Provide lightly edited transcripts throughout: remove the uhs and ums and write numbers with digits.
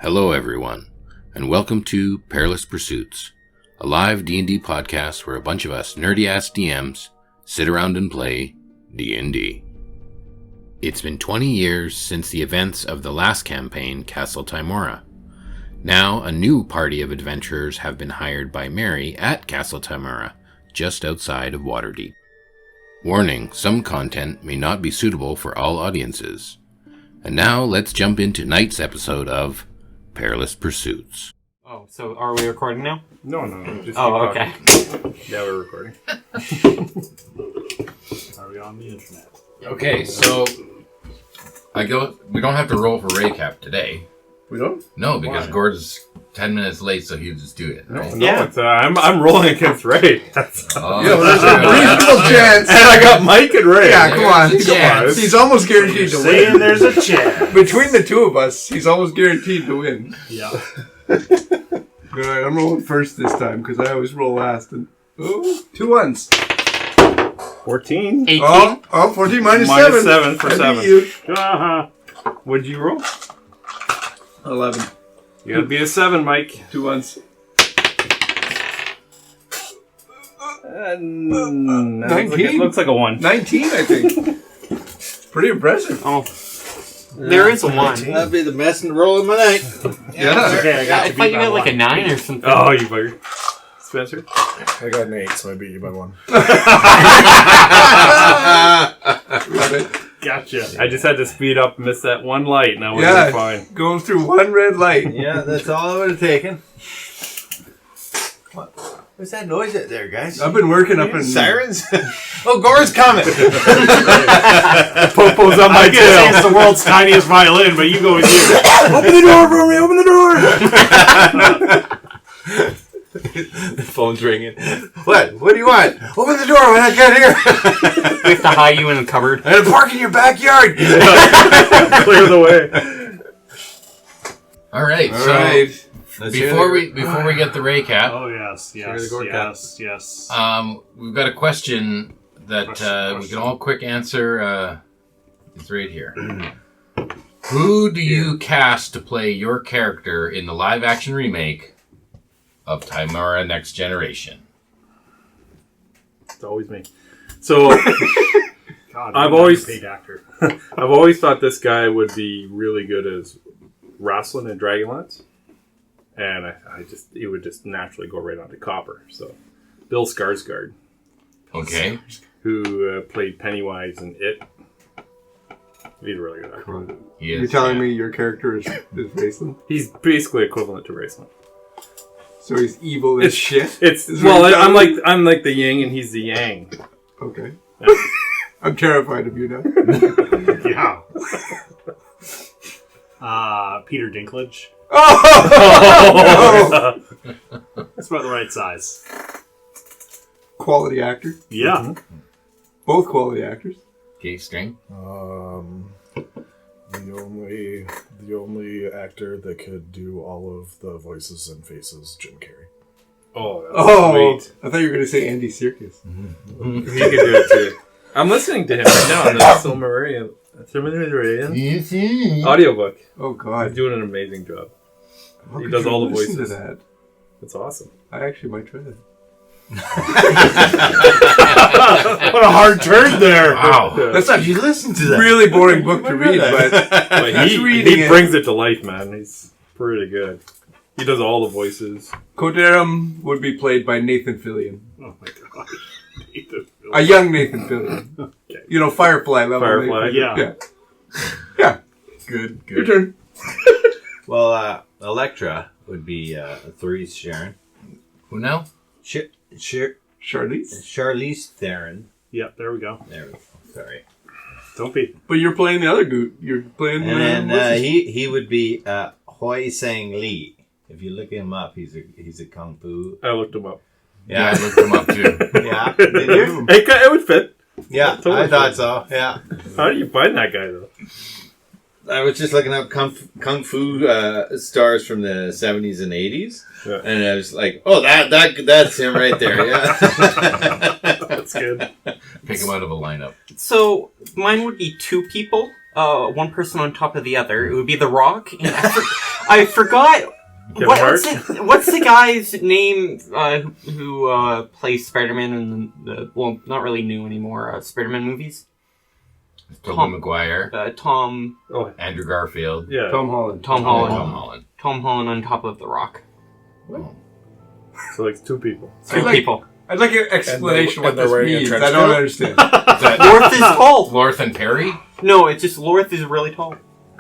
Hello everyone, and welcome to Perilous Pursuits, a live D&D podcast where a bunch of us nerdy-ass DMs sit around and play D&D. It's been 20 years since the events of the last campaign, Castle Tymora. Now, a new party of adventurers have been hired by Mary at Castle Tymora, just outside of Waterdeep. Warning, some content may not be suitable for all audiences. And now, let's jump into tonight's episode of Perilous Pursuits. Oh, so are we recording now? No. Just okay. Yeah, we're recording. Are we on the internet? Okay, so we don't have to roll for recap today. We don't? No, because Why? Gord's 10 minutes late, so he'll just do it. Right? Yeah. It's, I'm rolling against Ray. Oh, Yeah, well, there's a reasonable chance. And I got Mike and Ray. Yeah, come on. There's a chance. He's almost guaranteed to Saying win. there's a chance. Between the two of us, he's almost guaranteed to win. Yeah. Alright, I'm rolling first this time because I always roll last. And ooh, 2 ones. 14. 18? Oh, 14 minus Minus 7. 7 for I 7. beat you. What'd you roll? 11. You gotta be a 7, Mike. 2 ones. 19? Looks like a 1. 19, I think. Pretty impressive. Oh. There is a 1. That'd be the best roll of my night. Yeah. Okay, I got I thought you got like a 9 or something. Oh, you bugger. Spencer? I got an 8, so I beat you by 1. Love it. Gotcha. I just had to speed up and miss that one light, and I was Yeah, fine. going through one red light. Yeah, that's all I would have taken. What? What's that noise out there, guys? I've been working up in... Sirens? Oh, Gore's coming! Popo's on my tail. It's the world's tiniest violin, but you go with you. Open the door for me! Open the door! The phone's ringing. What? What do you want? Open the door when I get here. We have to hide you in a cupboard. I'm gonna park in your backyard. Clear the way. All right, All so right. before we get the recap, Oh, yes. we've got a question that we can all quick answer. It's right here. Who do you cast to play your character in the live-action remake of Tymora Next Generation? It's always me. So, God, I've always paid actor. I've always thought this guy would be really good as wrestling in Dragonlance, and he would just naturally go right onto Copper. So, Bill Skarsgård, Okay. who played Pennywise in It. He's a really good actor. He is, You're telling yeah. me your character is Raceland? He's basically equivalent to Raceland. So he's evil as shit? It's Is what you're I'm telling me? like the yin and he's the yang. Okay. Yeah. I'm terrified of you now. Yeah. Peter Dinklage. Oh! That's about the right size. Quality actor. Yeah. Both quality actors. Okay, String. The only actor that could do all of the voices and faces, Jim Carrey. Oh, that's Oh, sweet. I thought you were going to say Andy Serkis. He could do it too. I'm listening to him right now on the Silmarillion audiobook. Oh, He's God. doing an amazing job. How He could does you all the listen voices. to that? It's awesome. I actually might try that. What a hard turn there. Wow. Let's actually listen to that. Really boring book to read, but But He's reading he it. brings it to life, man. He's pretty good. He does all the voices. Kodaram would be played by Nathan Fillion. Oh, my God. A young Nathan Fillion. Okay. You know, Firefly level. Firefly, Nathan. Yeah. Good. Your turn. Well, Electra would be Therese Sharon. Who now? Charlize? Charlize Theron. Yep, there we go. There we go. Sorry. Don't be. But you're playing the other goot. You're playing... And what's then his- he would be Hoi Sang Lee. If you look him up, he's a kung fu. I looked him up. Yeah, I looked him up too. Yeah. Did you? It would fit. Yeah, Totally I thought fit. so. Yeah. How do you find that guy, though? I was just looking up kung fu stars from the 70s and 80s. Yeah. And I was like, oh, that's him right there. Yeah. That's good. Pick him out of a lineup. So, mine would be 2 people. one person on top of the other, it would be The Rock. And I forgot. What's the guy's name who plays Spider-Man in the well, not really new anymore, Spider-Man movies? Tobey Maguire. Andrew Garfield. Yeah. Tom Holland. Tom Holland. Tom Holland. On top of The Rock. Oh. So like 2 people. Two people. I'd like an explanation And what this wearing a means. trench I don't coat? understand. Lorth is tall. Lorth and Perry? No, it's just Lorth is really tall.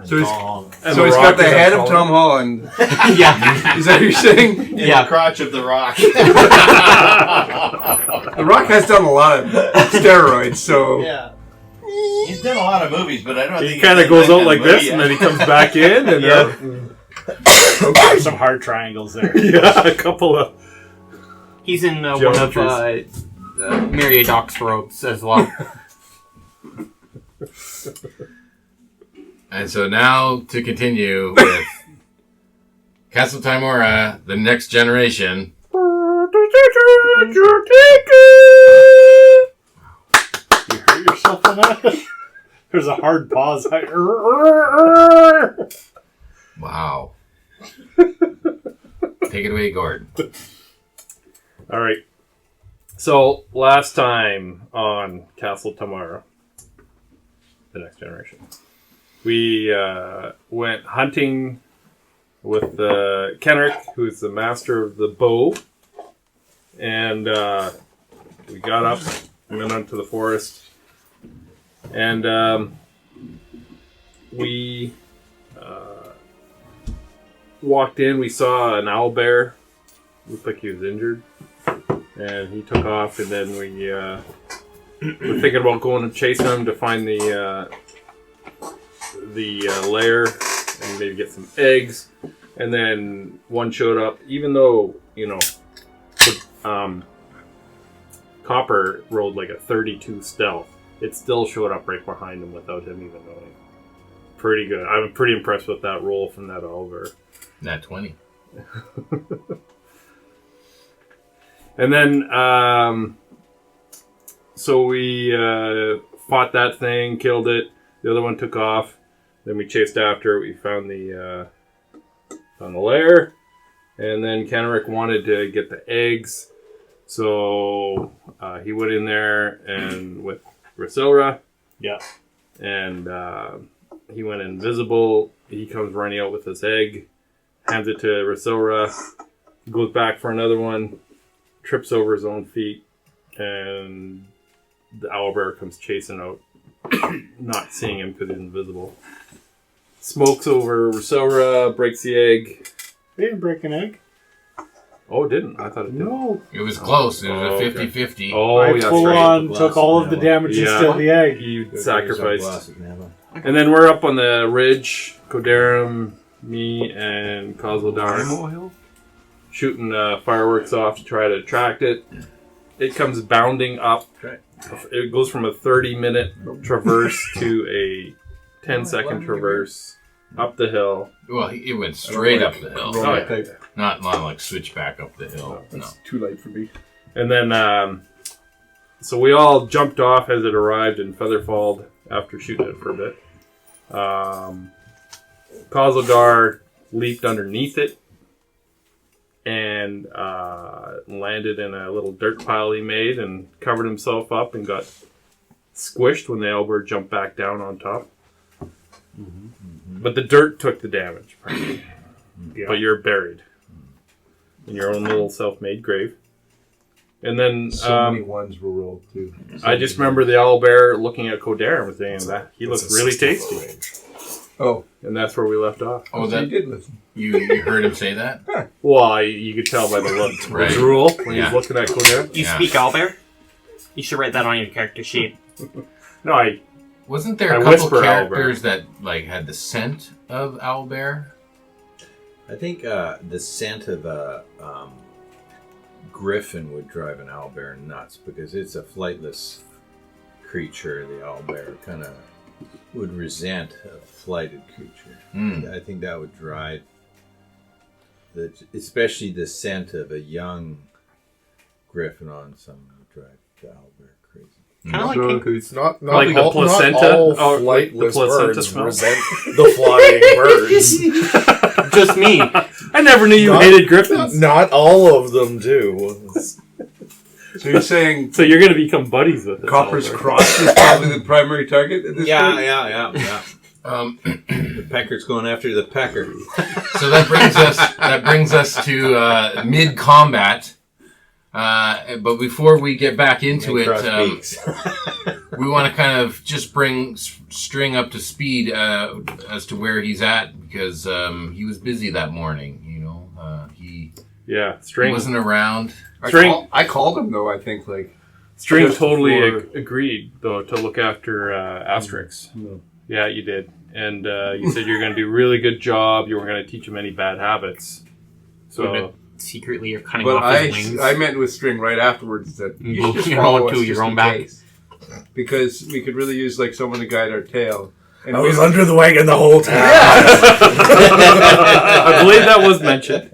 So he's And so The he's Rock got the is head up of tall. Tom Holland. Yeah. Is that what you're saying? In Yeah. the crotch of the Rock. The Rock has done a lot of steroids, so Yeah. He's done a lot of movies, but I don't think He kind of he's done goes that out kind like of this, movie and then he yet. comes back in, and There's some hard triangles there. yeah, a couple of. He's in one of Mary Doc's robes as well. And so now to continue with Castle Tymora, the next generation. You hurt yourself on that? There's a hard pause. Wow. Take it away, Gordon. All right. So last time on Castle Tymora, the next generation, we went hunting with Kenerick, who's the master of the bow, and we got up, went out to the forest, and we walked in. We saw an owlbear. Looked like he was injured, and he took off. And then we were thinking about going and chasing him to find the lair and maybe get some eggs. And then one showed up, even though Copper rolled like a 32 stealth. It still showed up right behind him without him even knowing. Pretty good. I'm pretty impressed with that roll from that owlbear. Nat 20. And then, so we fought that thing, killed it. The other one took off. Then we chased after it. We found the lair. And then Kenerick wanted to get the eggs. So he went in there and with Rosilra. Yeah. And he went invisible. He comes running out with his egg. Hands it to Rosilra. Goes back for another one. Trips over his own feet, and the owlbear comes chasing out, not seeing him because he's invisible. Smokes over Rosilra, breaks the egg. They didn't break an egg. Oh, it didn't. I thought it did. No. It was close. It was Oh, a 50-50. Oh, I yeah, full that's right. on took all of the damage and Yeah. still the egg. You sacrificed. Glasses, Nava. And then we're up on the ridge. Kodarim, me, and Kozlodar shooting fireworks off to try to attract it. It comes bounding up. Right. It goes from a 30-minute traverse to a 10-second traverse up the hill. Well, it went straight up the hill. Oh, yeah. Not like switch back up the hill. No. That's too late for me. And then, so we all jumped off as it arrived in Featherfall after shooting it for a bit. Kozlodar leaped underneath it and landed in a little dirt pile he made and covered himself up and got squished when the owlbear jumped back down on top. But the dirt took the damage, apparently. But you're buried in your own little self-made grave. And then So many ones were rolled too. I just remember the owlbear looking at Kodarim and saying that he looked really tasty. Oh, And that's where we left off. Oh, so that you did listen. you heard him say that? Well, you could tell by the look, Right. the drool when Yeah. he's looking at Kodarim. You Yeah. speak owlbear? You should write that on your character sheet. No, Wasn't there I a couple whisper characters that like had the scent of owlbear? I think the scent of a griffin would drive an owlbear nuts because it's a flightless creature. The owlbear kind of would resent a flighted creature. Mm. I think that would drive, especially the scent of a young griffin on someone would drive the owlbear crazy. Kind of like kinkos. Not Like all, the placenta? Not all Oh, like the flightless placenta birds smell? resent the flying birds. Just me. I never knew you hated griffins. Not all of them do. So you're saying So you're going to become buddies with this Copper's owlbear. cross is probably the primary target at this point? Yeah. The pecker's going after the pecker. So that brings us to mid combat. But before we get back into it, we want to kind of just bring String up to speed as to where he's at, because he was busy that morning. You know, he String wasn't around. I called him though. I think like String just totally before- agreed though to look after Asterix. Yeah, you did, and you said you're going to do a really good job. You weren't going to teach him any bad habits. So. Secretly, you're cutting But off his wings. I met with String right afterwards that you should just You follow know, us to just your own in back. case. Because we could really use like someone to guide our tail. And I we was don't- under the wagon the whole time. I believe that was mentioned.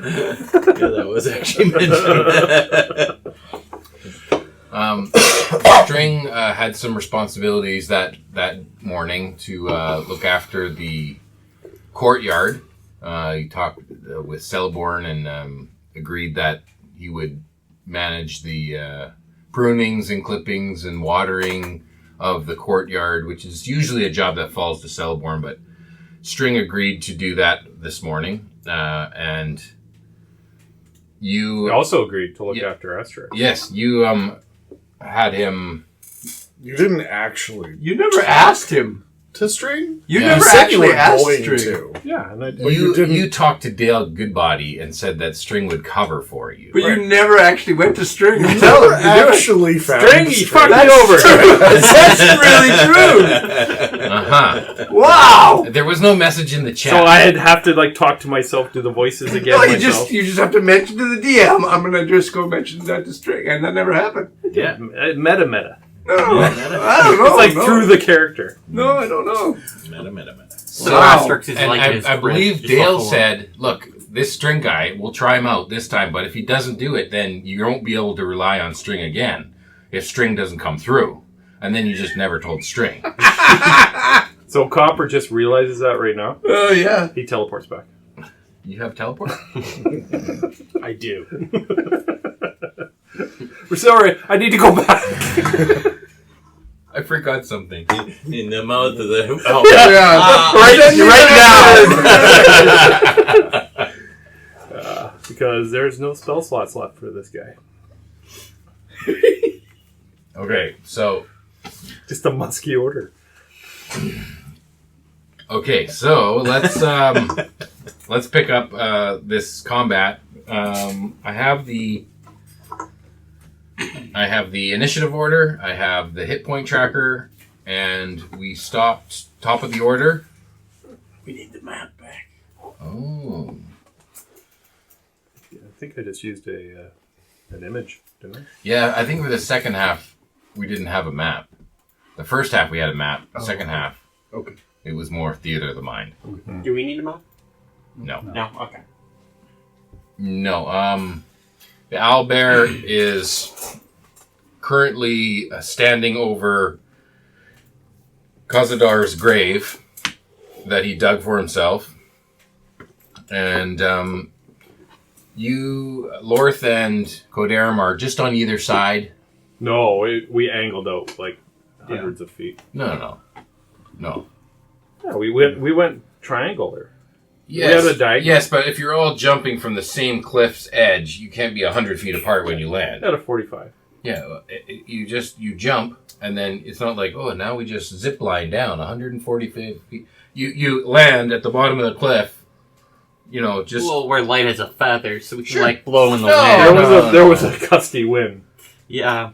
Yeah, that was actually mentioned. String had some responsibilities that morning to look after the courtyard. He talked with Celeborn and agreed that he would manage the prunings and clippings and watering of the courtyard, which is usually a job that falls to Celeborn, but String agreed to do that this morning. And you... You also agreed to look after Asterix. Yes, you had him... You didn't actually You never asked him. to String. You Yeah. never You said you actually were asked going String. to. Yeah, and I But you didn't- You talked to Dale Goodbody and said that String would cover for you. But you never actually went to String to You tell never him to do it. actually found String, he fucked me That's over. true. That's really true. Uh-huh. Wow. There was no message in the chat. So I'd have to like talk to myself, do the voices again No, you myself. just have to mention to the DM. I'm gonna just go mention that to String, and that never happened. Yeah, meta. No, I don't know. It's like no. through the character. No, I don't know. Meta. So Wow. Asterix is And like his I believe just Dale follow said, look, this String guy, we'll try him out this time, but if he doesn't do it, then you won't be able to rely on String again if String doesn't come through. And then you just never told String. So Copper just realizes that right now. Oh yeah. He teleports back. You have teleport? I do. We're sorry, I need to go back. I forgot something. In the mouth of the... right now. Because there's no spell slots left for this guy. Okay, so... Just a musky order. Okay, so let's pick up this combat. I have the initiative order. I have the hit point tracker, and we stopped top of the order. We need the map back. Oh, I think I just used an image, didn't I? yeah. I think for the second half we didn't have a map. The first half we had a map. The second half, Okay. it was more theater of the mind. it. Do we need a map? No. No. Okay. No, the owlbear is currently standing over Kazadar's grave that he dug for himself. And you, Lorth and Kodarim are just on either side. No, we angled out like hundreds of feet. No. Yeah, we went triangle there. Yes, We have a diagonal. yes, but if you're all jumping from the same cliff's edge, you can't be 100 feet apart when you land. At a 45. Yeah, you jump, and then it's not like, oh, now we just zip line down 140 feet. You land at the bottom of the cliff, just... Well, we're light as a feather, so we can Sure. like blow in the No. wind. There was a gusty wind. Yeah.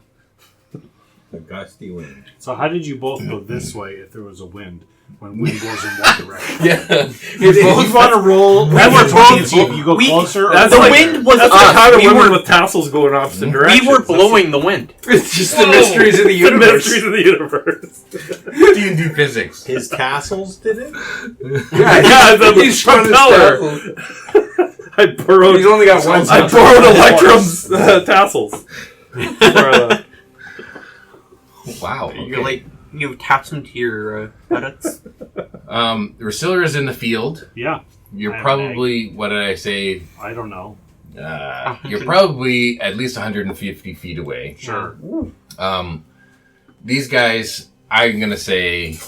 A gusty wind. So how did you both go this way if there was a wind? When wind goes in one direction. Yeah. If you want to roll, we were both. If you go closer, or That's The like- wind was That's us. the kind of We women were- with tassels going opposite directions. We were blowing the wind. It's just the mysteries of the The universe. mysteries of the universe. D&D physics. His tassels did it? Yeah, the He's trying to propeller. start- I borrowed. He's only got one. I side. borrowed Electrum's tassels. For, tassels. He's only got one side. I He's borrowed only got Electrum's tassels. Wow. You attach them to your buttocks. Rusilla is in the field. Yeah. You're I probably, what did I say? I don't know. You're probably at least 150 feet away. Sure. These guys, I'm going to say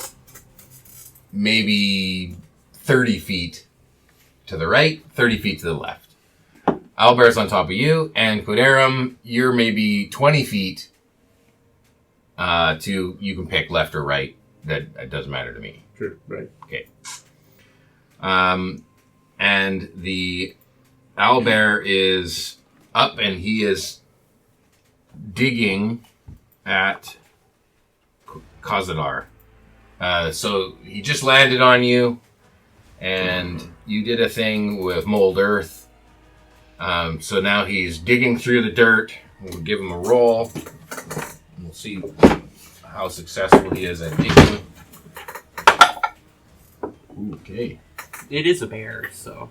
maybe 30 feet to the right, 30 feet to the left. Owlbear's on top of you, and Quaderum, you're maybe 20 feet you can pick left or right. That doesn't matter to me. Sure, right. Okay. And the owlbear is up, and he is digging at Khazadar. So he just landed on you, and you did a thing with mold earth. So now he's digging through the dirt. We'll give him a roll. We'll see how successful he is at digging. Okay. It is a bear, so.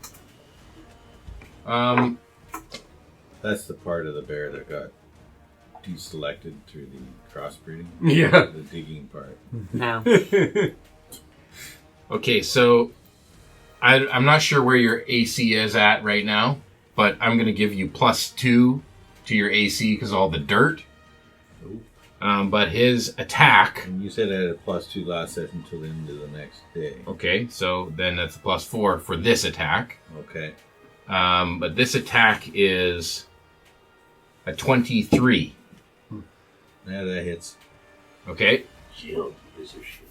That's the part of the bear that got deselected through the crossbreeding. Yeah. The digging part. No. Okay, so I'm not sure where your AC is at right now, but I'm going to give you +2 to your AC because all the dirt. But his attack... And you said I had a +2 last session until the end of the next day. Okay, so then that's a +4 for this attack. Okay. But this attack is a 23. Yeah, that hits. Okay. Shield, piece of shit.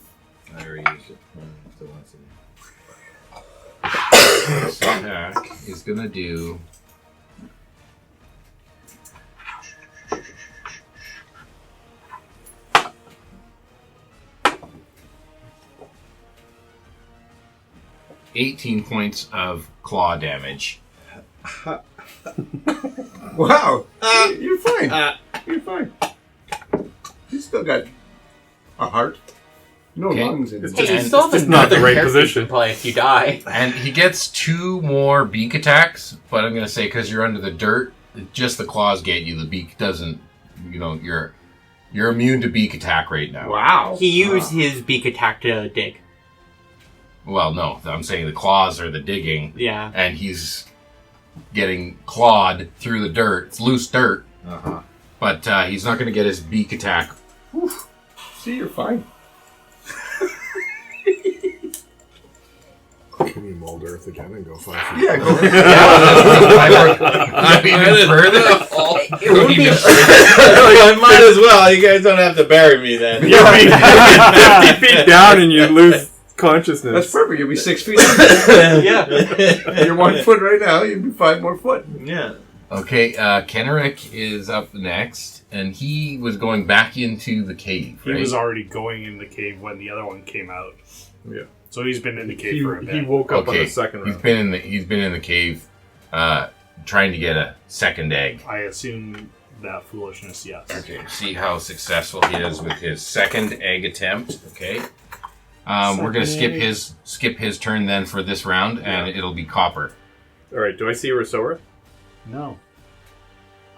I already used it. Still wants it. This attack is going to do... $18 points of claw damage. Wow. You're fine. You're fine. You still got a heart. No Okay. lungs in It's it. Hey, you still have just not the another right character position. to play if you die. And he gets 2 more beak attacks, but I'm going to say because you're under the dirt, just the claws get you. The beak doesn't, you're immune to beak attack right now. Wow. He used his beak attack to dig. Well, no, I'm saying the claws are the digging, Yeah. and he's getting clawed through the dirt. It's loose dirt, Uh-huh. but he's not going to get his beak attack. See, you're fine. Can you mold earth again and go 5 feet? Yeah, go Even further? It would be I might as well. You guys don't have to bury me then. Yeah, I mean, 50 feet down and you lose consciousness. That's perfect. You'll be 6 feet under. Yeah. You're 1 foot right now. You'll be 5 more foot. Yeah. Okay, Kenerick is up next, and he was going back into the cave, He right? was already going in the cave when the other one came out. Yeah. So he's been in the cave He, for a bit. he woke up on Okay, the second he's round. been in the cave, trying to get a second egg. I assume that foolishness, yes. Okay, see how successful he is with his second egg attempt. Okay, we're gonna skip his turn then for this round, and it'll be Copper. Alright, do I see Rosora? No.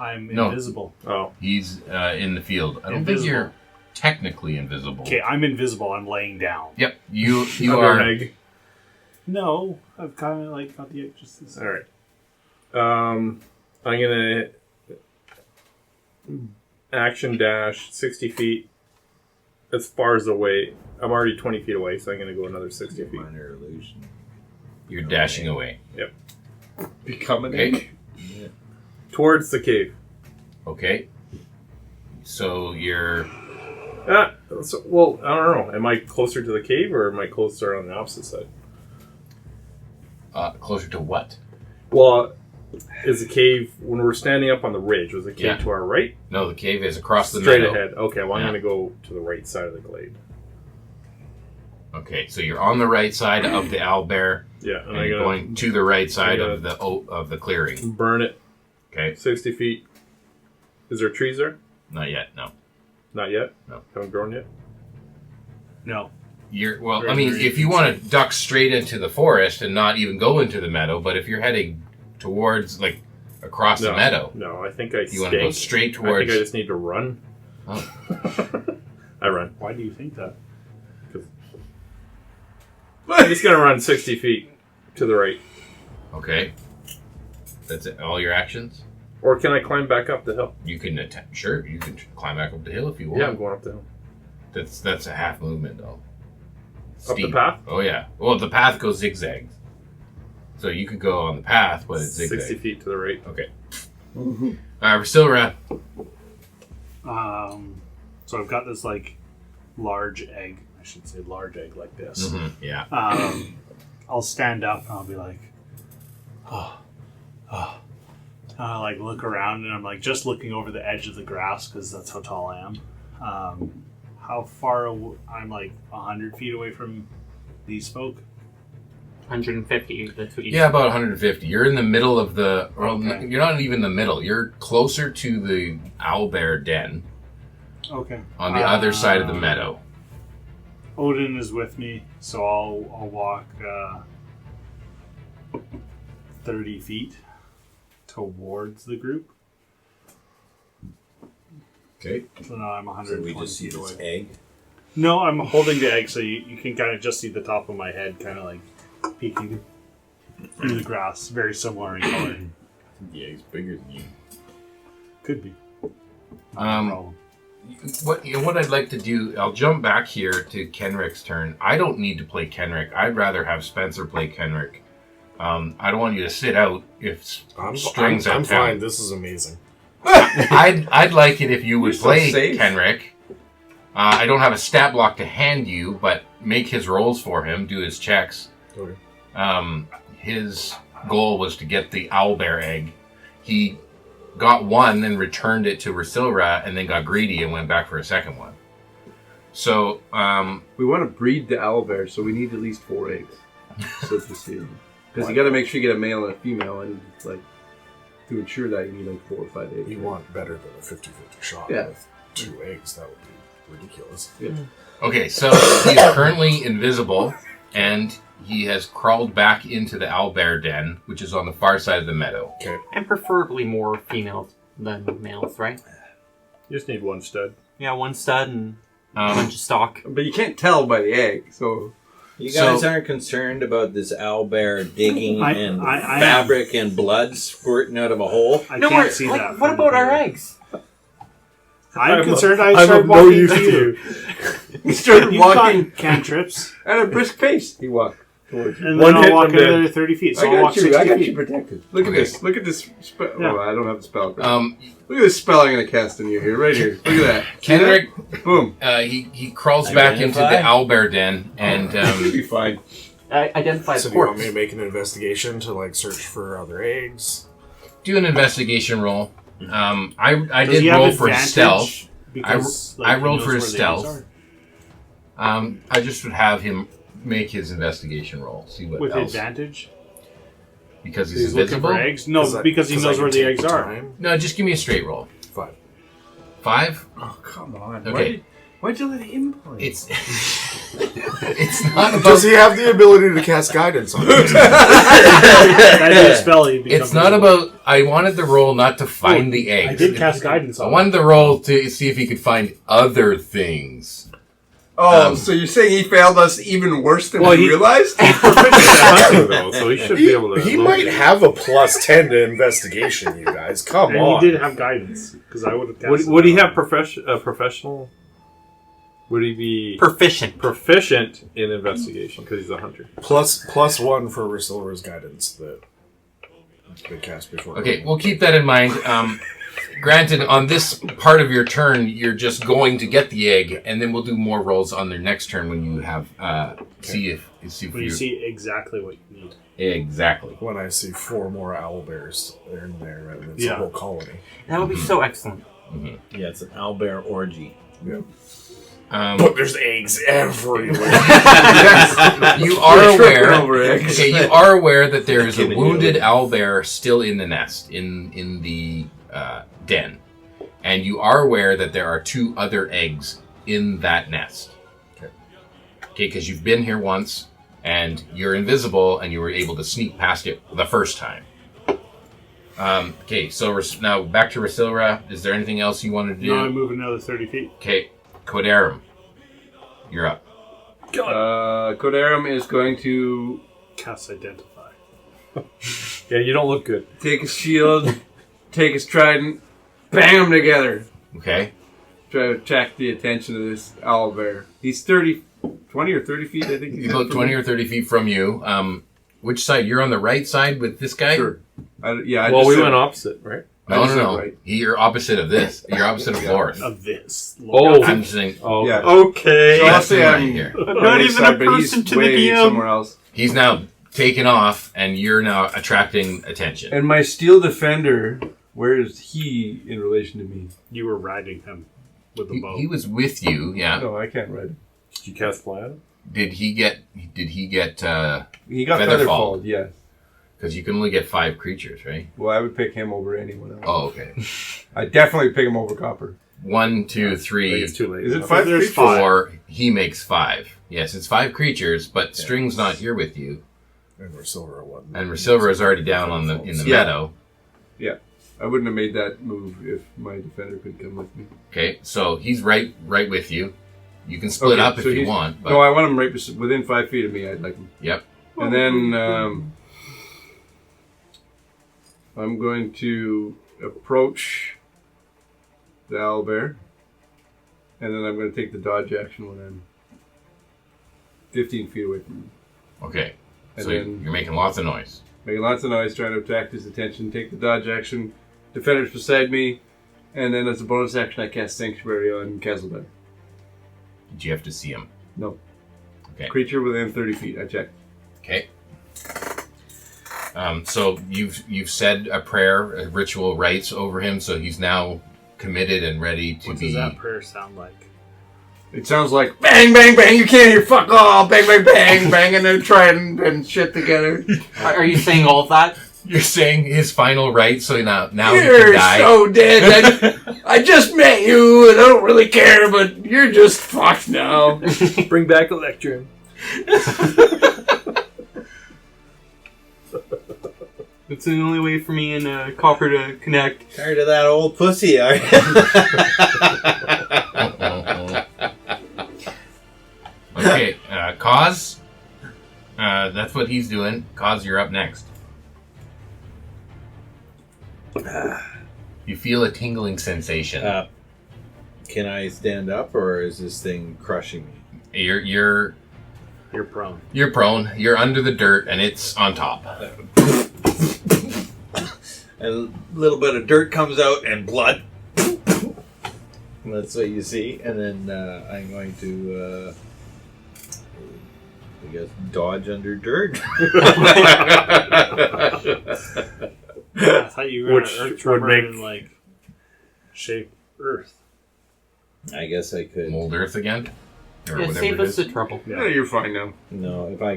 I'm No. invisible. Oh. He's in the field. I don't Invisible. think you're technically invisible. Okay, I'm invisible. I'm laying down. Yep, you Under are. an egg. No, I've kind of got the egg just this. Alright. I'm gonna action dash 60 feet as far as away. I'm already 20 feet away, so I'm gonna go another 60 feet. Minor illusion. You're dashing away. Become an Okay. egg. Yeah. Towards the cave. Okay. So you're. Well, I don't know. Am I closer to the cave or am I closer on the opposite side? Closer to what? Well, is the cave, when we're standing up on the ridge, was the cave Yeah. to our right? No, the cave is across the Straight meadow. ahead. Okay, well, I'm Yeah. going to go to the right side of the glade. Okay, so you're on the right side of the owlbear, Yeah, and and I'm you're going going to the right side I'm of the clearing. to burn it Okay, 60 feet. Is there trees there? not yet. No, Not yet? No. Haven't grown yet? No. I mean, if you want to duck straight into the forest and not even go into the meadow, but if you're heading towards across the meadow, No, I think I you want to go straight I towards. think I just need to run. Oh. I run. Why do you think that? I'm just going to run 60 feet to the right. Okay. That's it. All your actions? Or can I climb back up the hill? You can attempt. Sure, you can climb back up the hill if you want. Yeah, I'm going up the hill. That's a half movement, though. Up the Steep. path? Oh, yeah. Well, the path goes zigzags. So you could go on the path, but it's zigzag. 60 feet to the right. Okay. Rasilra. So I've got this like large egg. I should say large egg like this. Mm-hmm. Yeah. I'll stand up and I'll be like, like look around and I'm like just looking over the edge of the grass because that's how tall I am. How far I'm like 100 feet away from these folk. 150. That's what you Yeah, about 150. You're in the middle of the... Well, Okay. you're not even in the middle. You're closer to the owlbear den Okay. on the other side of the meadow. Odin is with me, so I'll walk 30 feet towards the group. Okay. So now I'm So 120 we just see feet this away. egg. No, I'm holding the egg, so you can kind of just see the top of my head, kind of like peeking through the grass. Very similar in color. The egg's bigger than you. Could be. Not a problem. What I'd like to do, I'll jump back here to Kenrick's turn. I don't need to play Kenrick. I'd rather have Spencer play Kenrick. I don't want you to sit out if strings I'm out town. fine. This is amazing. I'd like it if you would You're so play safe. Kenrick. I don't have a stat block to hand you, but make his rolls for him, do his checks. Okay. His goal was to get the owlbear egg. He got one and returned it to Rasilra and then got greedy and went back for a second one. So, We want to breed the owlbear, so we need at least 4 eggs. So to see, because you got to make sure you get a male and a female, and like to ensure that you need like 4 or 5 eggs. You want better than a 50-50 shot Yeah. with 2 eggs. That would be ridiculous. Yeah. okay, so he's currently invisible and he has crawled back into the owlbear den, which is on the far side of the meadow. Okay. And preferably more females than males, right? You just need one stud. Yeah, one stud and a bunch of stock. But you can't tell by the egg, so You guys So- aren't concerned about this owlbear digging I and am. fabric and blood squirting out of a hole? I No, can't we're- see like, that. what from about our here. eggs? I'm concerned I I'm start of no walking use to to you. he started You've walking got cantrips, at a brisk pace. He walked towards you. and One then hit I'll walk and I'm another 30 feet. So I I'll walk got you. 60 I got feet. you protected. Look Okay. at this. Look at this. Yeah. Oh, I don't have the spell. Um, Look at this spell I'm going to cast on you here, right here. Look at that. See Kenrick, that? Boom. he crawls back into the Identify? owlbear den and You'll be fine. Identify So the do you want me corpse. to make an investigation to like search for other eggs? do an investigation roll. I Does did he have roll for advantage? stealth. Because, I he rolled knows for where his the eggs stealth. are. I just would have him make his investigation roll. See what With else. advantage? Because he's, He's looking invisible? for eggs? No, because he knows where the eggs are. No, just give me a straight roll. 5. 5? Oh, come on. Okay. Why'd you let him play? It's it's not about Does he have the ability to cast guidance on it? That is a spell, he becomes it's not invisible. about I wanted the roll not to find the eggs. I did cast guidance I on wanted the roll to see if he could find other things. Oh, so you're saying he failed us even worse than Well, we he- realized? Hunting, though, so he should be able to. He might have a plus 10 to investigation, you guys. Come And on. he did have guidance, because I would have cast Would he have professional? Would he be Proficient. proficient in investigation because he's a hunter? Plus 1 for Rasilra's guidance that they cast before. Okay, we'll keep that in mind. Granted, on this part of your turn, you're just going to get the egg, and then we'll do more rolls on their next turn when you have see if When you see exactly what you need. exactly. When I see 4 more owlbears in there, and it's Yeah. a whole colony. That would be so excellent. Yeah, it's an owlbear orgy. But there's eggs everywhere. You are aware. over eggs. Okay, you are aware that there is a Giving you wounded a- owlbear still in the nest in the den, and you are aware that there are 2 other eggs in that nest. Okay, because you've been here once, and you're invisible, and you were able to sneak past it the first time. Okay, so now back to Rasilra. Is there anything else you wanted to do? Now I move another 30 feet. Okay, Codarum. you're up. Kodaram is going to Cast Identify. Yeah, you don't look good. take his shield, take his trident, bang them together. Okay. Try to attract the attention of this owlbear. He's 20 or 30 feet, I think. He's about 20 or 30 feet from you. Which side? You're on the right side with this guy? Sure. We went opposite, right? No. Right. You're opposite of this. You're opposite of Lorth. Of this. Oh. I'm saying Oh, Yeah. Okay. So I'll that's say right I'm here. I'm not even a person to the way DM. somewhere else. He's now taken off, and you're now attracting attention. And my steel defender, where is he in relation to me? You were riding him with the bow. He was with you, yeah. No, I can't ride him. Did you cast fly on him? Did he get? He got Featherfall. featherfalled, yes. Because you can only get 5 creatures, right? Well, I would pick him over anyone else. Oh, okay. I definitely pick him over Copper. 1, 2, I think 3, it's too late. Is it now. 5 There's creatures? 4. He makes 5. Yes, it's 5 creatures, but String's not here with you, And we're silver at one. and Silver is already down on the in the Yeah. meadow. I wouldn't have made that move if my defender could come with me. Okay, so he's right with you. You can split Okay, up if so you he's- want. But No, I want him right within 5 feet of me. I'd like him. Yep. And then I'm going to approach the owlbear. And then I'm going to take the dodge action when I'm 15 feet away from him. Okay. And So then you're making lots of noise. making lots of noise, trying to attract his attention, take the dodge action, defenders beside me, and then as a bonus action I cast Sanctuary on Castledar. Did you have to see him? No. Okay. Creature within 30 feet, I checked. Okay. So you've said a prayer, a ritual rites over him, so he's now committed and ready to What be. does that prayer sound like? It sounds like bang, bang, bang, you can't hear fuck all, bang, bang, bang, bang, and then trident and shit together. Are you saying all of that? You're saying his final rites, so now he can You're die. so dead. I just met you, and I don't really care, but you're just fucked now. Bring back Electrum. It's the only way for me and Copper to connect. Tired of that old pussy, are you? Okay, Cause. That's what he's doing. Cause, you're up next. You feel a tingling sensation. Can I stand up, or is this thing crushing me? You're prone. You're prone. You're under the dirt, and it's on top. A little bit of dirt comes out and blood. That's what you see. And then I'm going to, I guess, dodge under dirt. I thought you were Which going to earth would tremor make- and like shape earth. I guess I could. Mold Earth again, or Yeah, whatever save it us is. the trouble. Yeah, you're fine now. No, if I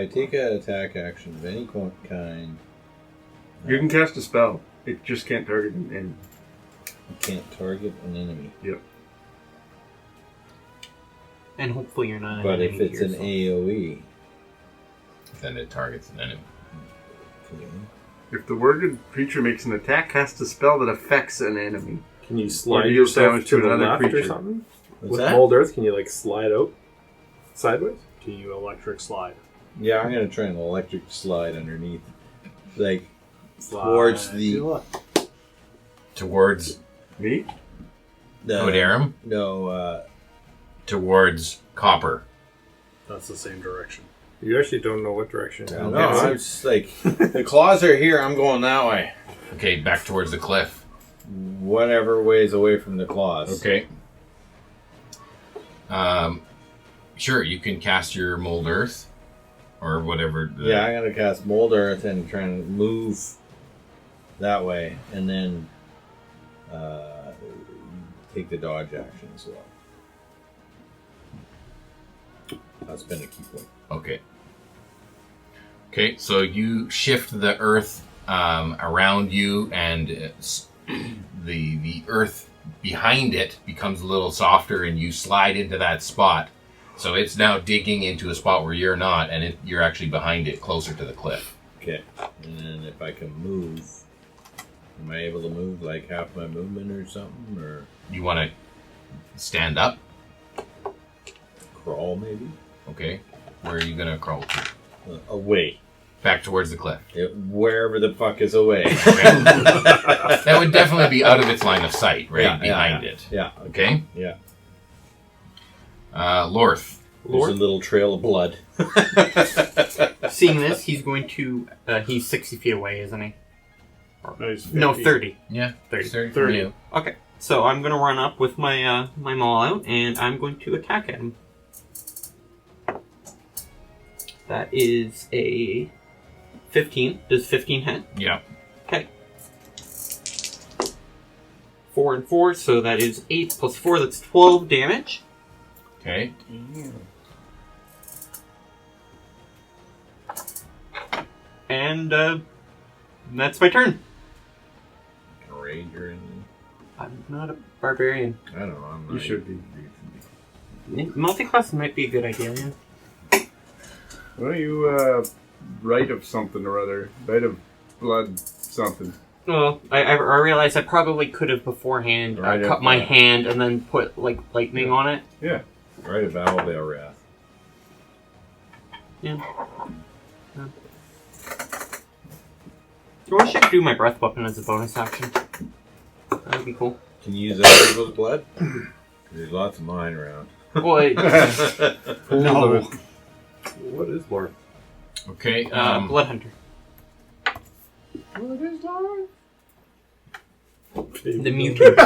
take an attack action of any kind, You can cast a spell. It just can't target an enemy. you can't target an enemy. Yep. And hopefully you're not. But if enemy it's an yourself. AOE, Then it targets an enemy. okay. If the worded creature makes an attack, casts a spell that affects an enemy. Can you Or slide deal yourself damage to to the another left or creature. something? What's With that? Mold Earth, can you like slide out sideways? Can you electric slide? Yeah, I'm gonna try an electric slide underneath, like Slide towards to the left. Towards Me? Odarum, No, towards Copper. That's the same direction. You actually don't know what direction. no, it's like the claws are here. I'm going that way. Okay, back towards the cliff. Whatever ways away from the claws. Okay. Sure, you can cast your Mold Earth, or whatever. Yeah, I'm gonna cast Mold Earth and try and move that way, and then take the dodge action as well. I'll spend a key point. Okay. Okay, so you shift the earth around you, and the earth behind it becomes a little softer, and you slide into that spot. So it's now digging into a spot where you're not, and you're actually behind it, closer to the cliff. Okay, and then if I can move, am I able to move like half my movement or something? Or You want to stand up? crawl, maybe. Okay. Where are you gonna crawl to? Away. Back towards the cliff. Wherever the fuck is away. Okay. That would definitely be out of its line of sight, right behind it. Yeah. Okay. Yeah. Lorth. There's a little trail of blood. Seeing this, he's going to... he's 60 feet away, isn't he? No, 30. Yeah. 30. 30. Okay, so I'm going to run up with my my maul out, and I'm going to attack at him. That is a 15. Does 15 hit? Yeah. Okay. 4 and 4, so that is 8 plus 4, that's 12 damage. Okay. And that's my turn. Ranger. I'm not a barbarian. I don't know. I'm not You should be. Multi-class might be a good idea, yeah. Well, you write of something or other. Write of blood something. Well, I realized I probably could have beforehand Right cut up my there. hand and then put, like, lightning on it. Yeah. Right of owlbear wrath. Yeah. I wish I could do my breath weapon as a bonus action. That would be cool. Can you use other people's blood? There's lots of mine around. Well, No. What is Lord? Okay. Blood Hunter. What is Lord? The mutant.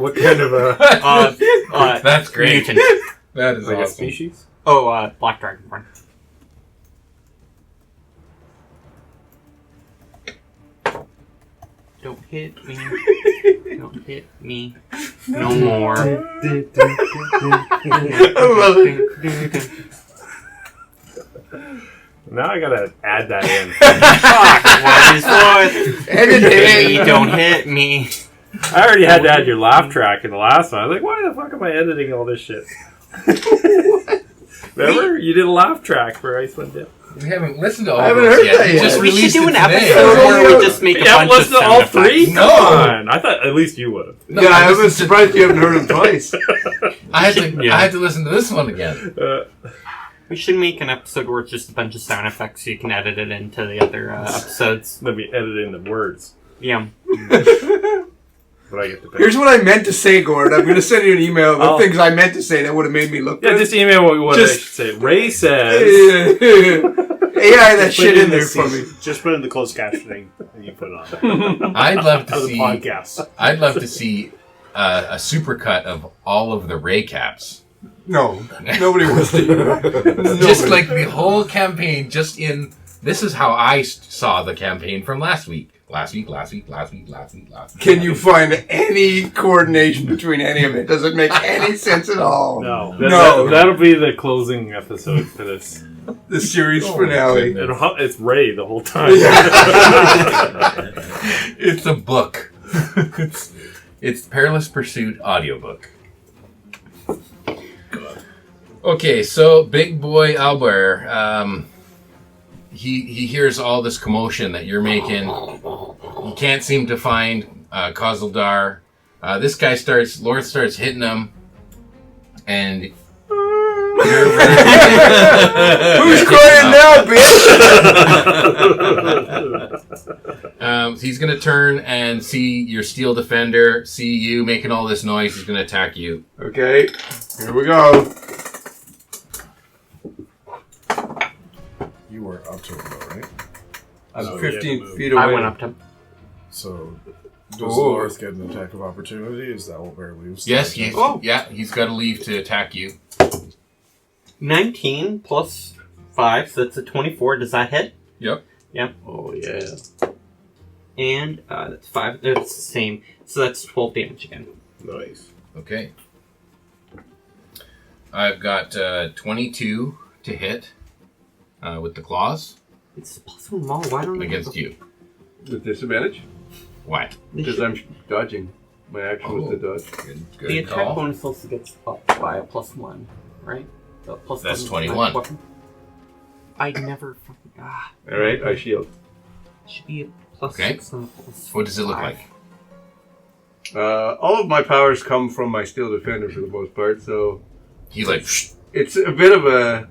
What kind of a That's great. Mutant. That is like a awesome. species? Oh, Black Dragonborn. Don't hit me. Don't hit me. No more. I love it. Now I gotta add that in. What is what? Edit it. Don't hit me. I already had to add your laugh track in the last one. I was like, why the fuck am I editing all this shit? Remember? You did a laugh track for Icewind Dale. We haven't listened to all I haven't those heard yet. that We yet. just We should released do it an today. episode where we just make You a haven't bunch of listened to sound all effects. three? No. Come on. I thought at least you would have. No, Yeah, I listened was surprised you haven't heard him twice. I had to listen to this one again. We should make an episode where it's just a bunch of sound effects so you can edit it into the other episodes. Let me edit in the words. Yeah. But I get to pick. Here's what I meant to say, Gord. I'm going to send you an email of the things I meant to say that would have made me look Yeah, good. just email what I Just- should say. Ray says... AI that shit in there for me. Just put in the closed captioning and you put it on there. I'd love to Of the see. podcast. I'd love to see a supercut of all of the Ray caps. No, nobody wants to hear that. Just Nobody. like the whole campaign, just in. This is how I saw the campaign from last week. Last week. Can you find any coordination between any of it? Does it make any sense at all? No. That'll be the closing episode for this. The series Oh, finale. It's Ray the whole time. It's a book. it's Perilous Pursuit audiobook. Okay, so big boy Albert, he hears all this commotion that you're making. He can't seem to find Kozildar. This guy Lord starts hitting him, and you're Who's crying now, bitch? he's gonna turn and see your steel defender, see you making all this noise. He's gonna attack you. Okay, here we go. You were up to him, though, right? I'm Oh, 15 yeah, feet away. I went up to him. So, does Ooh. Lorth get an attack of opportunity? Is that Owlbear leaves? Yes, he's. he's got to leave to attack you. 19 plus 5, so that's a 24. Does that hit? Yep. Yep. Oh, yeah. And that's 5. That's the same. So that's 12 damage again. Nice. Okay. I've got 22 to hit with the claws It's plus 1 maul. Why don't I against you. With disadvantage? Why? Because I'm dodging. My action was to dodge. Good The attack call. bonus also gets up by a plus 1, right? So plus That's 1 is my 21. weapon. I never fucking. Alright, I shield. Should be a plus Okay. 6 and a plus What does it look 5. like? All of my powers come from my steel defender for the most part, so He like, it's a bit of a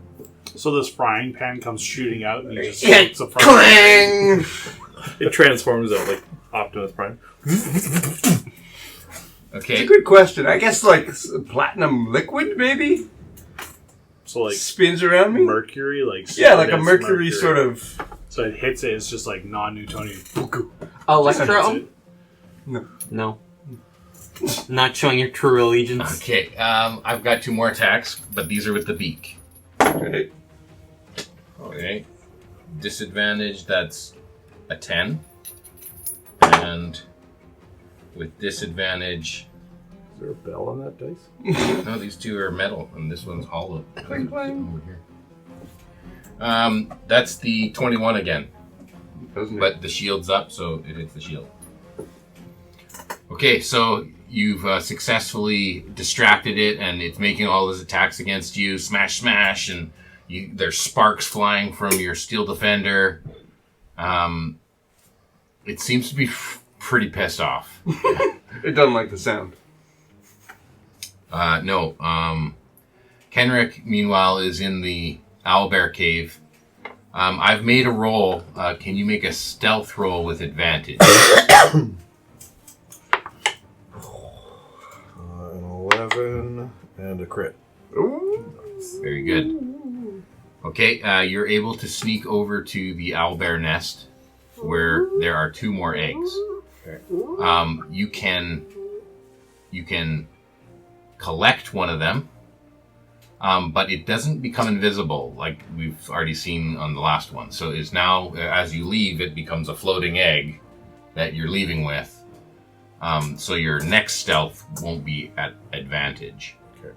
So this frying pan comes shooting out and he just Yeah, soaks the frying pan. clang! It transforms out like Optimus Prime. It's okay. a good question. I guess like platinum liquid maybe So like spins around me. mercury, like Yeah, like a dense mercury sort of. So it hits it. It's just like non-Newtonian. Electro? No. Not showing your true allegiance. Okay, I've got 2 more attacks, but these are with the beak. Right. Okay. Disadvantage, that's a 10. And with disadvantage... Is there a bell on that dice? No, these 2 are metal, and this one's hollow. Clang, clang. Over here. That's the 21 again. Doesn't it? But the shield's up, so it hits the shield. Okay, so you've successfully distracted it, and it's making all its attacks against you. Smash, smash, and there's sparks flying from your steel defender. It seems to be pretty pissed off. It doesn't like the sound. No. Kenerick, meanwhile, is in the owlbear cave. I've made a roll. Can you make a stealth roll with advantage? An 11 and a crit. Ooh. Very good. Okay, you're able to sneak over to the owlbear nest where there are 2 more eggs. Okay. You can collect one of them, but it doesn't become invisible like we've already seen on the last one. So it's now, as you leave, it becomes a floating egg that you're leaving with. So your next stealth won't be at advantage. Okay.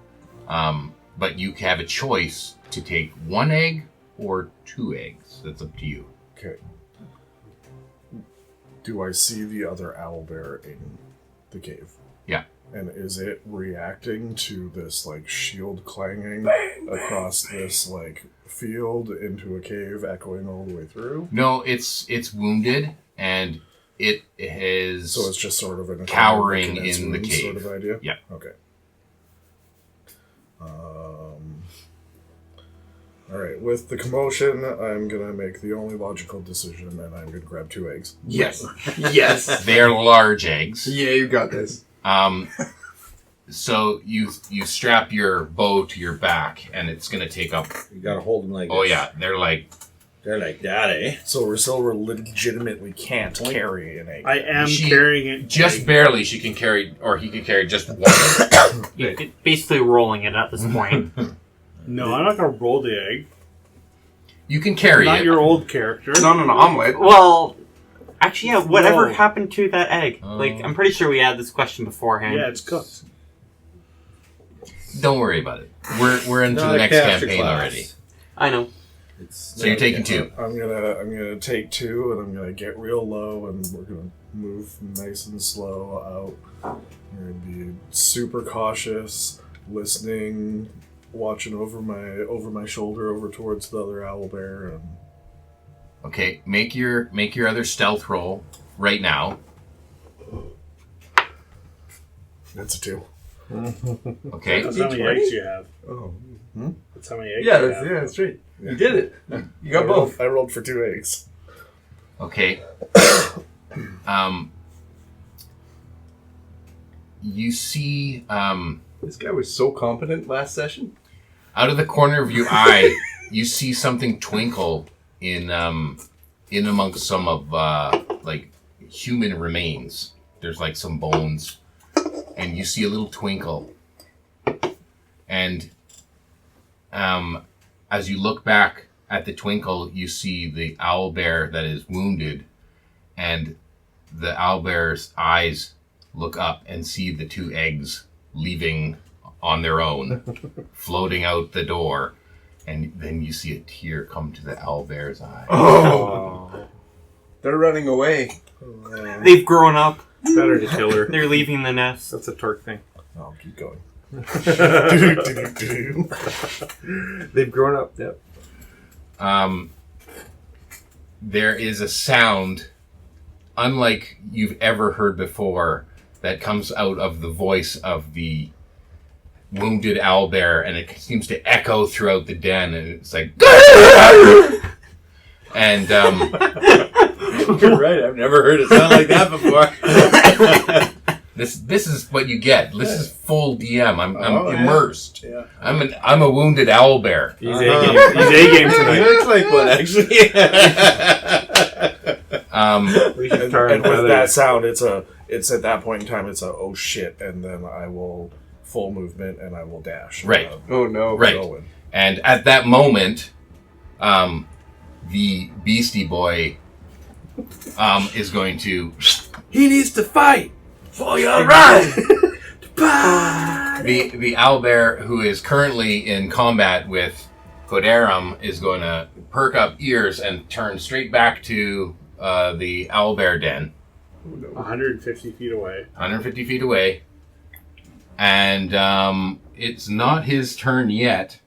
But you have a choice to take 1 egg or 2 eggs. That's up to you. Okay. Do I see the other owlbear in the cave? Yeah. And is it reacting to this like shield clanging across this like field into a cave, echoing all the way through? No, it's wounded and it is. So it's just sort of an cowering in its in the wounds cave. sort of idea. Yeah. Okay. All right. With the commotion, I'm gonna make the only logical decision, and I'm gonna grab 2 eggs. Yes. Yes. They are large eggs. Yeah, you got this. So you strap your bow to your back, and it's going to take up. You gotta hold them like Oh this. yeah, they're like that, eh? So Rosilva legitimately can't carry an egg. I am She- carrying it just like, barely. She can carry, or he can carry just 1. You're basically rolling it at this point. No, I'm not gonna roll the egg. You can carry Not it. your old character. Not an omelet. Well, actually, yeah, whatever No. happened to that egg? Like, I'm pretty sure we had this question beforehand. Yeah, it's cooked. Don't worry about it. We're into Not the a next caster campaign class. already. I know. So you're taking 2. I'm gonna take 2, and I'm gonna get real low, and we're gonna move nice and slow out. We're gonna be super cautious, listening, watching over my shoulder over towards the other owlbear, and Okay, make your other stealth roll right now. that's a 2. Okay. That's how many eggs you have. Oh. That's how many eggs Yeah, you that's, have. yeah, that's right. You did it. You got both. I rolled for 2 eggs. Okay. You see, This guy was so competent last session. out of the corner of your eye, you see something twinkle in amongst some of like human remains. There's like some bones, and you see a little twinkle. And as you look back at the twinkle, you see the owlbear that is wounded, and the owlbear's eyes look up and see the 2 eggs leaving on their own, floating out the door, and then you see a tear come to the owlbear's eye. Oh. They're running away. They've grown up. Better to kill her. They're leaving the nest. That's a Torque thing. I'll keep going. They've grown up. Yep. There is a sound unlike you've ever heard before, that comes out of the voice of the wounded owlbear, and it seems to echo throughout the den, and it's like... And, You're right, I've never heard it sound like that before. This is what you get. This is full DM. I'm immersed. Yeah. I'm a wounded owlbear. He's A-game He tonight. looks like one, actually. And with that sound, it's at that point in time, it's a oh shit, and then I will full movement and I will dash. Right. Oh no. Right. Go in. And at that moment, the Beastie Boy is going to... He needs to fight for your right. The owlbear, who is currently in combat with Coderum, is going to perk up ears and turn straight back to the owlbear den, 150 feet away. 150 feet away. And it's not his turn yet,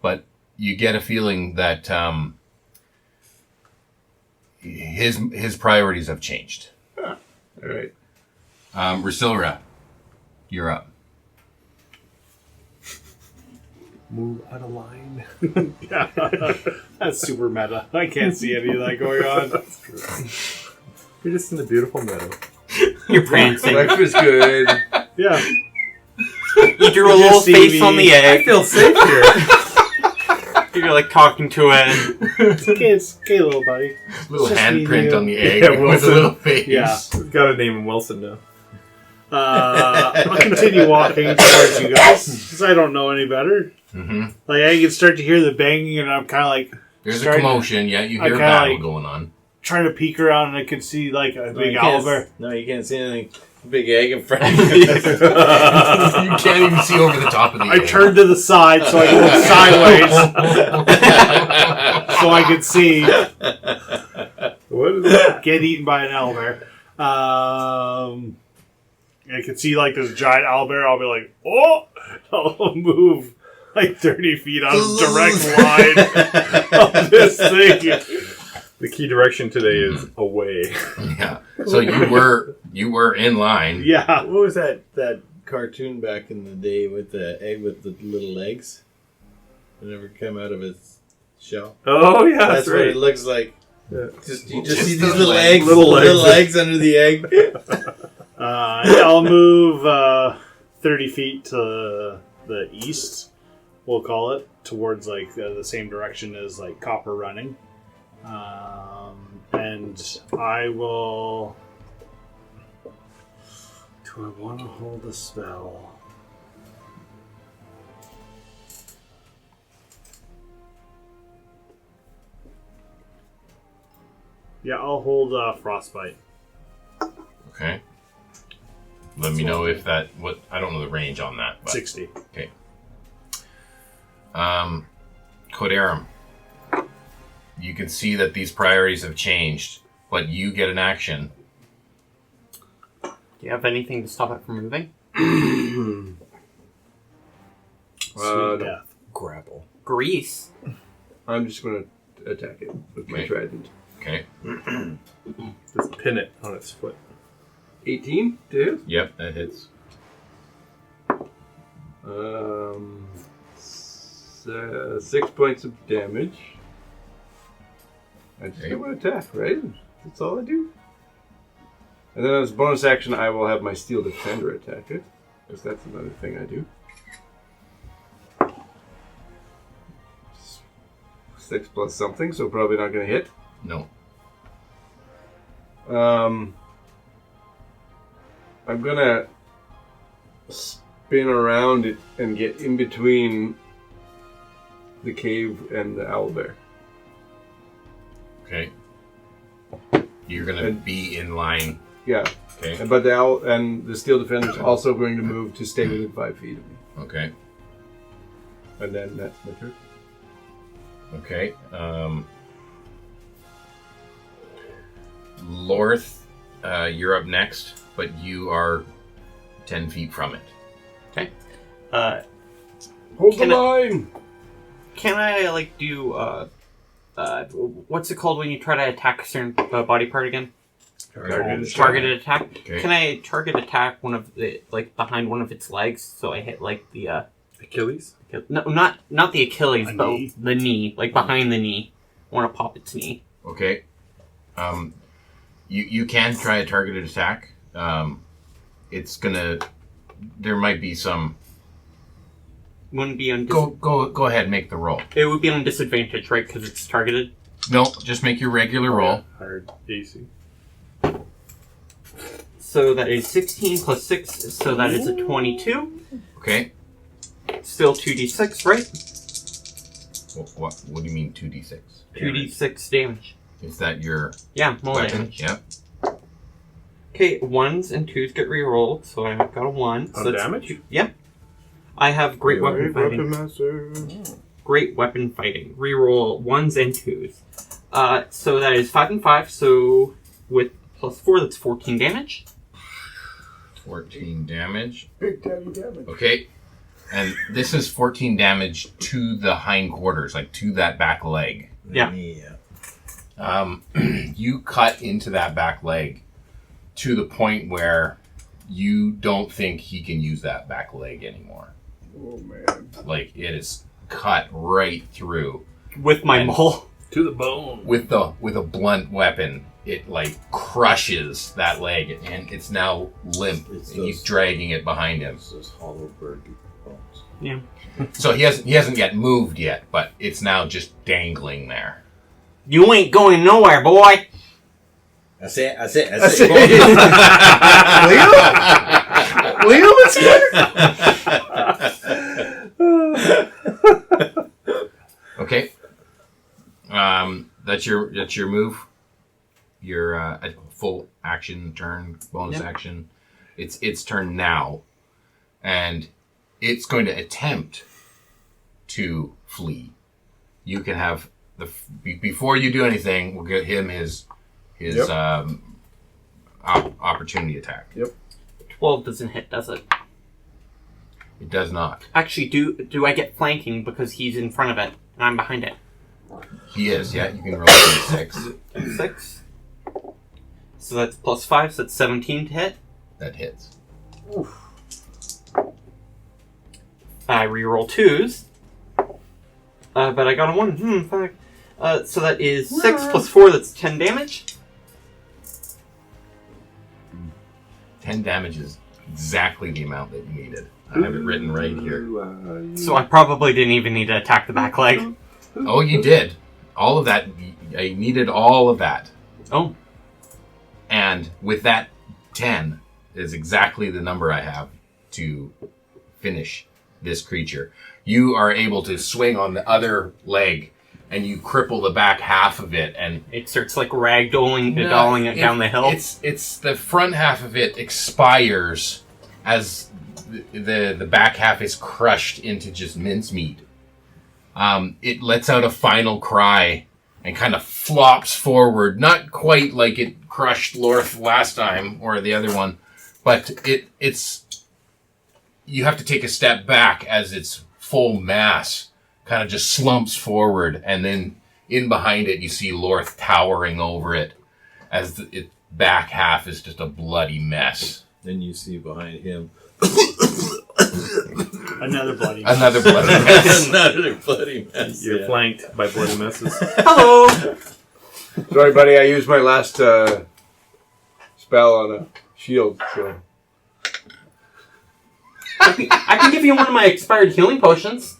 but you get a feeling that his priorities have changed. All right. Rusilra, you're up. Move out of line. Yeah. That's super meta. I can't see any of that going on. You're just in the beautiful meadow. You're prancing. Life is good. Yeah. You drew a You little just see face me. on the egg. I feel safe here. You're like talking to it. It's okay, little buddy. Little It's just me and handprint you. on the egg Yeah, with a Wilson. little face. Yeah. We've got to name him Wilson now. I'll continue walking towards you guys because I don't know any better. Mm-hmm. Like I can start to hear the banging, and I'm kind of like There's a starting to- commotion. Yeah, you I hear a kinda battle like- going on. trying to peek around, and I could see like a big you can't- owlbear. No, you can't see anything. Big egg in front of you. You can't even see over the top of the I egg. turned to the side so I could look sideways, so I could see What is that? get eaten by an owlbear. I could see like this giant owlbear. I'll be like, oh, I'll move like 30 feet on a direct line of this thing. The key direction today is away. Yeah. So you were in line. Yeah. What was that cartoon back in the day with the egg with the little legs? It never come out of its shell. Oh yeah, That's what right. it looks like. Yeah. You just Just see the these little legs. eggs, Little little legs. legs under the egg. I'll move 30 feet to the east, we'll call it, towards like the same direction as like Copper running. And I will... Do I want to hold a spell? Yeah, I'll hold Frostbite. Okay. Let me know if that I don't know the range on that. But. 60. Okay. Coderum. You can see that these priorities have changed, but you get an action. Do you have anything to stop it from moving? Sweet no. death. Grapple. Grease. I'm just going to attack it with my Okay. trident. Okay. Just pin it on its foot. 18 to hit. Yep, that hits. 6 points of damage. I just Okay. get one attack, right? That's all I do. And then as bonus action, I will have my Steel Defender attack it, because that's another thing I do. 6 plus something, so probably not going to hit. No. I'm gonna spin around it and get in between the cave and the owlbear. Okay. You're gonna be in line. Yeah, Okay. but the owl and the Steel Defender is also going to move to stay within 5 feet of me, Okay. and then that's my turn. Okay. Lorth, you're up next, but you are 10 feet from it. Okay. Hold the Can I- line. Can I like do what's it called when you try to attack a certain body part again? Targeted attack. Okay. Can I target attack one of the behind one of its legs so I hit the Achilles? no, not the Achilles, but knee? the knee, behind the knee. I want to pop its knee. Okay. You can try a targeted attack. It's gonna. There might be some. Wouldn't be on. Go ahead. Make the roll. It would be on disadvantage, right? Because it's targeted. No, just make your regular roll. Hard AC. So that is 16 plus 6, so that is a 22. Okay. Still 2d6, right? What do you mean 2d6? 2d6 damage. Is that your Yeah, more weapon? damage. Yep. Okay, 1s and 2s get rerolled, so I've got a 1. So On that's damage? 2. Yep. I have great weapon fighting. master. Great weapon fighting. Reroll 1s and 2s. So that is 5 and 5, so with plus 4, that's 14 damage. 14 damage. Big daddy damage. Okay. And this is 14 damage to the hindquarters, to that back leg. Yeah. You cut into that back leg to the point where you don't think he can use that back leg anymore. Oh man. It is cut right through. With my maul. To the bone. With a blunt weapon, it crushes that leg, and it's now limp, and he's dragging it behind him. It's those hollow bird bones. Yeah. So he hasn't yet moved yet, but it's now just dangling there. You ain't going nowhere, boy! That's it. Leo is here? Okay. That's your move. Your full action turn, bonus action. It's turn now, and it's going to attempt to flee. You can have before you do anything. We'll get him his opportunity attack. Yep. 12 doesn't hit, does it? It does not. Actually, do I get flanking because he's in front of it and I'm behind it? He is. Yeah, you can roll a 6. 6. So that's plus 5, so that's 17 to hit. That hits. Oof. I reroll 2s. But I got a 1. Fuck. So that is 6 plus 4, that's 10 damage. 10 damage is exactly the amount that you needed. I have it written right here. So I probably didn't even need to attack the back leg. Oh, you did. All of that. I needed all of that. Oh. And with that 10 is exactly the number I have to finish this creature. You are able to swing on the other leg, and you cripple the back half of it, and it starts ragdolling it down the hill. It's the front half of it expires as the back half is crushed into just mincemeat. It lets out a final cry and kind of flops forward, not quite like it crushed Lorth last time or the other one, but it's you have to take a step back as its full mass kind of just slumps forward, and then in behind it you see Lorth towering over it as its back half is just a bloody mess. Then you see behind him Another bloody mess. Another bloody mess. You're flanked by bloody messes. Hello! Sorry, buddy, I used my last spell on a shield, so... I can give you one of my expired healing potions.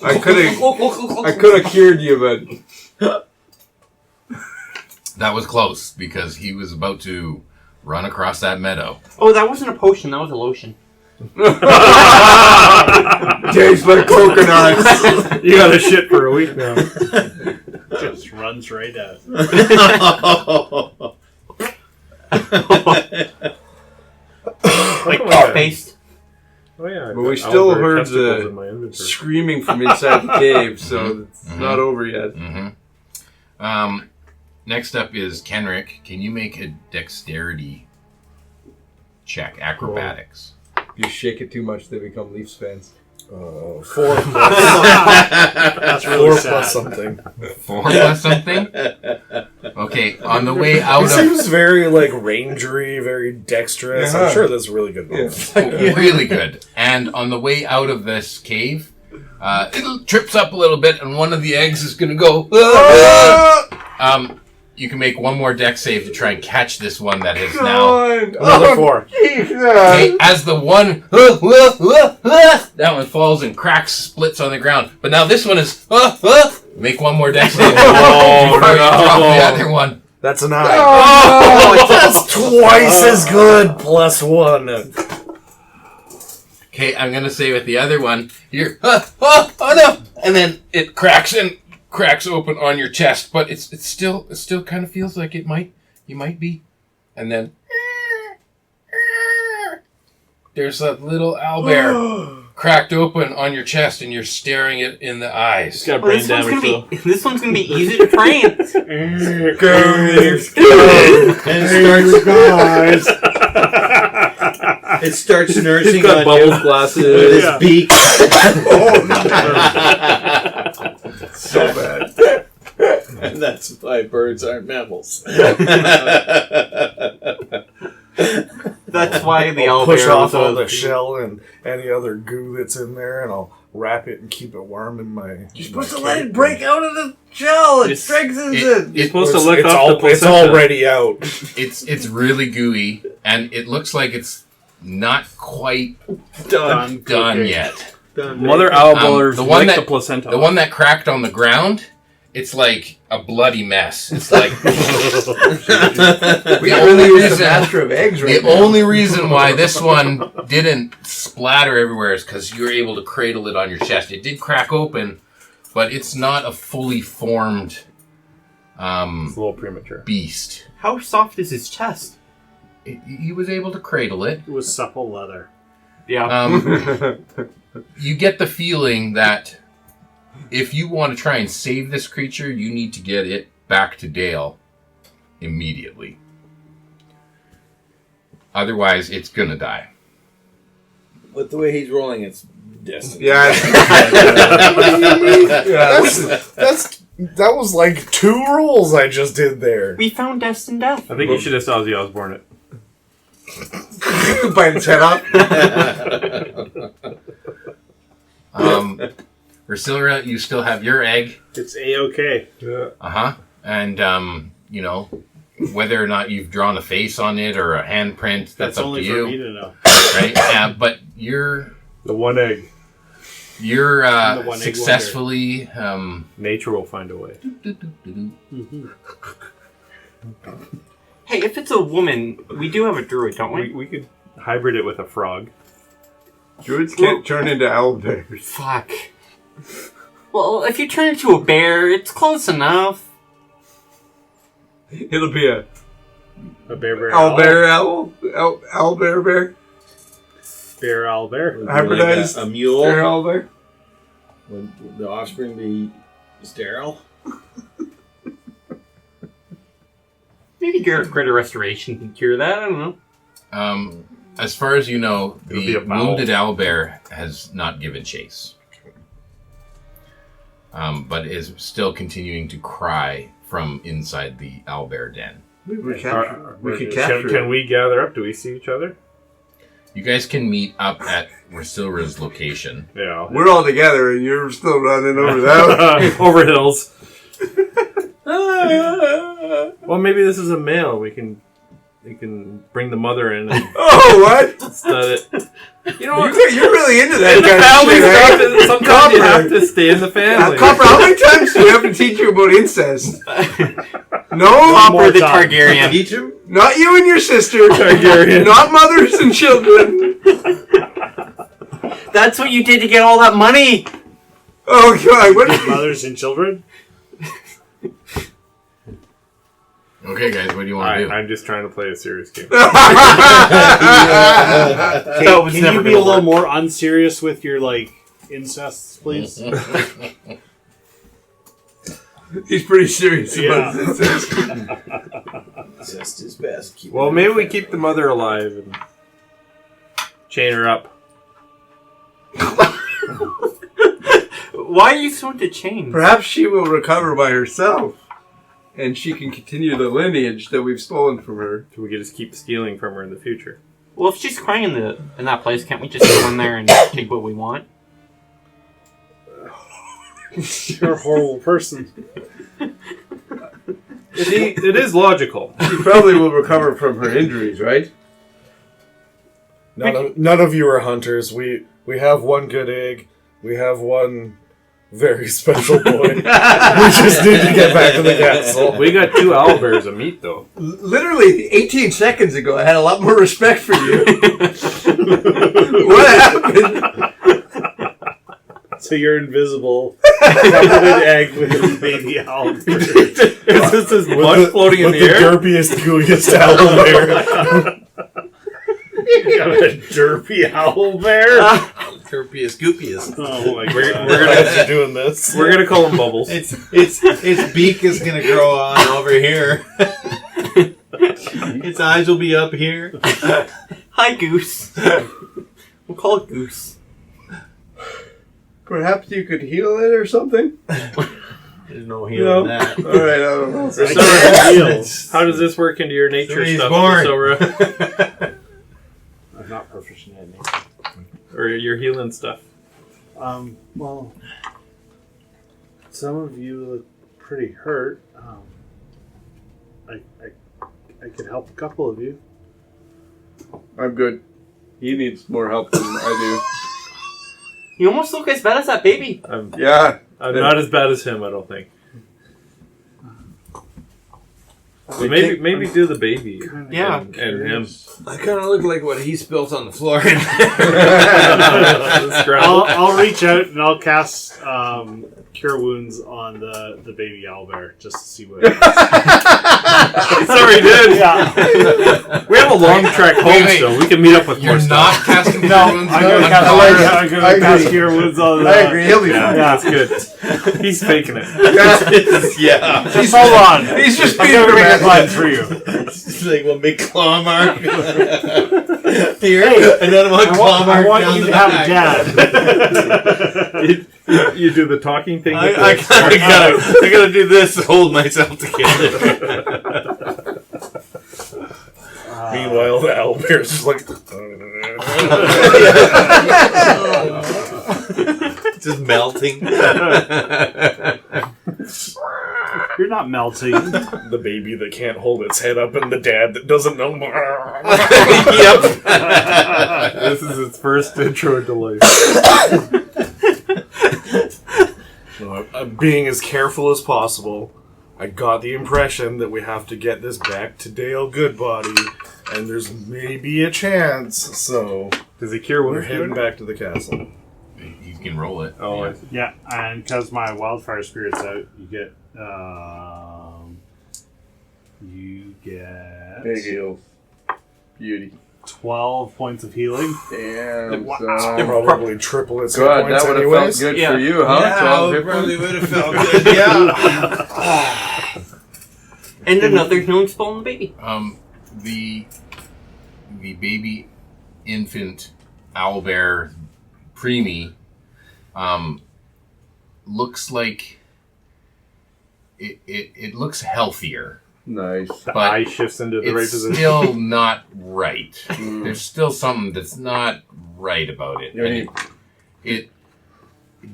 I could have cured you, but... That was close, because he was about to run across that meadow. Oh, that wasn't a potion, that was a lotion. Tastes like coconuts. You got a shit for a week now. Just runs right out. Like toothpaste. Oh yeah, but we still heard in my the inventory. screaming from inside the cave, so it's not over yet. Next up is Kenerick. Can you make a dexterity check, acrobatics? If you shake it too much, they become Leafs fans. 4 That's really 4 sad. plus something. 4 plus something? Okay, on the way out He of... seems very like rangery, very dexterous. I'm sure that's really good. Really good. And on the way out of this cave, it trips up a little bit, and one of the eggs is going to go... you can make one more dex save to try and catch this one that is now... Another 4. Okay, as the one... that one falls and cracks, splits on the ground. But now this one is... make one more dex save. Before you drop the other one. That's a 9. Oh, that's twice as good. Plus 1. Okay, I'm going to say with the other one, you're... oh no! And then it cracks open on your chest, but it still kind of feels like you might be. And then there's a little owlbear cracked open on your chest, and you're staring it in the eyes. It's got brain damage though. This one's gonna be easy to train. It starts nursing He's got on bubble you glasses. with his beak. So bad. And that's why birds aren't mammals. That's why the I'll owlbear push off all was the shell and any other goo that's in there, and I'll wrap it and keep it warm in my. You're supposed to let it break out of the shell. It strengthens it. You're supposed to lick off the It's placenta. already out. It's really gooey, and it looks like it's not quite done yet. Mother owlbears the one lick that the placenta. the one that cracked on the ground, it's like a bloody mess. It's like We really is the master of eggs right the now. only reason why this one didn't splatter everywhere is because you were able to cradle it on your chest. It did crack open, but it's not a fully formed It's a little premature. beast. How soft is his chest? He was able to cradle it. It was supple leather. Yeah. You get the feeling that if you want to try and save this creature, you need to get it back to Dale immediately. Otherwise, it's gonna die. With the way he's rolling, it's destiny. Yeah. That was like 2 rolls I just did there. We found Destined Death. I think you should have saw Ozzy Osbourne it. Bite its head off. Ursilra, you still have your egg. It's A-okay. And, whether or not you've drawn a face on it or a handprint, that's up only to for you. me to know. Right? But you're The one egg. You're The one egg successfully. Nature will find a way. Hey, if it's a woman, we do have a druid, don't we? We could hybrid it with a frog. Druids can't turn into owlbears. Fuck. Well, if you turn into a bear, it's close enough. It'll be a bear owlbear owl? Owlbear bear? Bear owlbear. Hybridized a mule. bear owlbear? Would the offspring be sterile? Maybe Critter Restoration can cure that, I don't know. As far as you know, It'll be the a fowl. wounded owlbear has not given chase. But is still continuing to cry from inside the owlbear den. We could capture Can we gather up? Do we see each other? You guys can meet up at Rasilra's location. Yeah. We're all together and you're still running over that. Over hills. Well, maybe this is a male. We can bring the mother in and Oh, what? stud it. You know what? You're really into that In the kind family of shit, stuff, right? sometimes you have to stay in the family. Copper, how many times do we have to teach you about incest? No, Copper the time. Targaryen. Teach him? not you and your sister. Targaryen. Not mothers and children. That's what you did to get all that money! Oh, God. What? Mothers and children. Okay, guys, what do you want to do? I'm just trying to play a serious game. That was Can never you be gonna a little work. more unserious with your incests, please? He's pretty serious about Yeah. his incest. Incest is best. Keep Well, it maybe in we the keep the mother alive and chain her up. Why are you so into chains? Perhaps she will recover by herself and she can continue the lineage that we've stolen from her. So we can just keep stealing from her in the future. Well, if she's crying in that place, can't we just go in there and take what we want? You're a horrible person. It is logical. She probably will recover from her injuries, right? None of you are hunters. We have one good egg. We have one very special boy. We just need to get back to the castle. We got 2 owlbears of meat, though. Literally 18 seconds ago, I had a lot more respect for you. What happened? So you're invisible, covered in egg with a baby owlbear. Is this this blood floating in the air? With the derpiest, gooeyest owlbear. You got a derpy owlbear? Derpiest, goopiest. Oh my We're god. gonna As you're doing this. We're gonna call him Bubbles. Its beak is gonna grow on over here. Its eyes will be up here. Hi, Goose. We'll call it Goose. Perhaps you could heal it or something? There's no healing that. Alright, I don't know. How does this work into your nature He's stuff, born. Sora? I'm not proficient at nature. Or your healing stuff? Well, some of you look pretty hurt. I could help a couple of you. I'm good. He needs more help than I You almost look as bad as that baby. I'm do. Yeah. not as bad as him, I don't think. Well, maybe do the baby. Yeah. And him. I kind of look like what he spilt on the floor. I'll reach out and I'll cast Cure Wounds on the baby owlbear just to see what it does. Sorry, dude. Yeah. We have a long trek home Wait. still. We can meet up with You're more not stuff. casting No, wounds. I'm gonna I cast agree. Cure Wounds on the... I agree. He'll be fine. That's good. He's faking it. Yeah. Just hold on. He's just I'm being gonna make a dramatic. plan for you. It's like one big claw mark. Here, Hey, another one claw I mark want down you the to have a back. dad. You do the talking thing. with I the- gotta do this to hold myself together. Meanwhile, the owlbear's just like... Just melting. You're not melting. the baby that can't hold its head up and the dad that doesn't know more. Yep. This is its first intro to life. So I'm being as careful as possible. I got the impression that we have to get this back to Dale Goodbody, and there's maybe a chance, so Does he cure we're wounds? heading back to the castle. You can roll it. Oh, yeah. Yeah, and because my wildfire spirit's out, you get Big heals. Beauty. 12 points of healing. Damn. Wow. son. Probably triple its hit God, points that would have felt anyways. good Yeah. for you, huh? Yeah, 12 it hit probably points? would have felt good. Yeah. And another healing spell on the baby. The baby infant owlbear preemie looks like it looks healthier, Nice. The but eye shifts into the right it's position. still not right. Mm. There's still something that's not right about it. You And it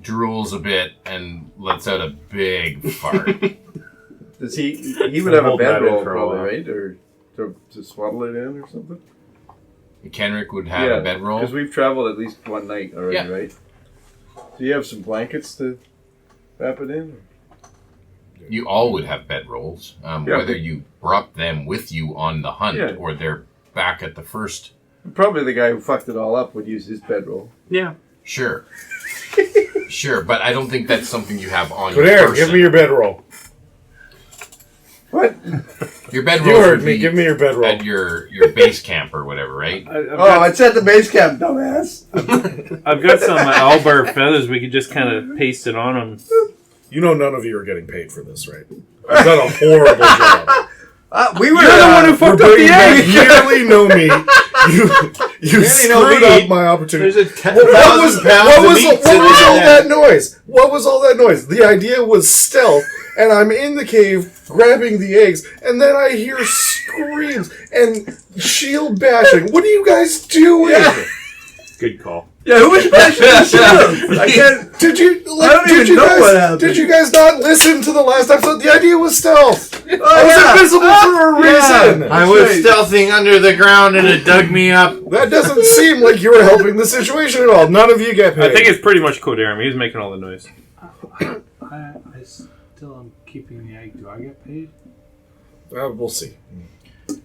drools a bit and lets out a big fart. Does he would have a Hold that in bedroll for a probably, while. right? Or to swaddle it in or something? Kenerick would have a bedroll. Because we've traveled at least one night already, Yeah. right? Do you have some blankets to wrap it in? You all would have bedrolls, whether you brought them with you on the hunt Yeah. or they're back at the first. Probably the guy who fucked it all up would use his bedroll. Yeah. Sure. Sure, but I don't think that's something you have on But your Aaron, person. give me your bedroll. What? Your bedroll You heard would me. be Give me your bedroll. at your base camp or whatever, right? Oh, it's at the base camp, dumbass. I've got some owlbear feathers. We could just kind of paste it on them. You know none of you are getting paid for this, right? I've done a horrible job. We were. You're the one who fucked up the egg. You clearly know me. You screwed up my opportunity. There's a 10,000 What was all that? that noise? What was all that noise? The idea was stealth, and I'm in the cave grabbing the eggs, and then I hear screams and shield bashing. What are you guys doing? Good call. Yeah, who was bashing the shield? I can't. Did you? I don't even know what happened. Did you guys not listen to the last episode? The idea was stealth. I was invisible for a reason. I was stealthing under the ground and it dug me up. That doesn't seem like you were helping the situation at all. None of you get paid. I think it's pretty much Kodaram. He's making all the noise. I still am keeping the egg. Do I get paid? We'll see.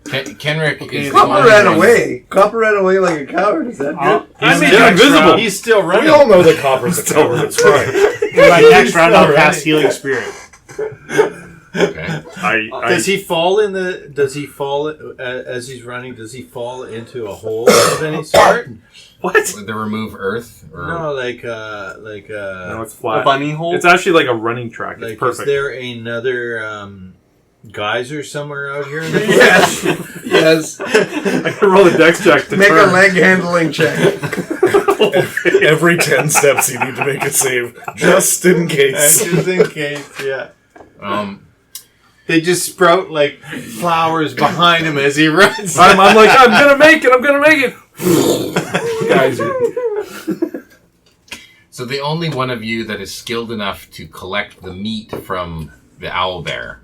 Kenerick is Copper ran away. Copper ran away like a coward. Is that good? I made you invisible. He's still running. We all know that Copper's a coward. It's fine. In my next round, I'll cast Healing Spirit. Okay. Does he fall in the? Does he fall as he's running? Does he fall into a hole of any sort? What? The remove earth? Or... No, No, it's flat. A bunny hole? It's actually like a running track. It's like perfect. is there another geyser somewhere out here? In the Yes. Yes. I can roll a dex check to Make turn. a leg handling check. Every 10 steps you need to make a save, just in case. Just in case, yeah. They just sprout like flowers behind him as he runs. I'm like, I'm gonna make it. I'm gonna make it. Guys, So the only one of you that is skilled enough to collect the meat from the owlbear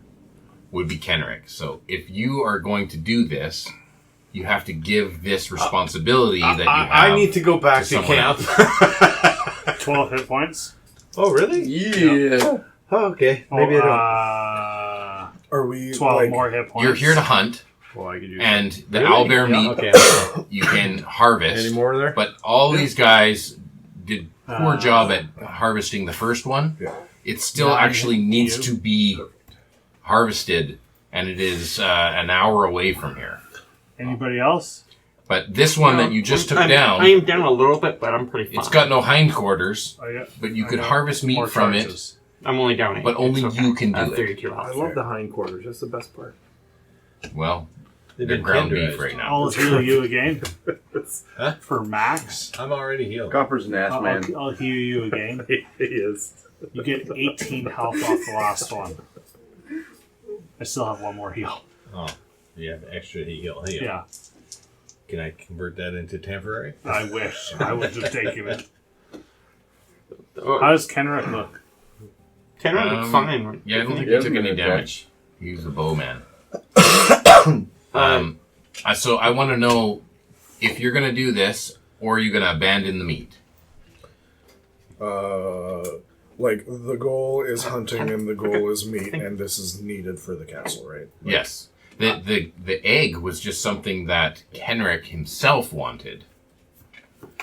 would be Kenerick. So if you are going to do this, you have to give this responsibility that you have. I need to go back to someone camp. else. 12 hit points. Oh, really? Yeah. Oh, okay. Maybe I don't. are we 12 like, more hit points. You're here to hunt, Well, I could do and the Really? owlbear Yeah, meat okay. you can harvest. Any more there? But all these guys did poor job at harvesting the first one. Yeah. It still actually needs to be harvested, and it is an hour away from here. Anybody else? But this one that you just took down, I am down a little bit, but I'm pretty fine. it's got no hindquarters, I got, but you I could got harvest meat more from charges. I'm only down 8. but only It's you can do it. 32 I health. love the hindquarters. That's the best part. it. Well, They've they're been ground beef tenderized. right now. I'll heal you again. Huh? For max. I'm already healed. Copper's an ass man. I'll heal you again. He is. You get 18 health off the last one. I still have one more heal. Oh, you have extra heal. Yeah, Can I convert that into temporary? I wish. I would have taken it. Oh, How does Kenerick look? Kenerick looks fine. Right? Yeah, I don't think He he took hasn't any been damage. He was a bowman. So I want to know if you're going to do this, or are you going to abandon the meat? like, the goal is hunting and the goal is meat, and this is needed for the castle, right? Like, Yes. The egg was just something that Kenerick himself wanted.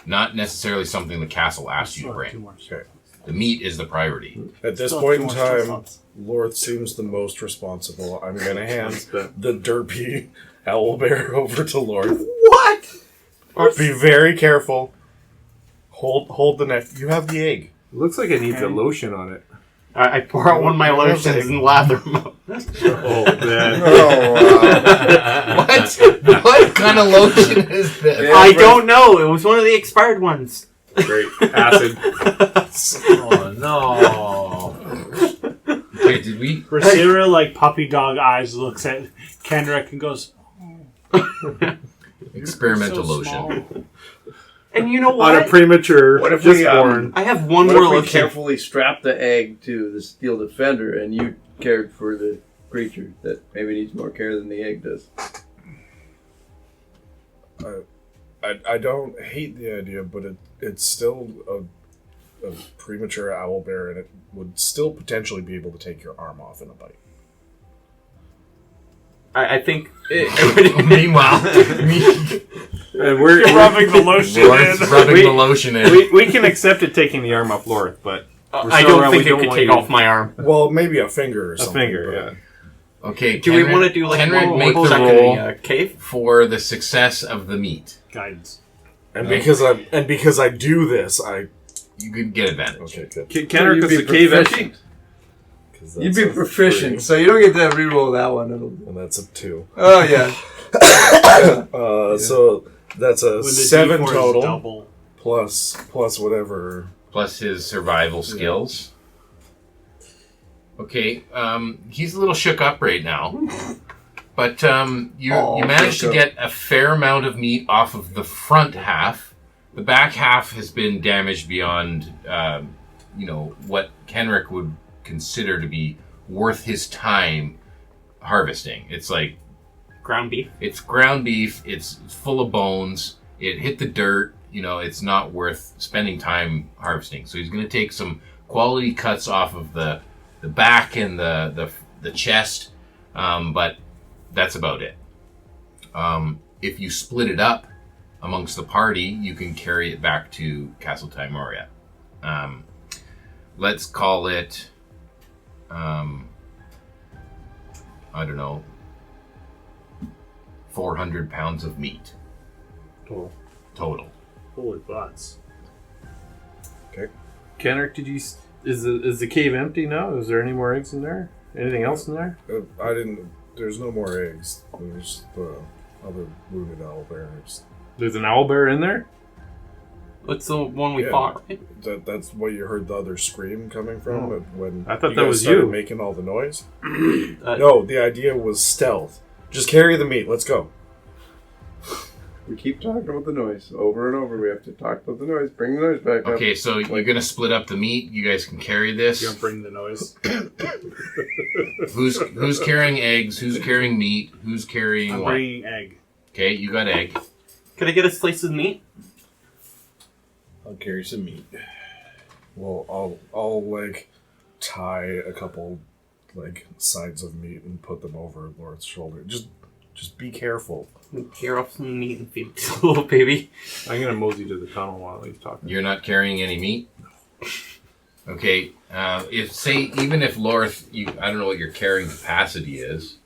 Not necessarily something the castle asked you to Still have 2 bring. more. Okay. The meat is the priority. At this Still point have in 2 more time, slots. Lorth seems the most responsible. I'm going to hand the derpy owlbear over to Lorth. What? Be very careful. Hold the neck. You have the egg. It looks like it needs a lotion on it. I pour out one of my lotions and lather them up. Oh, man. What kind of lotion is this? I don't know. It was one of the expired ones. Great. Acid. Oh, no. Okay, did we? Rasira, like puppy dog eyes, looks at Kenerick and goes, Experimental so lotion. small. And you know On what? a premature, What if just we, born. I have one What more if we lotion. carefully strap the egg to the steel defender and you cared for the creature that maybe needs more care than the egg does? I don't hate the idea, but it's still a premature owlbear, and it would still potentially be able to take your arm off in a bite. I think. Meanwhile, And we're rubbing the lotion Lorth's in. rubbing the lotion in. we can accept it taking the arm off Lorth, but I don't think it could take off my arm. Well, maybe a finger or a something. finger. but- Yeah. Okay, Do we want to do like Kenerick one make more the check in roll the cave? for the success of the meat. Guidance. And because I do this, You could get advantage. okay, good. Kenerick was the cave entry. 'cause You'd that's be a proficient, 3, so you don't get to reroll that one. and that's a 2. Oh, yeah. So that's a When the 7 D4 is total double. plus whatever. Plus his survival skills. Okay, he's a little shook up right now. But you managed to get a fair amount of meat off of the front half. The back half has been damaged beyond, what Kenerick would consider to be worth his time harvesting. It's like Ground beef. It's ground beef. It's full of bones. It hit the dirt. It's not worth spending time harvesting. So he's going to take some quality cuts off of the back and the chest, but that's about it. If you split it up amongst the party, you can carry it back to Castle Tymora. Let's call it, I don't know, 400 pounds of meat. Total. Holy butts. Okay. Kenerick, is the cave empty now? Is there any more eggs in there? Anything else in there? There's no more eggs. There's the other wounded owlbear. There's an owlbear in there? What's the one we fought, right? That's what you heard the other scream coming from when I thought you that guys was started you. making all the noise. No, the idea was stealth. Just carry the meat. Let's go. We keep talking about the noise over and over. We have to talk about the noise. Bring the noise back up. Okay, so you're going to split up the meat. You guys can carry this. You're bring the noise. Who's carrying eggs? Who's carrying meat? Who's carrying I'm what? bringing egg. Okay, you got egg. Could I get a slice of meat? I'll carry some meat. Well, I'll like tie a couple like sides of meat and put them over Lord's shoulder. Just be careful. Tear off some meat and feed it to the little baby. I'm going to mosey to the tunnel while he's talking. You're not carrying any meat? Okay, even if Lorth, I don't know what your carrying capacity is.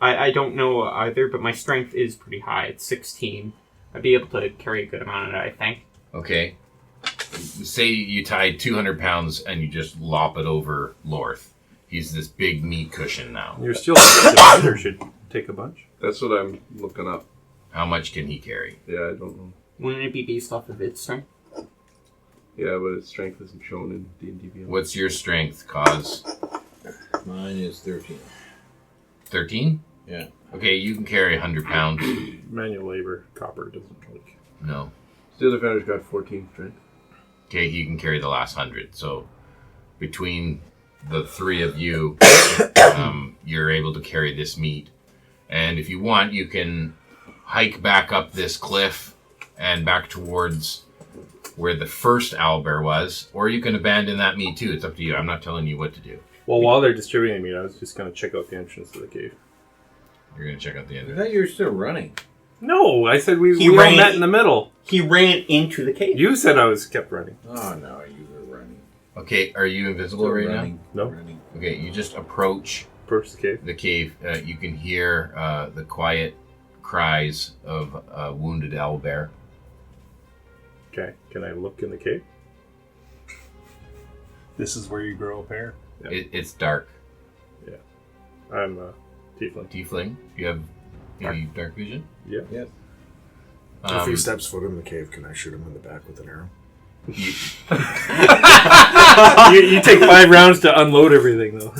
I don't know either, but my strength is pretty high. It's 16. I'd be able to carry a good amount of it, I think. Okay. Say you tie 200 pounds and you just lop it over Lorth. He's this big meat cushion now. Your steel defender should take a bunch. That's what I'm looking up. How much can he carry? Yeah, I don't know. Wouldn't it be based off of its strength? Yeah, but its strength isn't shown in D&D Beyond. What's your strength, Cause? Mine is 13. 13? Yeah. Okay, you can carry 100 pounds. Manual labor, copper doesn't like. No. Steel Defender's got 14 strength. Okay, he can carry the last 100. So between the three of you, you're able to carry this meat. And if you want, you can hike back up this cliff and back towards where the first owlbear was, or you can abandon that meat too. It's up to you. I'm not telling you what to do. Well, while they're distributing meat, I was just going to check out the entrance to the cave. You're going to check out the I end. thought you were still running. No, I said we He all ran- met in the middle. He ran into the cave. You said I was kept running. Oh, no, you were running. Okay, are you invisible Still right running. No. Running. now? Okay, you just approach Approach the cave. the cave. You can hear the quiet cries of a wounded owlbear. Okay, can I look in the cave? This is where you grow a pair. Yeah. It's dark. I'm a tiefling. Tiefling, you have any dark vision? Yeah. Yes. If he steps foot in the cave, can I shoot him in the back with an arrow? you take 5 rounds to unload everything, though.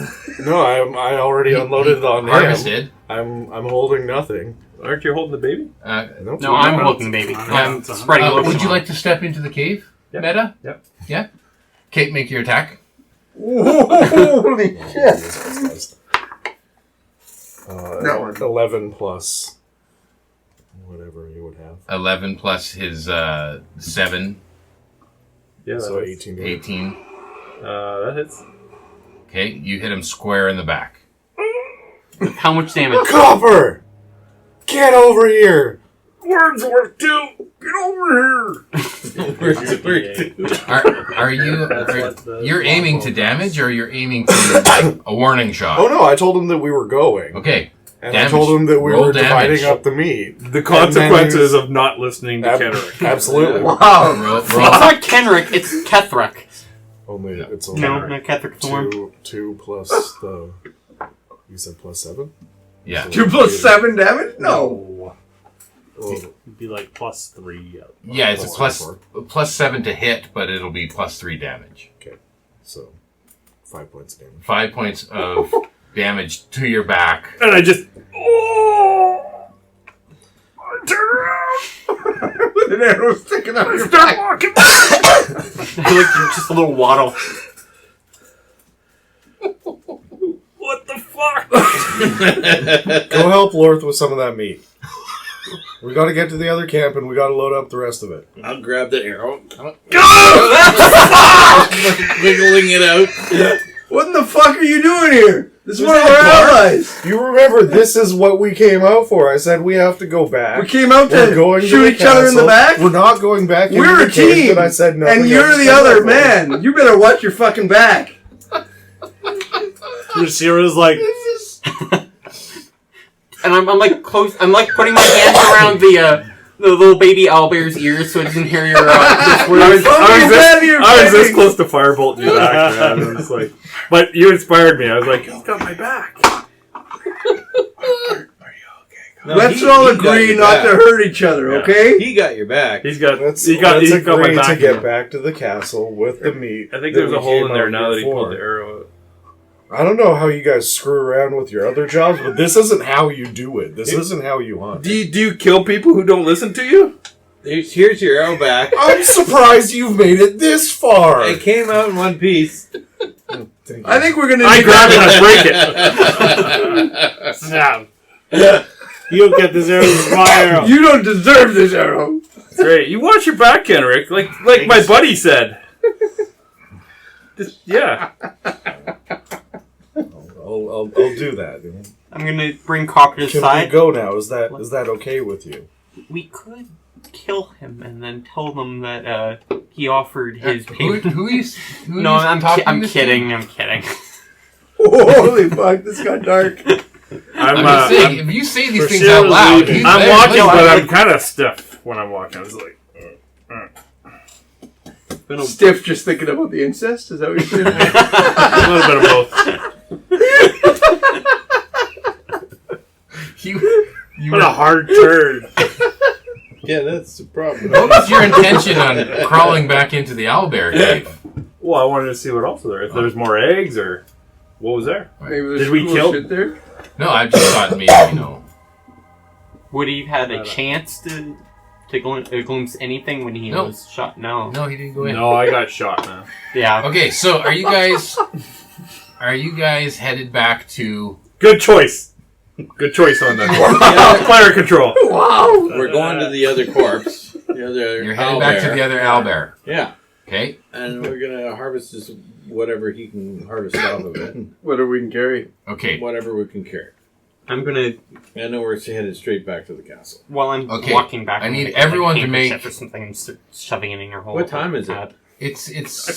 No, I already unloaded on him. Harvested. I'm holding nothing. Aren't you holding the baby? Nope. No, I'm holding the baby. I'm spreading lotion Would you on. like to step into the cave, Yep. Meta? Yep. Yeah? Kate, make your attack. Holy shit! No. 11 plus whatever you would have. 11 plus his 7, Yeah, So that's- 18. 18. that hits. Okay, you hit him square in the back. How much damage? Copper! Get over here! Wordsworth 2! Get over Are you? That's what the You're aiming to longbow damage, or you're aiming to like a warning shot? Oh no, I told him that we were going. Okay. And Damage. I told him that we Roll were damage. dividing up the meat. here! The consequences of not listening to Kenerick. Absolutely. Roll, It's not Kenerick, it's Kethrick. Only it's a No, not Kenerick Thorn. 2 plus the. You said plus 7? Yeah. 2 plus 7 damage? No. Oh, It'd be like +3. Yeah, it's a plus 7 to hit, but it'll be +3 damage. okay. So, 5 points damage. 5 points of damage to your back. And I just... Oh! I turn around! With an arrow sticking out your Start back. walking! Like just a little waddle. What the fuck? Go help Lorth with some of that meat. We gotta get to the other camp and we gotta load up the rest of it. I'll grab the arrow. Wiggling it out. What in the fuck are you doing here? This is one of our allies. You remember, this is what we came out for. I said we have to go back. We came out We're to going shoot to the each other in the castle. back. We're not going back into We're the a cave, team. but I said no. And you're the other man. You better watch your fucking back. Rashira's like, And I'm like close. I'm like putting my hands around the little baby owlbear's ears so it doesn't hear your I was this close to firebolt you back, man. I was like, but you inspired me. I was like, he's got my back. No, Let's he all got agree your not to back. hurt each other, okay? He got your back. He's got Let's my agree back. to get back to the castle with the meat. I think that there's we a hole came in there out now that he here pulled for. the arrow out. I don't know how you guys screw around with your other jobs, but this isn't how you do it. This isn't how you hunt. Do you kill people who don't listen to you? Here's your arrow back. I'm surprised you've made it this far. It came out in one piece. Thank you. I think we're gonna. I need grab that- it and I break it. snap. You don't get this arrow, this is my arrow. You don't deserve this arrow. Great. You watch your back, Kenerick. Like my buddy said. Yeah. I'll do that. I'm gonna bring Cocker Can we aside. go now? Is that okay with you? We could kill him and then tell them that he offered his Who payment. who No, I'm talking this kidding. to? I'm kidding. Holy fuck! This got dark. I'm just saying, if you say these things sure out loud, leaving. he's I'm there. walking, Listen, but I'm kind of stiff when I'm walking. I was like, Stiff just thinking about the incest. Is that what you're saying? a little bit of both. you What a hard turn. Yeah, that's the problem. what was your intention on crawling back into the owlbear cave? Well, I wanted to see what else was there. If there was more eggs or what was there. Maybe there's Did we cool kill- shit there? No, I just thought maybe, Would he have had a chance to glimpse anything when he No. was shot? No. No, he didn't go in. No, I got shot, man. Yeah. Okay, so are you guys headed back to... Good choice. Good choice on that. Fire control. Wow. We're going to the other corpse. The other You're headed back to the other owlbear. Yeah. Okay? And we're going to harvest this, whatever he can harvest off of it. Whatever we can carry. Okay. Whatever we can carry. I'm gonna. And then we're headed straight back to the castle. While I'm Okay, walking back, I I'm need gonna get, everyone to handkerchief make- or something and start shoving it in your hole. What time is it? It's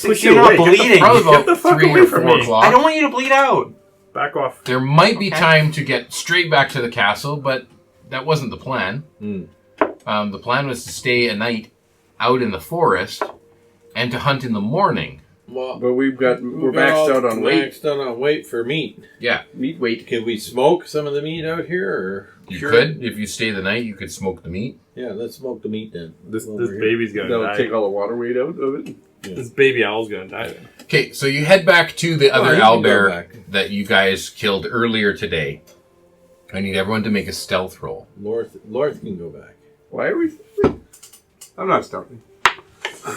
Push you're you not away. Get the bleeding. probably Get the about fuck 3 away or from 4 me. o'clock. I don't want you to bleed out. Back off. There might be Okay. time to get straight back to the castle, but that wasn't the plan. The plan was to stay a night out in the forest and to hunt in the morning. Well, But we're maxed out on weight. Maxed out on weight for meat. Yeah, Meat weight. Can we smoke some of the meat out here? Or you Sure. could. If you stay the night, you could smoke the meat. Yeah, let's smoke the meat then. This Over here. baby's gonna That'll die. take all the water weight out of it. This baby owl's gonna die. Then. Okay, so you head back to the other you can go owlbear back. that you guys killed earlier today. I need everyone to make a stealth roll. Lord can go back. Why are we? I'm not starting.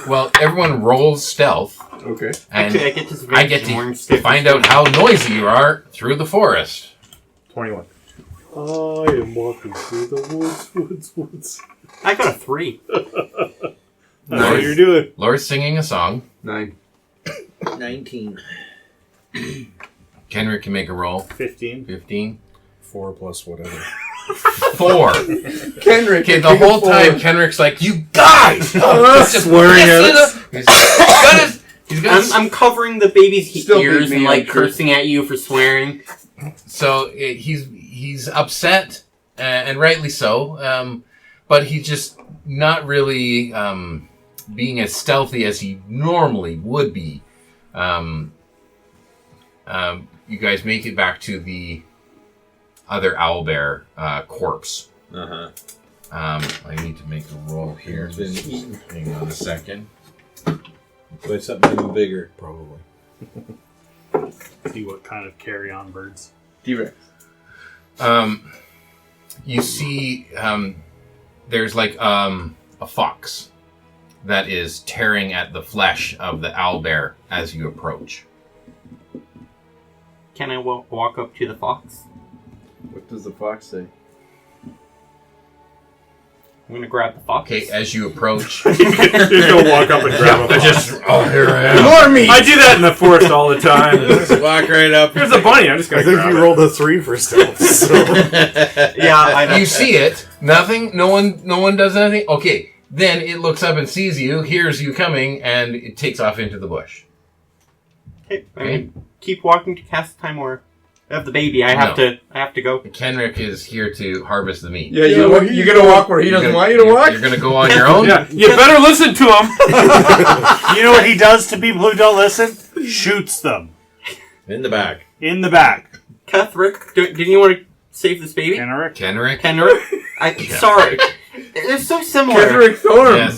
Well, everyone rolls stealth, Okay. and Actually, I get to. I get to find out how noisy you are through the forest. 21. I am walking through the woods. I got a 3. That's what you're doing. Laura's singing a song. 9. 19. Kenrick can make a roll. 15. 15. 4 plus whatever. 4. Kenrick. Okay, the whole time Kenrick's like, "You guys!" He's just swearing at us. He's got his- I'm covering the baby's Still ears beat me and like up, Chris. cursing at you for swearing. So he's upset, and rightly so. But he's just not really being as stealthy as he normally would be. You guys make it back to the other owlbear corpse. Uh-huh. I need to make a roll here. It's been eaten. Hang on a second. By something even bigger. Probably. See what kind of carry-on birds. T-Rex. You see, there's like a fox that is tearing at the flesh of the owlbear as you approach. Can I walk up to the fox? What does the fox say? I'm gonna grab the fox. Okay, as you approach, Just go walk up and grab a fox. here I am. More meat! I do that in the forest all the time. Just walk right up. Here's a bunny. I'm just I gonna think grab you it. rolled a 3 for stealth. So. Yeah, I know. You see it. Nothing. No one does anything. Okay. Then it looks up and sees you, hears you coming, and it takes off into the bush. Okay, I'm gonna keep walking to cast Tymora. I have the baby. I have to go. Kenerick is here to harvest the meat. Yeah, you're gonna walk where he doesn't want you to walk? You're gonna go on your own? Yeah, you better listen to him. You know what he does to people who don't listen? Shoots them. In the back. In the back. Kenerick, didn't you want to save this baby? Kenerick? Kenerick? Sorry. They're so similar. Kenerick Thorn! Yes.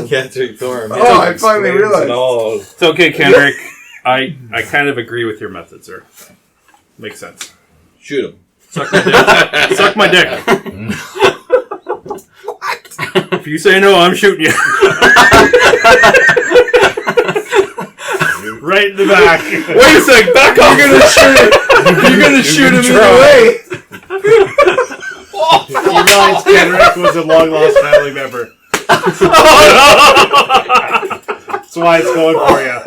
Kenerick Thorn. Oh, I finally realized. It's okay, Kenerick. I kind of agree with your method, sir. Makes sense. Shoot him. Suck my dick. Suck my dick. If you say no, I'm shooting you. Right in the back. Wait a sec, back off. You're gonna shoot him. You're gonna shoot him either way. You realize Kenerick was a long-lost family member. That's why it's going for you.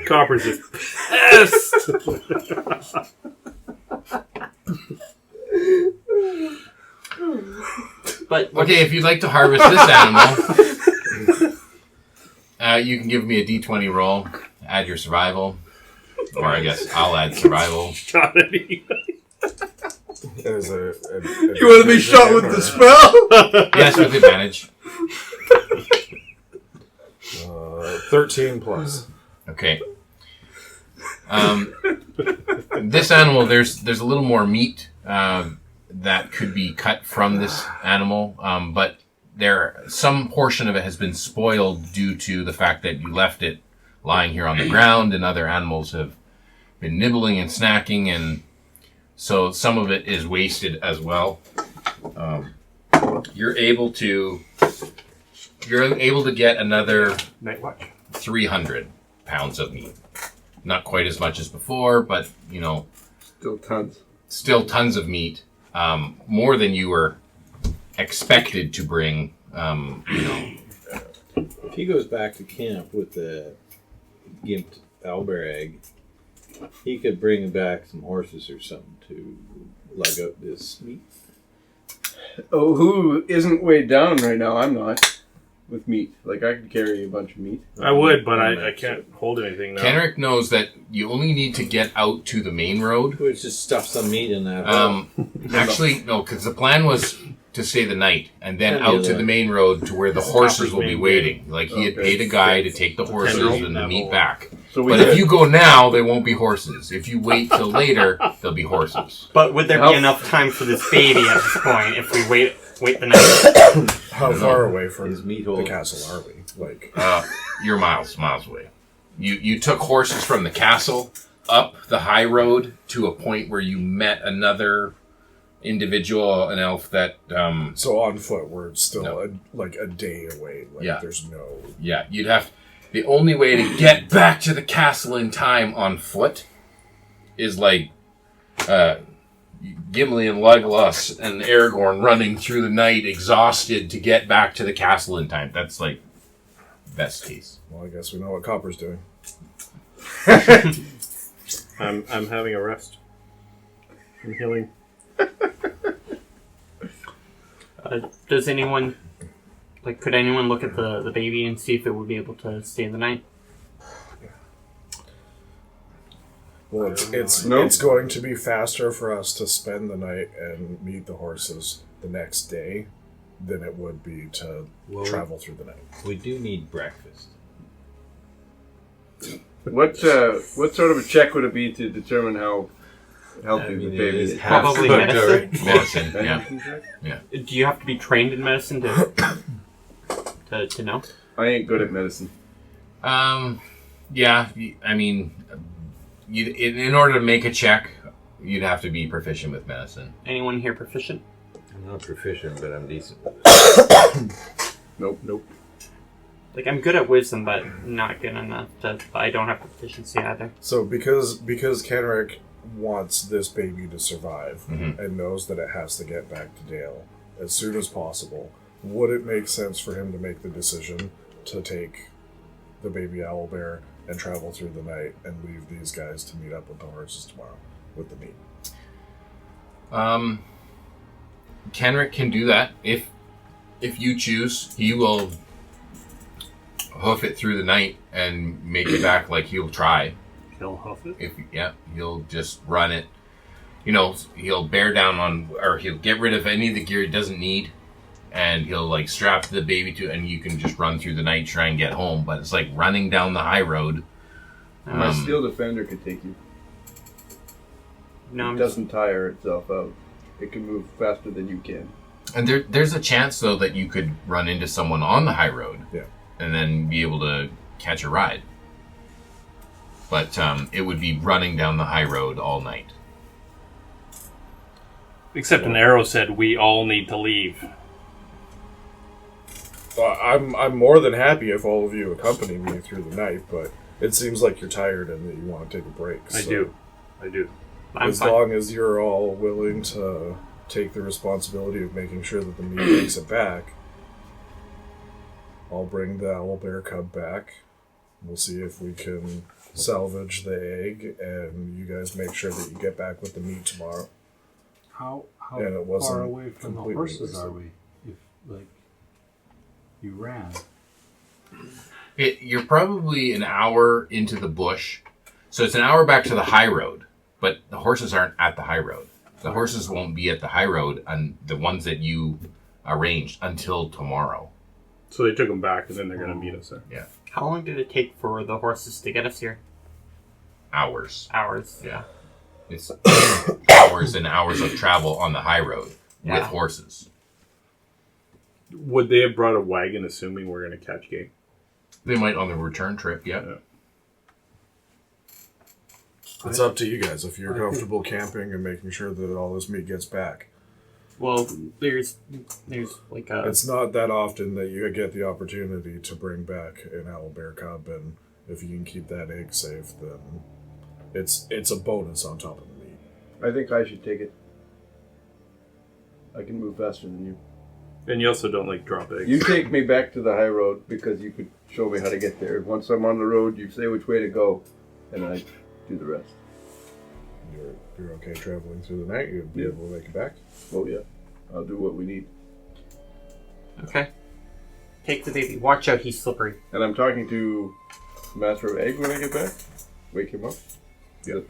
Copper's just pissed. But Okay, if you'd like to harvest this animal, you can give me a d20 roll, add your survival, or I guess I'll add survival. Shot at me. There's a You want to be shot with the spell? Yes, with advantage. 13 plus. Okay. This animal, there's a little more meat that could be cut from this animal, but some portion of it has been spoiled due to the fact that you left it lying here on the ground, and other animals have been nibbling and snacking, and so some of it is wasted as well. You're able to get another Night watch. 300 pounds of meat. Not quite as much as before, but, still tons of meat. More than you were expected to bring, If he goes back to camp with the gimped owlbear egg, he could bring back some horses or something to lug out this meat. Oh, who isn't weighed down right now? I'm not. With meat. Like, I could carry a bunch of meat. I would, but I can't hold anything now. Kenerick knows that you only need to get out to the main road. We just stuff some meat in that. Actually, no, because the plan was to stay the night and then Yeah, out the to other the main road to where the horses will be main waiting. Like, he had paid a guy to take the horses and the meat back. So But if you go now, there won't be horses. If you wait till later, there'll be horses. But would there be enough time for this baby at this point if we wait the night? How far away from His meat the hole. castle are we? Like, You're miles away. You took horses from the castle up the high road to a point where you met another individual, an elf that so on foot, we're still No. a day away. Like, Yeah. there's no. yeah, you'd have. The only way to get back to the castle in time on foot is like Gimli and Legolas and Aragorn running through the night exhausted to get back to the castle in time. That's like best case. Well, I guess we know what Copper's doing. I'm having a rest. I'm healing. Does anyone, could anyone look at the baby and see if it would be able to stay the night? Well, it's going to be faster for us to spend the night and meet the horses the next day than it would be to travel through the night. We do need breakfast. What sort of a check would it be to determine how healthy the baby is? Probably medicine. Medicine, yeah. Yeah. Do you have to be trained in medicine to know? I ain't good at medicine. Yeah, I mean, in order to make a check, you'd have to be proficient with medicine. Anyone here proficient? I'm not proficient, but I'm decent. Nope. Like, I'm good at wisdom, but not good enough I don't have proficiency either. So because Kenerick wants this baby to survive and knows that it has to get back to Dale as soon as possible, would it make sense for him to make the decision to take the baby owlbear and travel through the night and leave these guys to meet up with the horses tomorrow with the meat? Kenrick can do that. If you choose, he will hoof it through the night and make it back. Like, he'll try. He'll hoof it? He'll just run it. You know, he'll bear down on, or he'll get rid of any of the gear he doesn't need, and he'll, like, strap the baby to, and you can just run through the night, try and get home. But it's like running down the high road. My steel defender could take you. No, It doesn't tire itself out. It can move faster than you can. And there's a chance, though, that you could run into someone on the high road. Yeah. And then be able to catch a ride. But it would be running down the high road all night. Except an arrow said we all need to leave. I'm more than happy if all of you accompany me through the night, but it seems like you're tired and that you want to take a break. I do. I'm As fine. long as you're all willing to take the responsibility of making sure that the meat makes it back, I'll bring the owlbear cub back. We'll see if we can salvage the egg, and you guys make sure that you get back with the meat tomorrow. How And it wasn't far away from the completely horses wasted. are we? If, like, you ran. You're probably an hour into the bush. So it's an hour back to the high road. But the horses aren't at the high road. The horses won't be at the high road, and the ones that you arranged, until tomorrow. So they took them back, and then they're going to meet us there. Yeah. How long did it take for the horses to get us here? Hours. Hours. Yeah. It's hours and hours of travel on the high road with horses. Would they have brought a wagon, assuming we're going to catch game? They might on the return trip, yeah. It's up to you guys if you're comfortable camping and making sure that all this meat gets back. Well, there's like a... It's not that often that you get the opportunity to bring back an owlbear cub, and if you can keep that egg safe, then it's a bonus on top of the meat. I think I should take it. I can move faster than you. And you also don't like drop eggs. You take me back to the high road because you could show me how to get there. Once I'm on the road, you say which way to go, and I do the rest. You're okay traveling through the night? You'll be able to make it back? Oh yeah, I'll do what we need. Okay. Take the baby. Watch out, he's slippery. And I'm talking to Master of Egg when I get back. Wake him up. Yeah.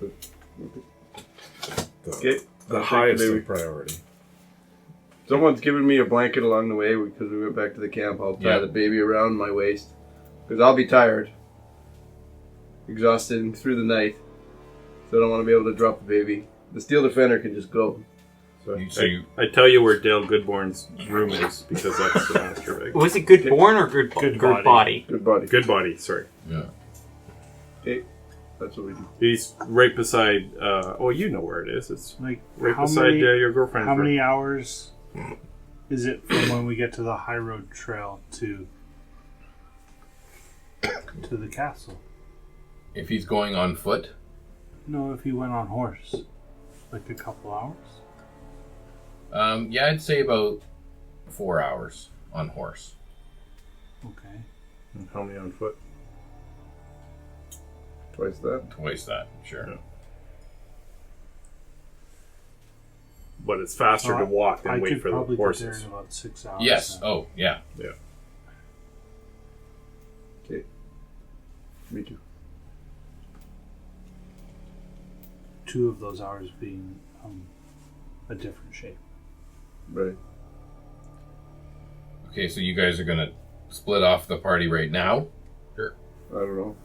Okay. The highest of priority. Someone's given me a blanket along the way because we went back to the camp. I'll tie the baby around my waist because I'll be tired, exhausted through the night. So I don't want to be able to drop the baby. The steel defender can just go. I tell you where Dale Goodborn's room is because that's the Master of Egg. Was it good born or good body? Good body. Good body, sorry. Yeah. Okay. That's what we do. He's right beside, you know where it is. It's Like, right how beside many, your girlfriend's How room. many hours is it from when we get to the high road trail to the castle? If he's going on foot, No, if he went on horse. Like a couple hours? I'd say about 4 hours on horse. Okay. And how many on foot? Twice that. Twice that, sure. Yeah. But it's faster to walk than I wait could for the probably get there horses. in about 6 hours. Yes. then. Oh, yeah. Okay. Me too. 2 of those hours being a different shape. Right. Okay, so you guys are gonna split off the party right now. I don't know.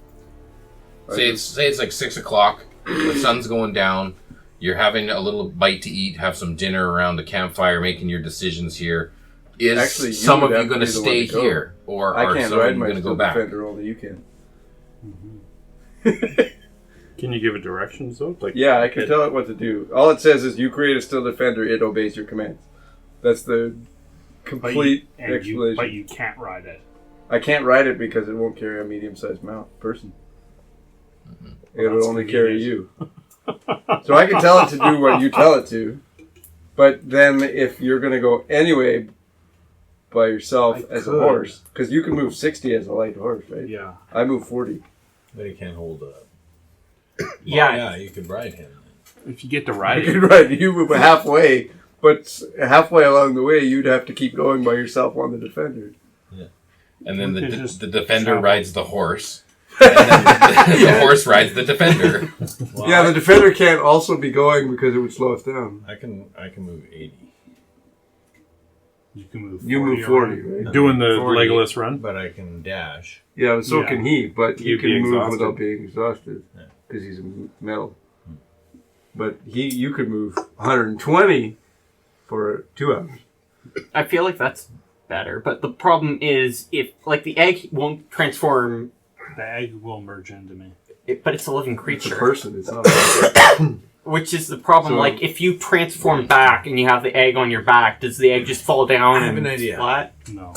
Say it's like 6 o'clock. The sun's going down. You're having a little bite to eat. Have some dinner around the campfire, making your decisions here. Is Actually, some of would you have going to to be the one stay to go. here, or I are can't some of ride you my going to go Steel back? Defender, only you can. Can you give it directions though? Like, Yeah, I can tell it what to do. All it says is you create a Steel Defender, it obeys your commands. That's the complete explanation. But you can't ride it. I can't ride it because it won't carry a medium-sized person. It'll That's only carry convenient. you. So I can tell it to do what you tell it to. But then if you're going to go anyway by yourself as a horse, because you can move 60 as a light horse, right? Yeah. I move 40. But he can't hold up. Yeah. Yeah, you could ride him. if you get to I ride it, could ride you move halfway, but halfway along the way you'd have to keep going by yourself on the Defender. And then We the could just defender travel. rides the horse. And then the horse rides the defender. Well, Yeah, the Defender can't also be going because it would slow us down. I can move 80. You can move 40. You move 40, right? doing the 40, Legolas run. But I can dash. Yeah, so Yeah. can he, but he You'd can be move exhausted. without being exhausted Yeah. because he's metal. But you could move 120 for 2 hours. I feel like that's better, but the problem is if like the egg won't transform, The egg will merge into me. but it's a living It's a creature, person. It's not. which is the problem. So- Like if you transform back and you have the egg on your back, does the egg just fall down I have and an idea. flat? No.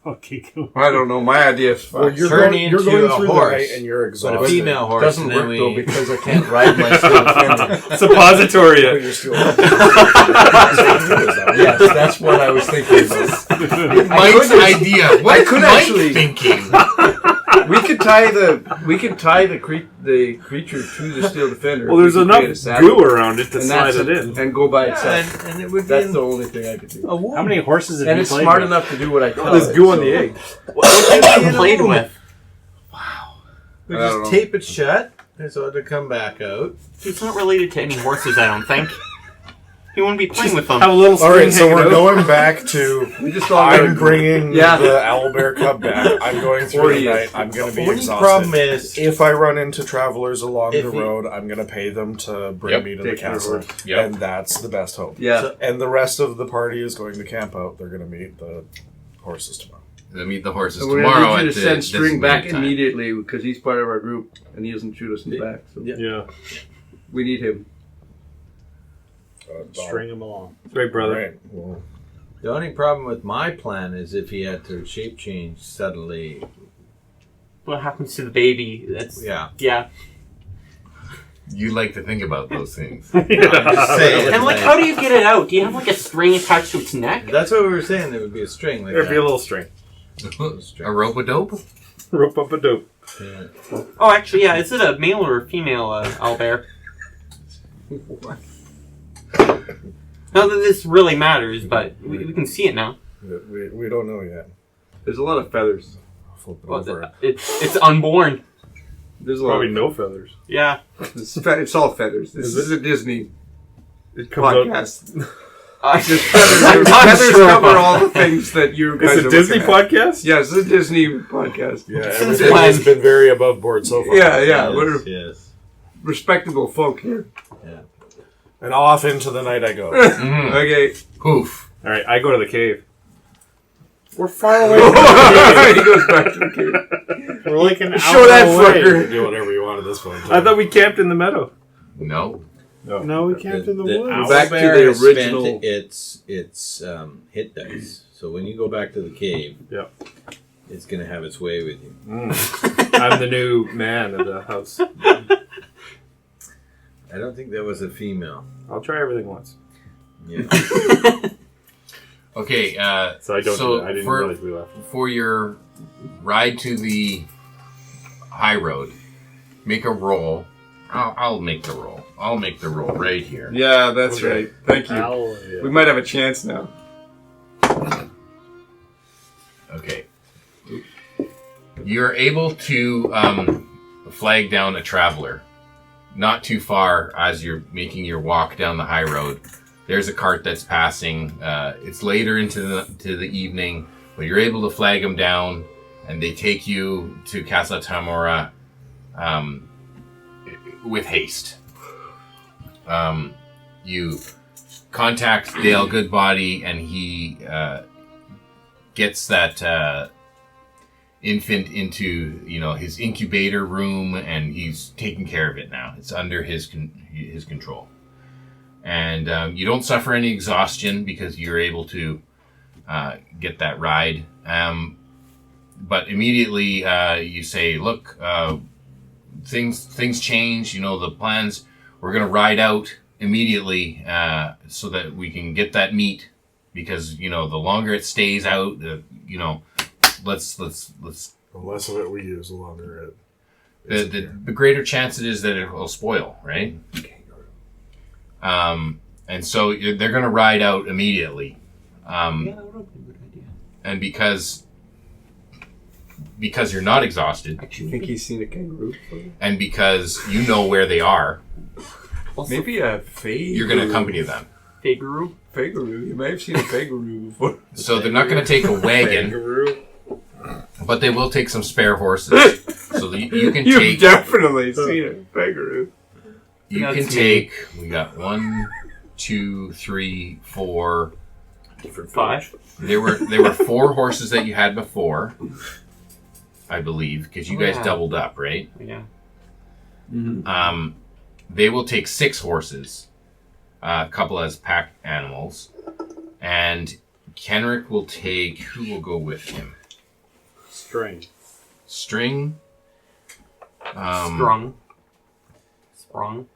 Okay, cool. I don't know. My idea is fine. Well, you're Turn going into through a the horse, night and you're But exhausted. a female horse. doesn't and then work though we- because I can't ride my Steel Defender. Suppository But it. you're still. Yes, that's what I was thinking about. Mike's idea. What I is could Mike actually- thinking? We could tie the creature to the Steel Defender. Well, there's We could enough create a saddle, goo around it to and slide that's it in. and go by Yeah, itself. and it would be That's in the only thing I could do. a womb. How many horses have And you it's played smart with? enough to do what I tell There's it, goo on so- the egg. What have you played with? We I don't just know. tape it shut, and so it'll come back out. He's not related to any horses, I don't think. He wouldn't be playing with them. Have a little All right, string so hanging we're out. going back to. We just all I'm gotta- bringing Yeah. the owlbear cub back. I'm going through 40 the night. I'm going to The be only exhausted. problem is If I run into travelers along If the he- road, I'm going to pay them to bring Yep. me to the Take your castle. horse. Yep. And that's the best hope. Yeah. So- And the rest of the party is going to camp out. They're going to meet the horses tomorrow. They'll meet the horses So we're tomorrow gonna at need the you to send String back designated time. immediately because he's part of our group and he doesn't shoot us in the back. So Yeah, we need him. String them along. great brother. Right. Well, the only problem with my plan is if he had to shape change suddenly. What happens to the baby? That's Yeah. You like to think about those things. I'm just saying. And like, how do you get it out? Do you have like a string attached to its neck? That's what we were saying. There would be a string like There'd be a that. little string. A rope-a-dope? Rope up a dope. Yeah. Oh, actually, yeah. Is it a male or a female owlbear? Not that this really matters, but we can see it now. we don't know yet. There's a lot of feathers. Flip it Well, over. it's unborn. There's a lot. Probably no feathers. Yeah. It's all feathers. This is a Disney It comes out. podcast. I Just feathers. I'm not Feathers sure cover about all the things that you guys It's are a Disney looking at. podcast? Yes, it's a Disney podcast. Yeah, Since everything when? has been very above board so far. Yeah, Yes, we're yes. respectable folk here. And off into the night I go. Mhm. Okay. Poof. Alright, I go to the cave. We're far away. He goes back to the cave. We're like an Show hour that away. fucker. Do whatever you want at this point. I thought we camped in the meadow. No. No, we camped in the woods. Back to owlbear the has original- spent its hit dice. So when you go back to the cave, it's going to have its way with you. I'm the new man of the house. I don't think there was a female. I'll try everything once. Yeah. Okay, So I don't. So I didn't for- realize we left. for your ride to the high road, make a roll. I'll make the roll. I'll make the roll right here. Yeah, that's Okay. right. Thank you. Hallelujah. We might have a chance now. Okay. You're able to flag down a traveler not too far as you're making your walk down the high road. there's a cart that's passing. It's later into the evening, but you're able to flag them down, and they take you to Casa Tymora with haste. You contact Dale Goodbody, and he gets that infant into his incubator room, and he's taking care of it now. It's under his control, and you don't suffer any exhaustion because you're able to get that ride. But immediately you say, "Look, things change. The plans. We're going to ride out immediately so that we can get that meat, because the longer it stays out, let's The less of it we use, the longer the greater chance it is that it will spoil, right? And so they're going to ride out immediately, and because you're not exhausted, You think he's seen a kangaroo before? and because you know where they are, Maybe a fay. you're going to accompany them. Figaro. Kangaroo. You may have seen a kangaroo before. So they're not going to take a wagon, Kangaroo. but they will take some spare horses, so that you can You've take. definitely seen a kangaroo. You That's can me. take. We got 1, 2, 3, 4. Different 5. There were 4 horses that you had before, I believe, because you guys Yeah. doubled up, right? Yeah. They will take 6 horses, a couple as pack animals, and Kenerick will take. Who will go with him? String. String. Sprung.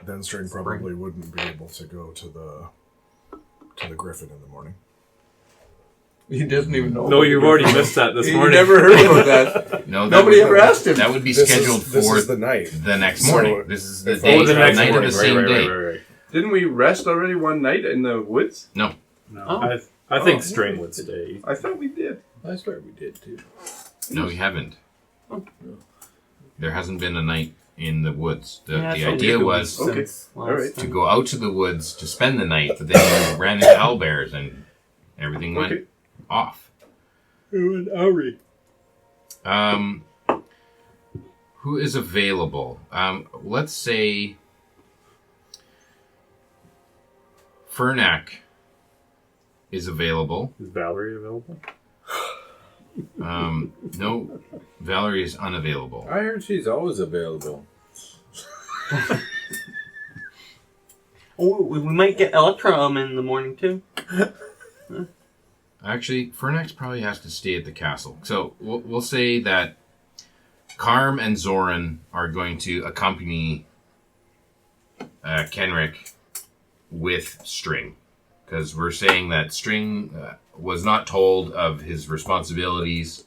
Then String probably wouldn't be able to go to the Griffin in the morning. He doesn't even know. No, you've already missed that this You morning. never heard about that. No, that Nobody would- ever asked him. That would be This scheduled is for the night. the next So, morning. This is the if day, I- the next night morning. of the same day. Right. Didn't we rest already one night in the woods? No, Oh. I think String would stay. I thought we did. I swear we did too. No, we haven't. There hasn't been a night in the woods. The Yeah, so idea maybe was we- Okay. since All last right. to time. go out to the woods to spend the night, but then you ran into owlbears and everything went Okay. off. Ari. Who is available? Let's say Fernac is available. Is Valerie available? No, Valerie is unavailable. I heard she's always available. Oh, we might get Electrum in the morning too. Actually, Fernax probably has to stay at the castle. So we'll say that Karm and Zoran are going to accompany Kenerick with String. Because we're saying that String was not told of his responsibilities.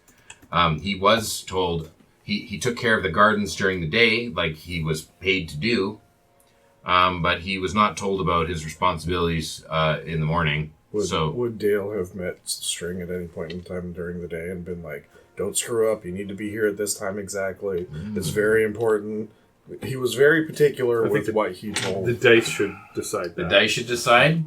He was told he took care of the gardens during the day, like he was paid to do. But he was not told about his responsibilities in the morning. Would Dale have met String at any point in time during the day and been like, "Don't screw up. You need to be here at this time exactly. It's very important." He was very particular I think with what he told. The dice should decide that. The dice should decide.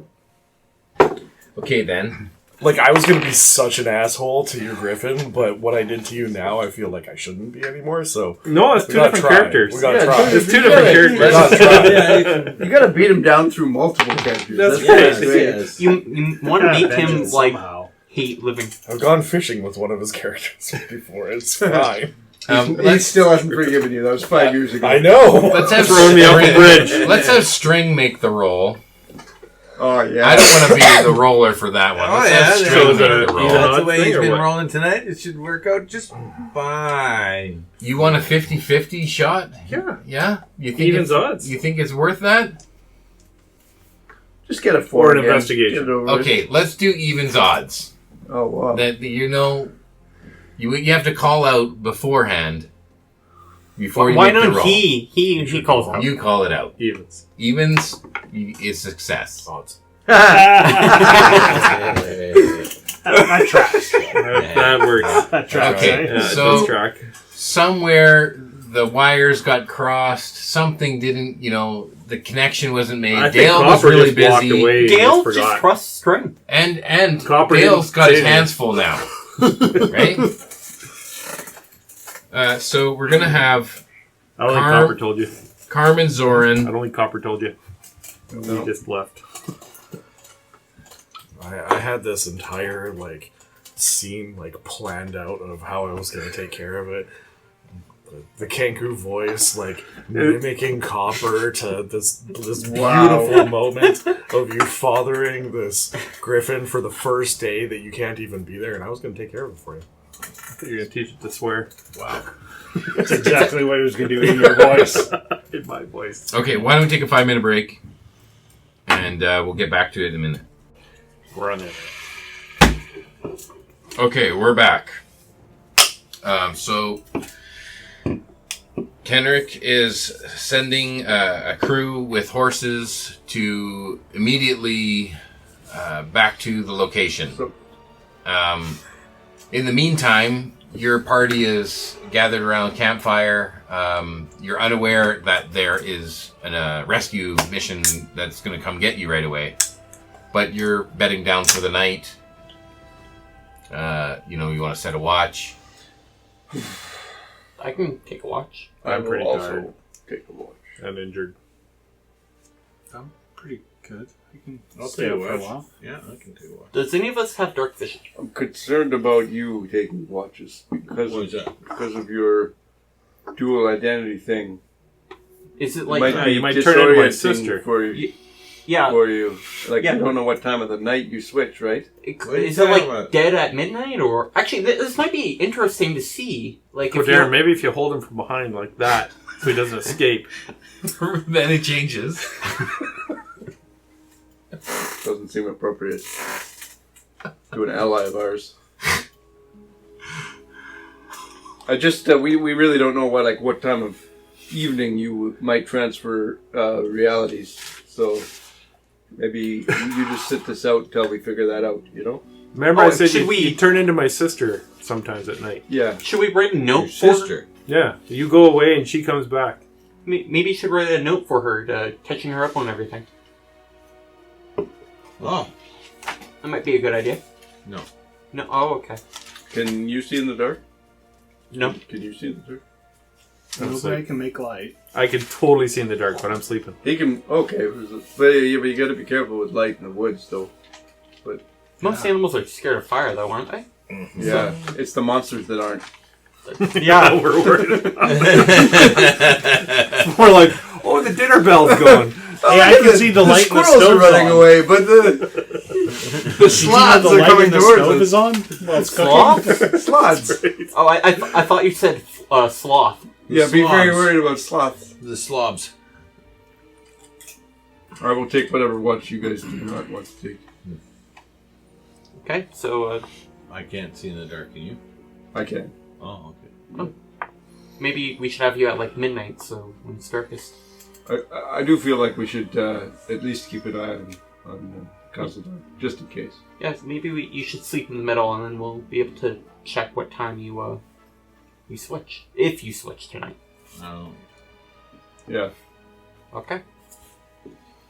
Okay, then. Like, I was going to be such an asshole to you, Griffin, but what I did to you now, I feel like I shouldn't be anymore, so... No, it's we two gotta different try. characters. We gotta try. It's two different characters. We gotta try. You gotta beat him down through multiple characters. That's That's right. Yes. You want to make him Vengeance like somehow. hate living. I've gone fishing with one of his characters before. It's fine. He still hasn't forgiven you. That was 5 years ago. I know. Let's have Throwing me off a bridge. Let's have String make the roll. Oh, yeah. I don't want to be the roller for that one. Let's have yeah, String so make the- the roll. even That's the odd way thing he's or been what? rolling tonight. It should work out just fine. You want a 50-50 shot? Yeah. Yeah? You think Evens it's- odds. You think it's worth that? Just get a 4 Or an again. investigation. Get it over with. Okay, let's do evens odds. Oh, wow. That you have to call out beforehand before you Why make the don't roll. he calls out? You call it out. Evens. Evens is success. Odds. That tracks. That works. That tracks, Okay, right? Yeah, it so- does track. Somewhere the wires got crossed. Something didn't, the connection wasn't made. I think Dale was Copper really just walked busy. away and Dale forgot. just crossed string. And Copper Dale's didn't got his say hands full now. Right? So we're going to have I don't think Copper told you. Carmen I Zoran. don't think Copper told you. No. He just left. I had this entire scene planned out of how I was going to take care of it. The Kenku voice mimicking Copper to this beautiful moment of you fathering this griffin for the first day that you can't even be there, and I was going to take care of it for you. I thought you were going to teach it to swear. Wow. That's exactly what he was going to do in your voice. In my voice. Okay, why don't we take a 5-minute break? And we'll get back to it in a minute. We're on it. Okay, we're back. So Kenerick is sending a crew with horses to immediately back to the location. In the meantime, your party is gathered around a campfire. You're unaware that there is a rescue mission that's going to come get you right away. But you're bedding down for the night. You want to set a watch. I can take a watch. I'm pretty also tired. take a watch. And injured. I'm pretty good. I can I'll stay take a up for a watch. while. Yeah, I can take a watch. Does any of us have dark vision? I'm concerned about you taking watches because What is that? of your dual identity thing. Is it It like... might be you might turn into my disorienting sister. for you. yeah. For you, Yeah. you don't know what time of the night you switch, right? What are you Is it talking like about? dead at midnight, or... Actually, this might be interesting to see. Like, So if Darren, you're... maybe if you hold him from behind like that, so he doesn't escape. Then it changes. Doesn't seem appropriate to an ally of ours. I just we really don't know what time of evening you might transfer realities. So maybe you just sit this out until we figure that out. Remember Oh, I said should you, we- you turn into my sister sometimes at night. Yeah. Should we write a note Your for her? sister. Yeah. You go away and she comes back. Maybe you should write a note for her, catching her up on everything. Oh, That might be a good idea. no. No. Oh, okay. Can you see in the dark? No. Can you see in the dark? Nobody can make light. I can totally see in the dark, but I'm sleeping. He can. Okay, but you got to be careful with light in the woods, though. Most animals are scared of fire, though, aren't they? Yeah, it's the monsters that aren't. Yeah. We're worried about We're like, oh, the dinner bell's going. Hey, I can see the light in the squirrels are stove's running on. away, but the Did sloths you know are the light coming in the towards stove us. is on? Well, it's cooking. Sloth? Sloths. Oh, I thought you said sloth. Yeah, be very Slobs. worried about sloths. The slobs. I will take whatever watch you guys do not want to take. Okay, so I can't see in the dark, can you? I can. Oh, okay. maybe we should have you at like midnight, so when it's darkest. I do feel like we should at least keep an eye on Castledar, just in case. Yes, maybe you should sleep in the middle, and then we'll be able to check what time you switch, if you switch tonight. I don't know. Yeah. Okay,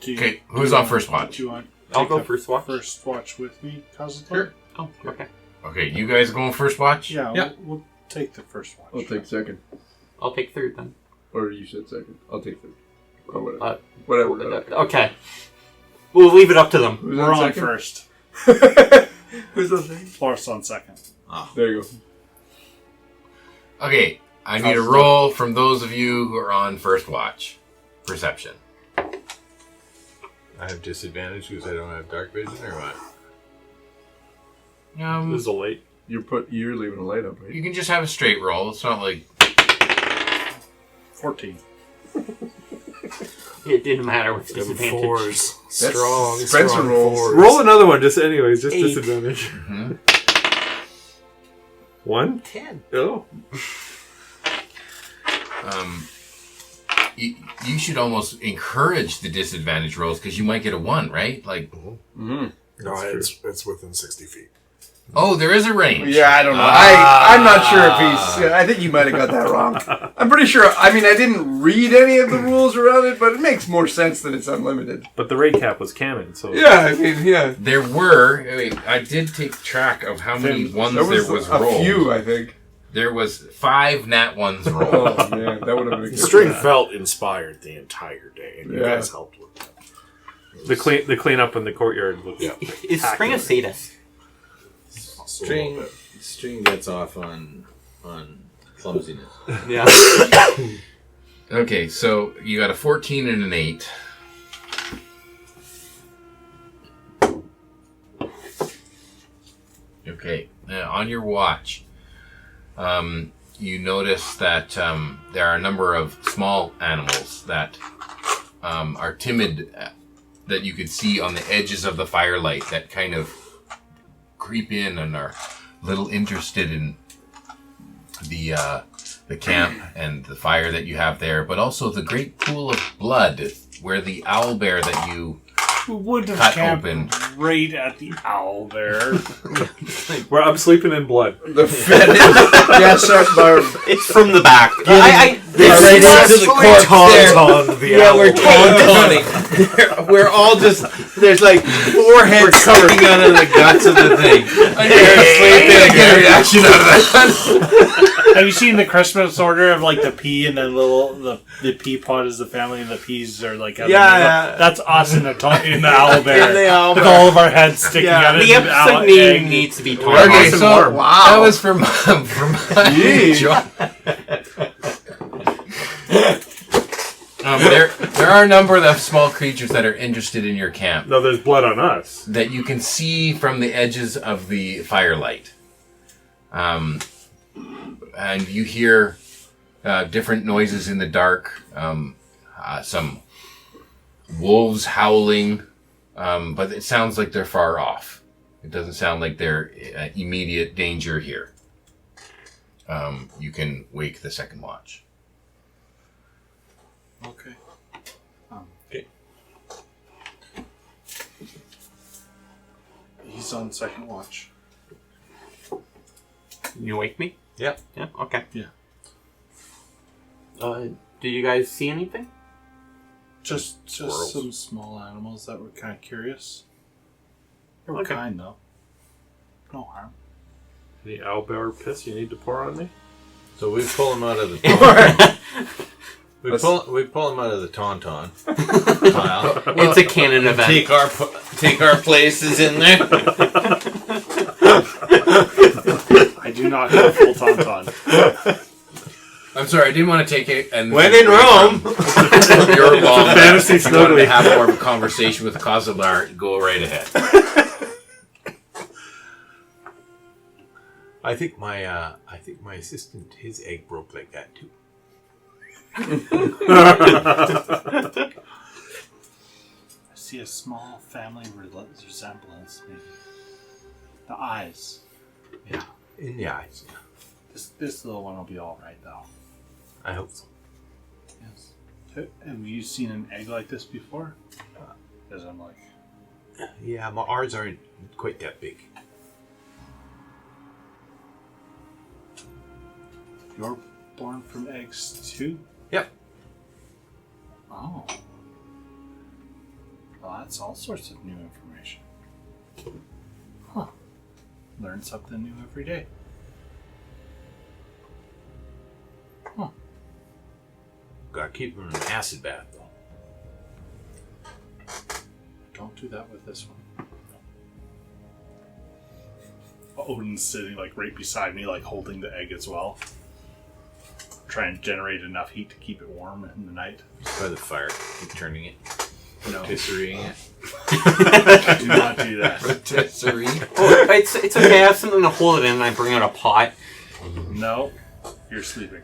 Okay, who's on first watch? Do you want I'll take go the first watch. First watch with me, Kazuto? Sure. Oh, okay. Okay, you guys going first watch? Yeah, Yeah. We'll take the first watch. I'll take second. I'll take third then. Or you said second. I'll take third. Or whatever. Whatever. Okay. We'll leave it up to them. Who's We're on second? first. Who's on second? Florus on second. There you go. Okay, I need a roll from those of you who are on first watch. Perception. I have disadvantage because I don't have dark vision, or what? This is a light. You're leaving a light up, right? You can just have a straight roll. It's not like 14. It didn't matter with Them disadvantage. fours. That's Strong, Spencer strong rolls. fours. Roll another one, just anyways, just 8. disadvantage. 1? 10. Oh. you should almost encourage the disadvantage rolls because you might get a 1, right? Like, Mm-hmm. No, it's within 60 feet. Oh, there is a range. Yeah, I don't know. I'm not sure if he's... I think you might have got that wrong. I'm pretty sure... I mean, I didn't read any of the rules around it, but it makes more sense that it's unlimited. But the rate cap was canon, so... Yeah, I mean, yeah. There were... I did take track of how many ones there was a rolled. few, I think. There was 5 nat ones rolled. Oh, man, that would have been The string felt inspired the entire day, and you guys helped with that. The cleanup in the courtyard looked Is Spring a sadist? String gets off on clumsiness. Yeah. Okay, so you got a 14 and an 8. Okay, on your watch, you notice that there are a number of small animals that are timid, that you could see on the edges of the firelight, that kind of creep in and are a little interested in the camp and the fire that you have there, but also the great pool of blood where the owlbear that you We would have cut camped open. right at the owlbear. Where I'm sleeping in blood. The fetish. Yes, sir, Barb. It's from the back. We're all just... There's like 4 heads sticking out of the guts of the thing. Get a reaction out of that. Have you seen the Christmas order of like the pea and then the pea pod is the family and the peas are like that's us in the owlbear. With all of our heads sticking out of The episode name needs to be taught. Okay, so that was from there are a number of small creatures that are interested in your camp No, there's blood on us. that you can see from the edges of the firelight. And you hear different noises in the dark, some wolves howling, but it sounds like they're far off. It doesn't sound like they're immediate danger here. You can wake the second watch. Okay. Okay. He's on second watch. You wake me? Yep. Yeah. Okay. Yeah. Did you guys see anything? Just Squirrels. some small animals that were kind of curious. They were Okay. kind though. No harm. Any owlbear piss you need to pour on me? So we pull him out of the... we pull him out of the tauntaun pile. It's a canon event. Take our places in there. I do not have a full tauntaun. I'm sorry, I didn't want to take it. And When in Rome. Your long fantasy if you wanted snuggly. to have more of a conversation with Cosmar, go right ahead. I think my assistant, his egg broke like that too. I see a small family resemblance, maybe. The eyes. Yeah, in the eyes. Yeah. This little one will be all right, though. I hope so. Yes. Have you seen an egg like this before? Because I'm like, Yeah, ours aren't quite that big. you're born from eggs too? Yep. Oh. Well, that's all sorts of new information. Huh. Learn something new every day. Huh. Gotta keep him in an acid bath though. Don't do that with this one. Odin's sitting like right beside me, like holding the egg as well. Trying to generate enough heat to keep it warm in the night. By the fire, keep turning it, No, rotisserieing it. do not do that. Rotisserie. Oh, it's okay. I have something to hold it in, and I bring out a pot. No, you're sleeping.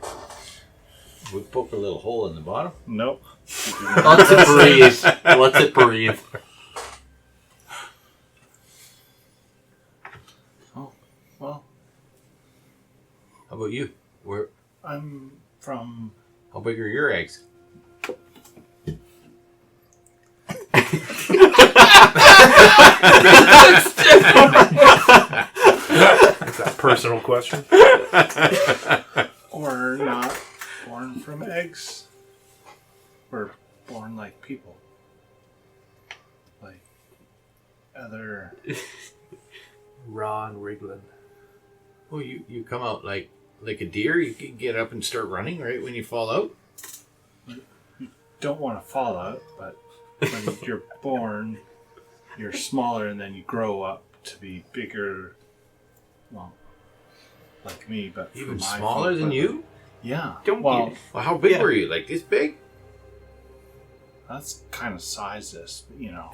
We poke a little hole in the bottom. Nope. You do not. Let it breathe. Let it breathe. Oh, well, How about you? I'm from. How big are your eggs? Is that a personal question? Or not born from eggs. Or born like people. Like other... Ron Riglin. Oh, you come out like a deer? You can get up and start running right when you fall out? You don't want to fall out, but when you're born, you're smaller and then you grow up to be bigger. Well, like me, but Even smaller than you? Yeah. Well, how big were you? Like this big? That's kind of sizes, you know.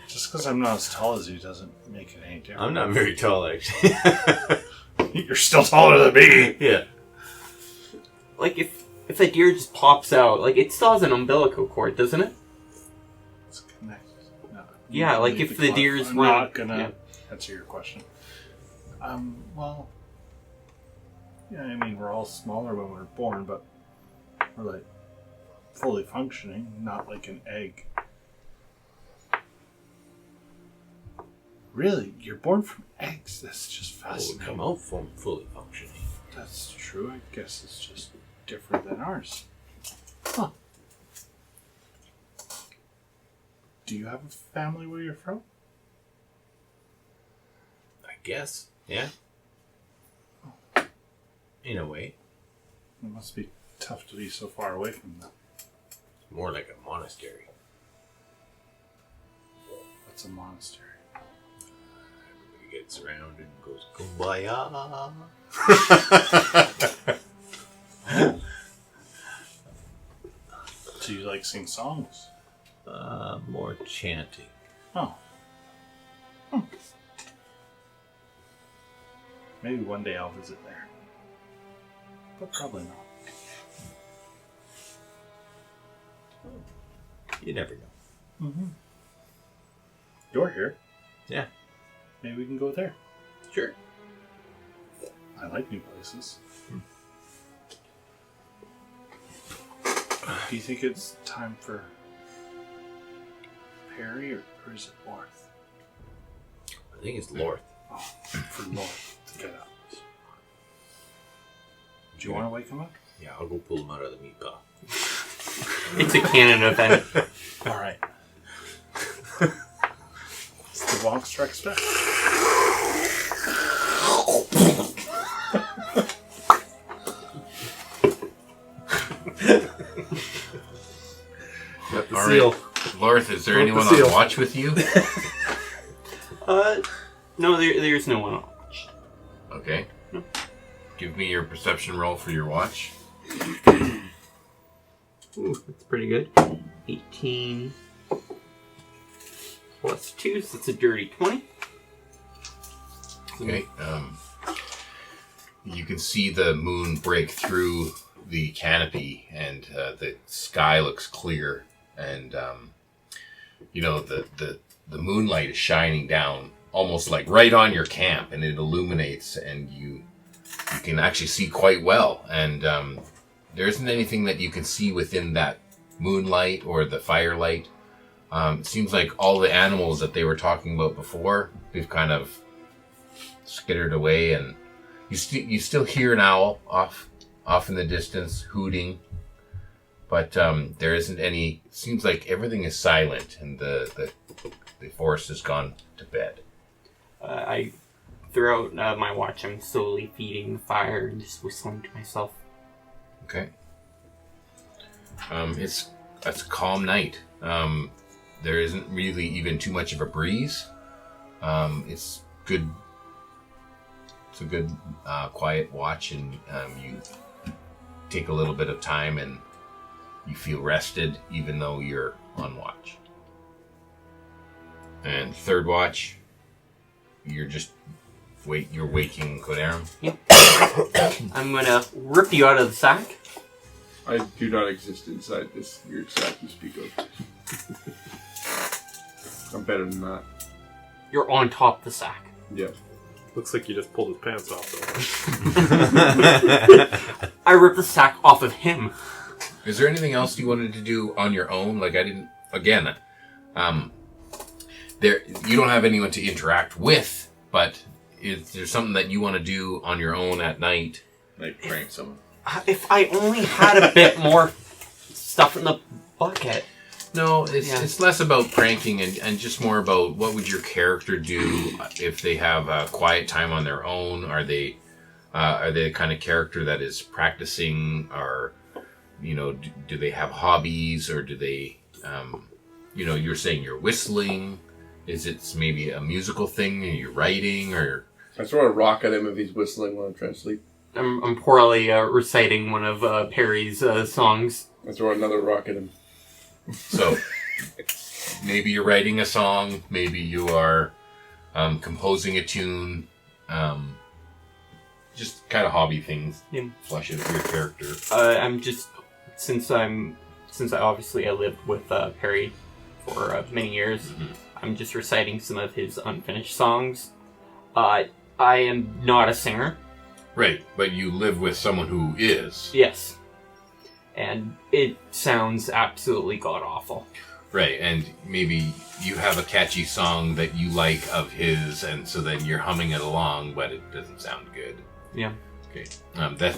Just because I'm not as tall as you doesn't make it any different. I'm not very tall, actually. You're still taller than me. Yeah. Like, if a deer just pops out, like, it still has an umbilical cord, doesn't it? It's connected. No, Yeah, like if the deer's I'm run... not gonna answer your question. Well, yeah, I mean, we're all smaller when we're born, but we're like fully functioning, not like an egg. Really? You're born from eggs? That's just fascinating. Come out from fully functioning. That's true. I guess it's just different than ours. Huh. Do you have a family where you're from? I guess. Yeah. In a way. It must be tough to be so far away from them. More like a monastery. What's a monastery? Everybody gets around and goes, kumbaya. Do you like sing songs? More chanting. Oh. Maybe one day I'll visit there. But probably not. You never know. Mm-hmm. You're here. Yeah. Maybe we can go there. Sure. I like new places. Do you think it's time for Perry or is it Lorth? I think it's Lorth. Oh, for Lorth to get up. Do you want to wake him up? Yeah, I'll go pull him out of the meat pile. It's a canon event. Alright. It's the Wonk Strikes Back. Got the All seal. right. Lorth, is there Put anyone the seal. on watch with you? No, there's no one on watch. Okay. Give me your perception roll for your watch. Ooh, that's pretty good. 18 plus 2, so that's a dirty 20. Okay. You can see the moon break through the canopy, and the sky looks clear, and the moonlight is shining down almost like right on your camp, and it illuminates, and you can actually see quite well, and there isn't anything that you can see within that moonlight or the firelight. It seems like all the animals that they were talking about before, they've kind of skittered away, and you still hear an owl off in the distance hooting, but there isn't any. It seems like everything is silent, and the forest has gone to bed. Throughout my watch, I'm slowly feeding the fire and just whistling to myself. Okay. It's a calm night. There isn't really even too much of a breeze. It's good. It's a good quiet watch, and you take a little bit of time, and you feel rested, even though you're on watch. And third watch, you're just you're waking Codarum. Yep. I'm gonna rip you out of the sack. I do not exist inside this weird sack you speak of. I'm better than that. You're on top of the sack. Yeah. Looks like you just pulled his pants off, though. I ripped the sack off of him. Is there anything else you wanted to do on your own? Like, I didn't... Again, you don't have anyone to interact with, but is there something that you want to do on your own at night? Like prank someone. If I only had a bit more stuff in the bucket. No, it's less about pranking and just more about what would your character do if they have a quiet time on their own. Are they the kind of character that is practicing, or do they have hobbies, or do they you're saying you're whistling? Is it maybe a musical thing? Are you writing, or? I throw a rock at him if he's whistling while I'm trying to sleep. I'm poorly reciting one of Perry's songs. I throw another rock at him. So, maybe you're writing a song, maybe you are composing a tune, just kind of hobby things, flesh out your character. I'm just, since I obviously lived with Perry for many years, I'm just reciting some of his unfinished songs. I am not a singer. Right, but you live with someone who is. Yes. And it sounds absolutely god-awful. Right, and maybe you have a catchy song that you like of his, and so then you're humming it along, but it doesn't sound good. Yeah. Okay.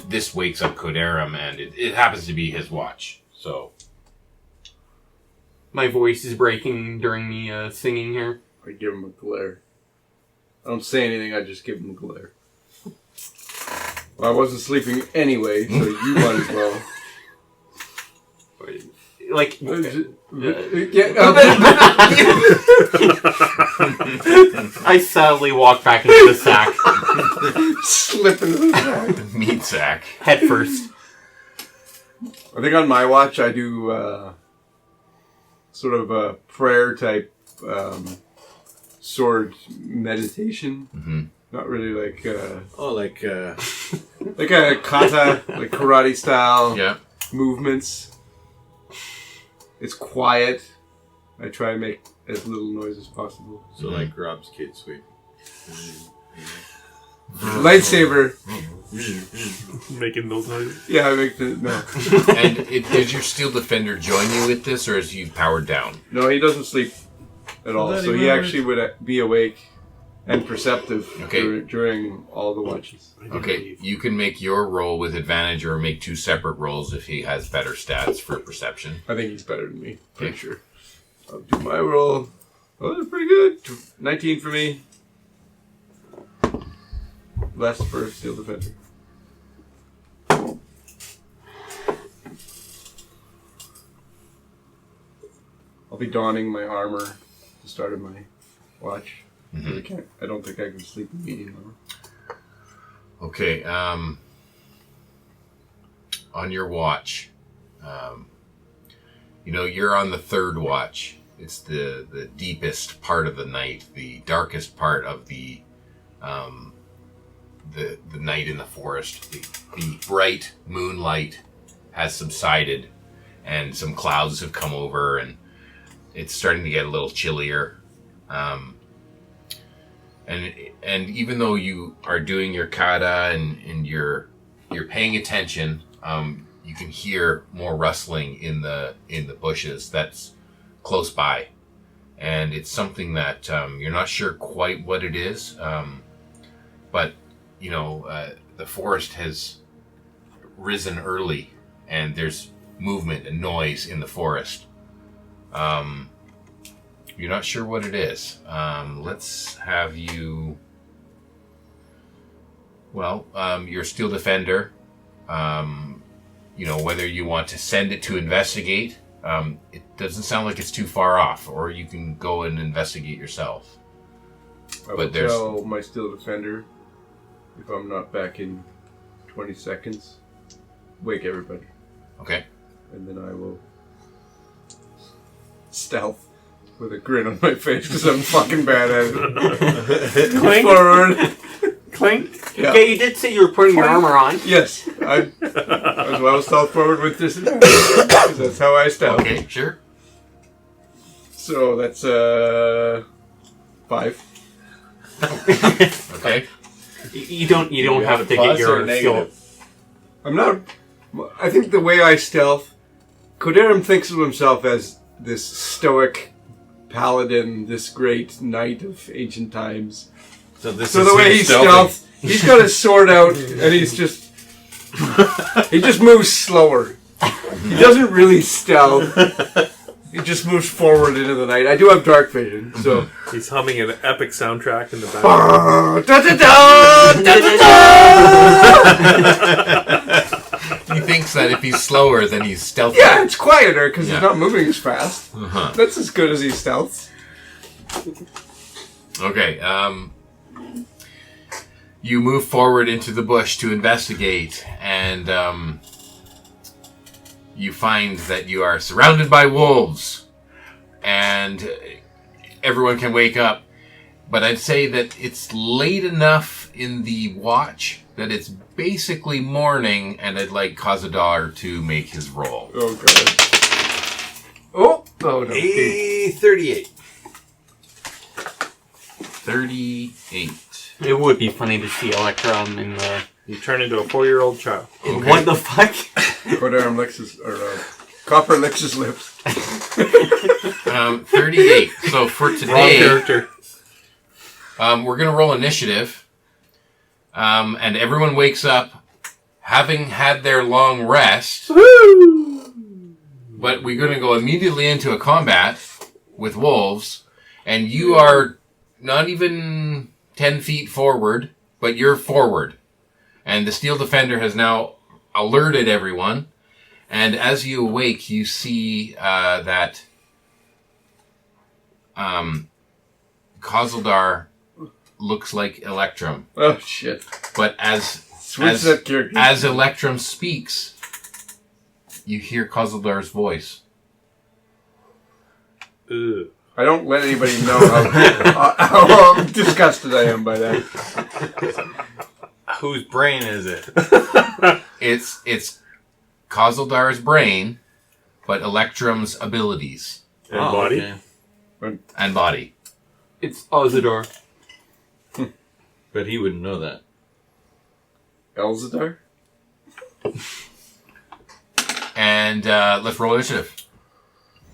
This wakes up Kodaram, and it happens to be his watch, so... My voice is breaking during the singing here. I give him a glare. I don't say anything, I just give him a glare. Well, I wasn't sleeping anyway, so you might as well. Like... I sadly walk back into the sack. Slip into the sack. Meat sack. Head first. I think on my watch I do sort of a prayer type sword meditation. Mm-hmm. Not really like like like a kata, like karate style movements. It's quiet. I try to make as little noise as possible. So like Rob's kid sweep. Lightsaber. Making those noises. Yeah, I make the no. And does your Steel Defender join you with this, or is he powered down? No, he doesn't sleep at all. So he actually would be awake and perceptive during all the watches. Okay, you can make your roll with advantage, or make 2 separate rolls if he has better stats for perception. I think he's better than me. Pretty sure. I'll do my roll. Oh, that's pretty good. 19 for me. Less for Steel Defender. I'll be donning my armor at the start of my watch. Mm-hmm. I don't think I can sleep immediately. Okay, on your watch, you're on the 3rd watch. It's the deepest part of the night, the darkest part of the night in the forest. The bright moonlight has subsided, and some clouds have come over, and it's starting to get a little chillier. And even though you are doing your kata and you're paying attention, you can hear more rustling in the bushes that's close by, and it's something that you're not sure quite what it is, but the forest has risen early, and there's movement and noise in the forest. You're not sure what it is. Let's have you... Well, you're a Steel Defender. Whether you want to send it to investigate, it doesn't sound like it's too far off, or you can go and investigate yourself. I will tell my Steel Defender, if I'm not back in 20 seconds, wake everybody. Okay. And then I will stealth with a grin on my face because I'm fucking bad at it. Clink. Forward. Clink. Yeah. Okay, you did say you were putting your armor on. Yes. I as well stealth forward with this. Because that's how I stealth. Okay, sure. So that's 5. Okay. You don't have to get your skill. I'm not... I think the way I stealth... Kodaram thinks of himself as this stoic, paladin, this great knight of ancient times. So this So is the way he stealths, he's got his sword out, and he's just... he just moves slower. He doesn't really stealth. He just moves forward into the night. I do have dark vision, so... He's humming an epic soundtrack in the background. He thinks that if he's slower, then he's stealthy. Yeah, it's quieter, because Yeah. he's not moving as fast. Uh-huh. That's as good as he stealths. Okay, you move forward into the bush to investigate, and you find that you are surrounded by wolves, and everyone can wake up. But I'd say that it's late enough in the watch that it's basically morning, and I'd like Khazadar to make his roll. Oh, God. Oh no. 38. 38. It would be funny to see Electrum in the... You turn into a 4-year-old child. Okay. What the fuck? Codarm licks his... Or, Copper licks his lips. 38. So for Wrong today, character. we're going to roll initiative. And everyone wakes up having had their long rest. Woo! But we're going to go immediately into a combat with wolves. And you are not even 10 feet forward, but you're forward. And the Steel Defender has now alerted everyone. And as you awake, you see that Khazaldar looks like Electrum. Oh, shit. But Switch that character. as Electrum speaks, you hear Khazaldar's voice. Ugh. I don't let anybody know how disgusted I am by that. Whose brain is it? It's Khazaldar's brain, but Electrum's abilities And body. okay. and body. It's Ozador. But he wouldn't know that. Elzadar? And let's roll initiative.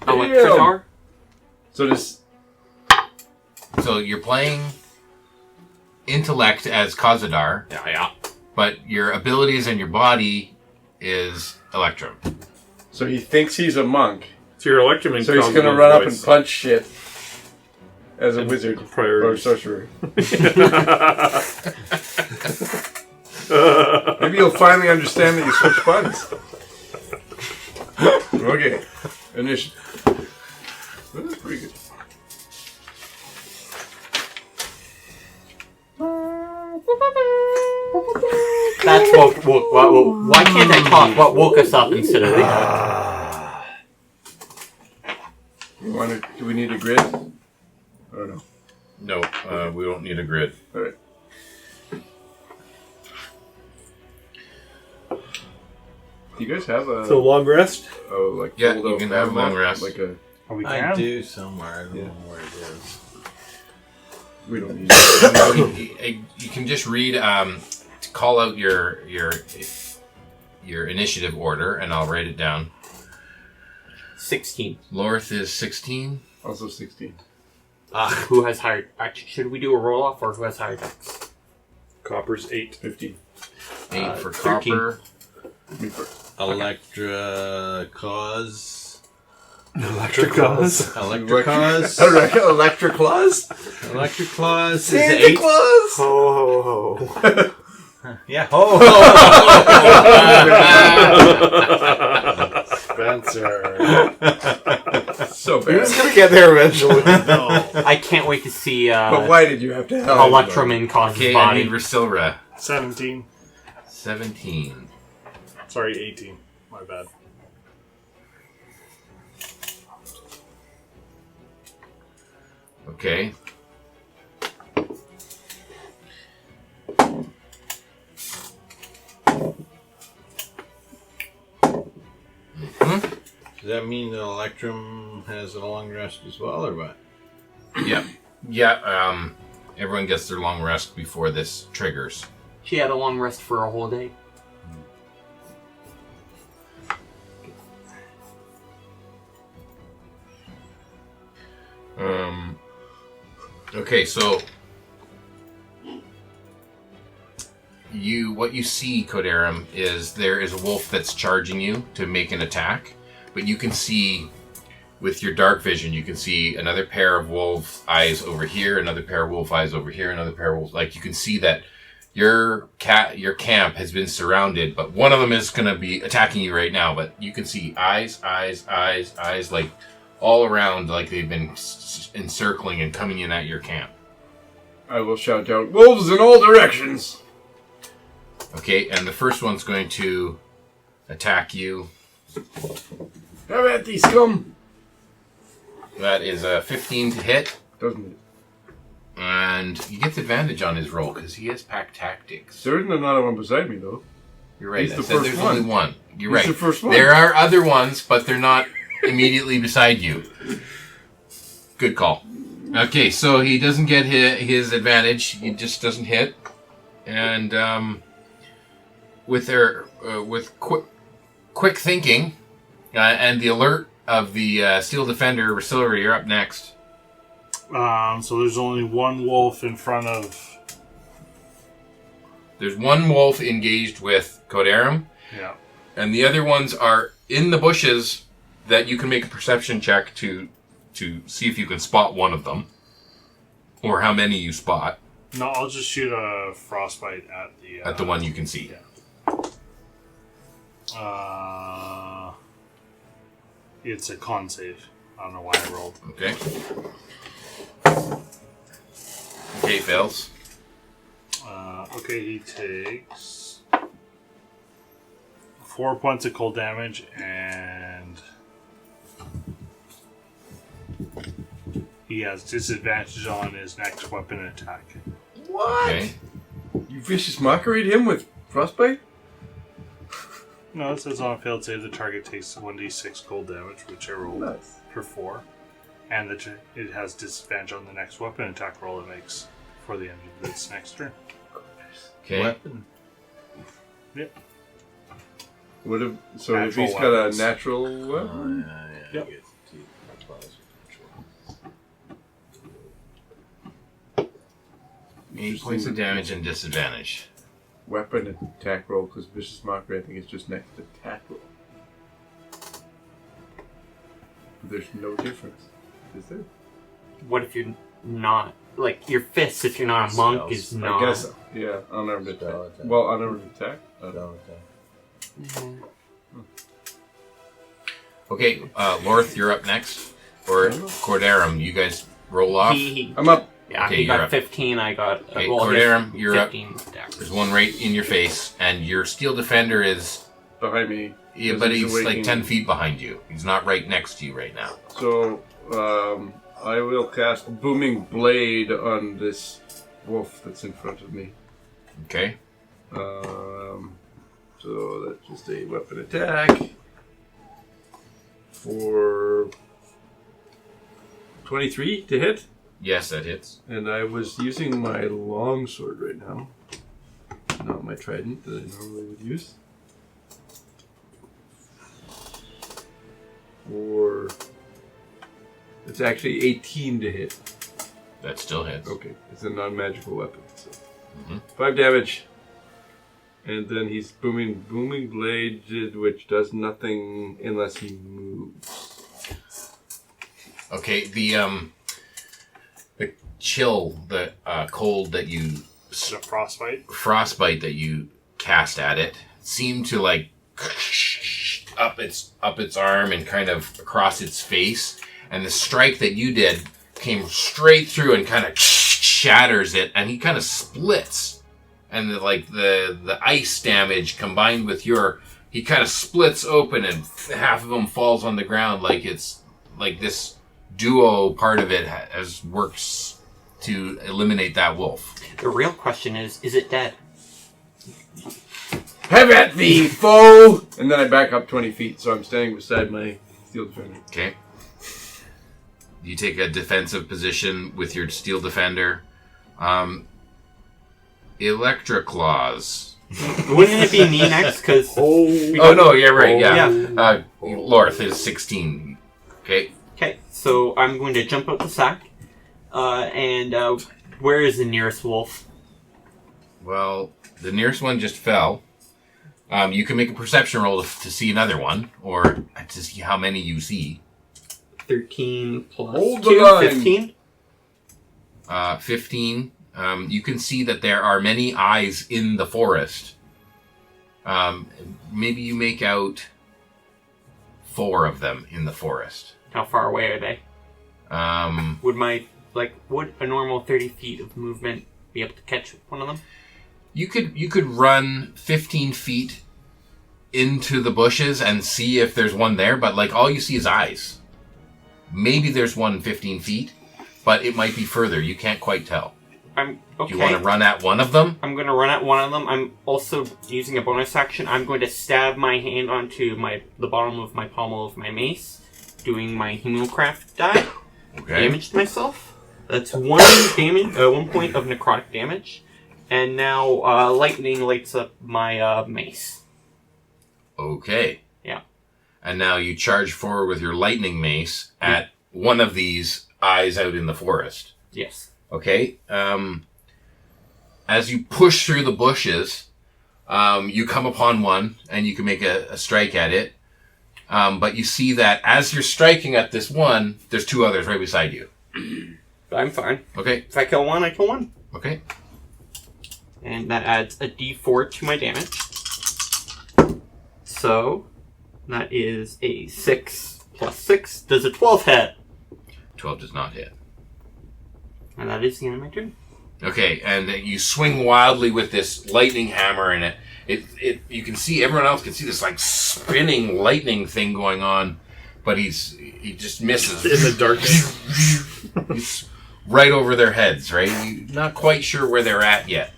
Electricar? So this... So you're playing intellect as Khazadar, Yeah. but your abilities and your body is Electrum. So he thinks he's a monk. So your Electrum So he's going to run up and punch shit as a wizard or priorities. sorcerer. Maybe you'll finally understand that you switch buttons. Okay. Initiative. That's pretty good. That's what woke... Why can't I talk? What woke us up instead of that? Do we need a grid? I don't know. No, we don't need a grid. All right. Do you guys have a... So long rest? Oh, like Yeah, fold you out can map have long map? rest. Like a... Oh, we I can. do somewhere. I don't Yeah. know where it is. We don't need it. You can just read to call out your initiative order, and I'll write it down. 16. Lorth is 16. Also 16. Who has higher... Actually, should we do a roll-off or who has higher dex? Copper's 8. 15. 8 for 13. copper. Me first. Electra cause. Electric Claus. Electra cause. Electric Claus? Electric clause is Santa 8. Claus? Ho, ho, ho. Yeah. Ho Spencer. So He was bad. gonna get there eventually. I can't wait to see But why did you have to have Electrum in Cos's Okay, I body. need Rasilra. 17. 17. Sorry, 18. My bad. Okay. Does that mean that Electrum has a long rest as well, or what? Yeah, everyone gets their long rest before this triggers. She had a long rest for a whole day. Okay, so what you see, Codarum, is there is a wolf that's charging you to make an attack, but you can see with your dark vision, you can see another pair of wolf eyes over here, another pair of wolf eyes over here, another pair of wolf. Like you can see that your camp has been surrounded, but one of them is going to be attacking you right now. But you can see eyes, like all around, like they've been encircling and coming in at your camp. I will shout out, "Wolves in all directions!" Okay, and the first one's going to attack you. Have at thee, scum! That is a 15 to hit. Doesn't it? And he gets advantage on his roll because he has pack tactics. There isn't another one beside me, though. You're right. He's the said first there's one. only one. You're He's right. the first one. There are other ones, but they're not immediately beside you. Good call. Okay, so he doesn't get his advantage. He just doesn't hit. And with quick thinking and the alert of the Steel Defender, Silver, you're up next. So there's only one wolf in front of... There's one wolf engaged with Codarum. Yeah. And the other ones are in the bushes that you can make a perception check to see if you can spot one of them. Or how many you spot. No, I'll just shoot a frostbite at the... At the one you can see. Yeah. It's a con save. I don't know why I rolled. Okay. Okay, fails. Okay, he takes 4 points of cold damage, and he has disadvantage on his next weapon attack. What? Okay. You vicious mockery him with frostbite? No, it says on a failed save, the target takes 1d6 cold damage, which I rolled Nice. for 4. And it has disadvantage on the next weapon attack roll it makes for the end of its next turn. Okay. Weapon. Yep. So if Natural he's weapons. got a natural weapon? Yep. You get to applause. 8 points of damage and disadvantage. Weapon attack roll, because vicious mockery I think is just next to attack roll. There's no difference, is there? What if you're not... Like, your fist, if you're not a monk, is not... I guess so. Yeah, unarmed attack. Spell attack. Well, unarmed attack? Spell attack. Okay, Lorth, you're up next. Or Cordarum, you guys roll off. I'm up. Yeah, Okay, he you're got up. 15, I got... Okay, well, Cordarum, his you're up. 15 daggers. There's one right in your face, and your Steel Defender is... Behind me. Yeah, Because but he's he's like awakening. 10 feet behind you. He's not right next to you right now. So, I will cast Booming Blade on this wolf that's in front of me. Okay? So that's just a weapon attack for 23 to hit. Yes, that hits. And I was using my longsword right now, not my trident that I normally would use. For it's actually 18 to hit. That still hits. Okay, it's a non-magical weapon. So. Mhm. 5 damage. And then he's booming blade, which does nothing unless he moves. Okay, the chill, the cold that you... Is it a frostbite? frostbite that you cast at it seemed to like up its arm and kind of across its face, and the strike that you did came straight through and kind of shatters it, and he kind of splits, and the ice damage combined with he kind of splits open, and half of him falls on the ground, like it's like this duo part of it has works to eliminate that wolf. The real question is it dead? Have at thee, foe! And then I back up 20 feet, so I'm standing beside my steel defender. Okay. You take a defensive position with your Steel Defender. Electra Claws. Wouldn't it be me next? Because Oh no, yeah, right, yeah. Yeah. Lorth is 16. Okay. Okay, so I'm going to jump out the sack. And where is the nearest wolf? Well, the nearest one just fell. You can make a perception roll to see another one, or to see how many you see. 13 plus Hold 2, the line. 15. 15. You can see that there are many eyes in the forest. Maybe you make out 4 of them in the forest. How far away are they? Um, Would a normal 30 feet of movement be able to catch one of them? you could run 15 feet into the bushes and see if there's one there, but all you see is eyes. Maybe there's one 15 feet, but it might be further. You can't quite tell. I'm okay. Do you want to run at one of them? I'm going to run at one of them. I'm also using a bonus action. I'm going to stab my hand onto the bottom of my pommel of my mace, doing my hemocraft die. Okay. Damage to myself. That's 1 damage, 1 point of necrotic damage. And now lightning lights up my mace. Okay. Yeah. And now you charge forward with your lightning mace at one of these eyes out in the forest. Yes. Okay. As you push through the bushes, you come upon one, and you can make a strike at it. But you see that as you're striking at this one, there's 2 others right beside you. I'm fine. Okay. If I kill one, I kill one. Okay. And that adds a d4 to my damage. So, that is a 6 plus 6. Does a 12 hit? 12 does not hit. And that is the end of my turn. Okay, and you swing wildly with this lightning hammer, and it you can see, everyone else can see this spinning lightning thing going on, but he just misses In the darkness. He's right over their heads. Right, you're not quite sure where they're at yet.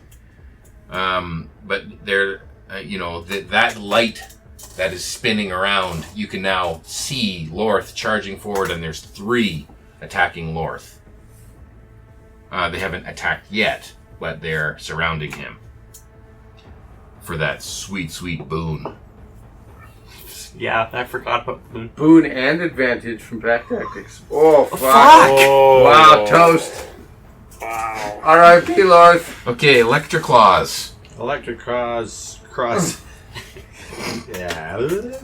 But they're that light that is spinning around, you can now see Lorth charging forward, and there's 3 attacking Lorth. They haven't attacked yet, but they're surrounding him for that sweet, sweet boon. Yeah, I forgot about Boone. Boon and advantage from back tactics. Oh, fuck. Oh. Wow, toast. Wow. R.I.P. Lorth. Okay, Electric Claws. Electric cross. Yeah. Who's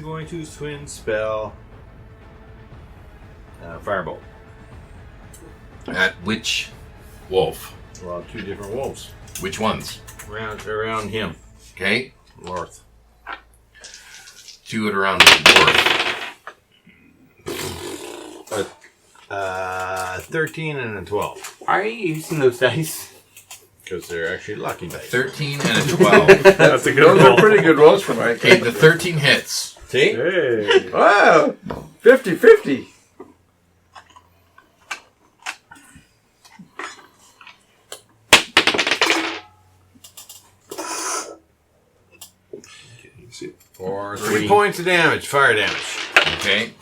going to twin spell? Firebolt. At which wolf? Well, 2 different wolves. Which ones? Around him. Okay, North. 2 at around Lorth. 13 and a 12. Why are you using those dice? Because they're actually lucky dice. 13 and a 12. That's a good Those roll. are pretty good rolls for Mike. Okay, the 13 hits. See? Hey. Wow. 50-50. For 3 points of damage, fire damage. Okay.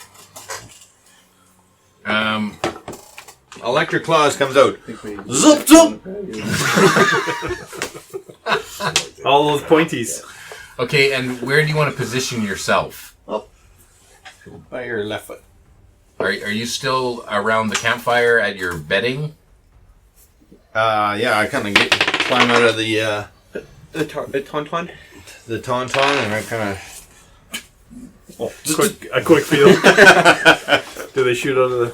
Electric Claws comes out. Zoop, zoop. All those pointies. Okay, and where do you want to position yourself? By your left foot. Are you still around the campfire at your bedding? Yeah, I kind of climb out of the Tauntaun? the tauntaun, and I kind of. Oh, a quick feel. Do they shoot out of the...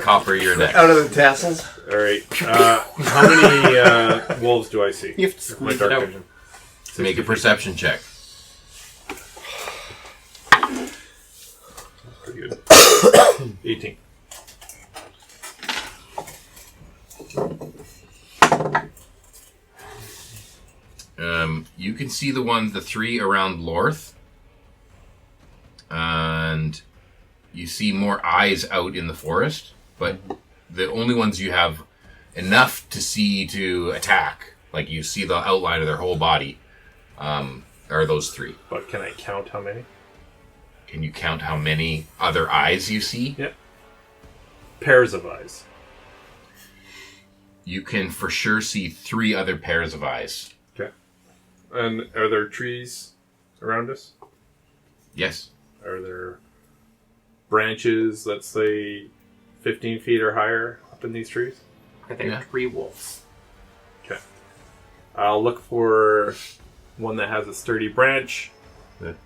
Copper your neck. Out of the tassels. All right. How many wolves do I see? You have to My squeeze dark it out. vision. Make a perception check. Pretty good. 18. You can see the 3 around Lorth, and you see more eyes out in the forest, but the only ones you have enough to see to attack, like you see the outline of their whole body, are those 3. But can I count how many? Can you count how many other eyes you see? Yep. Pairs of eyes. You can for sure see 3 other pairs of eyes. Okay. And are there trees around us? Yes. are there branches, let's say 15 feet or higher up in these trees? Are there 3 wolves? Okay. I'll look for one that has a sturdy branch. That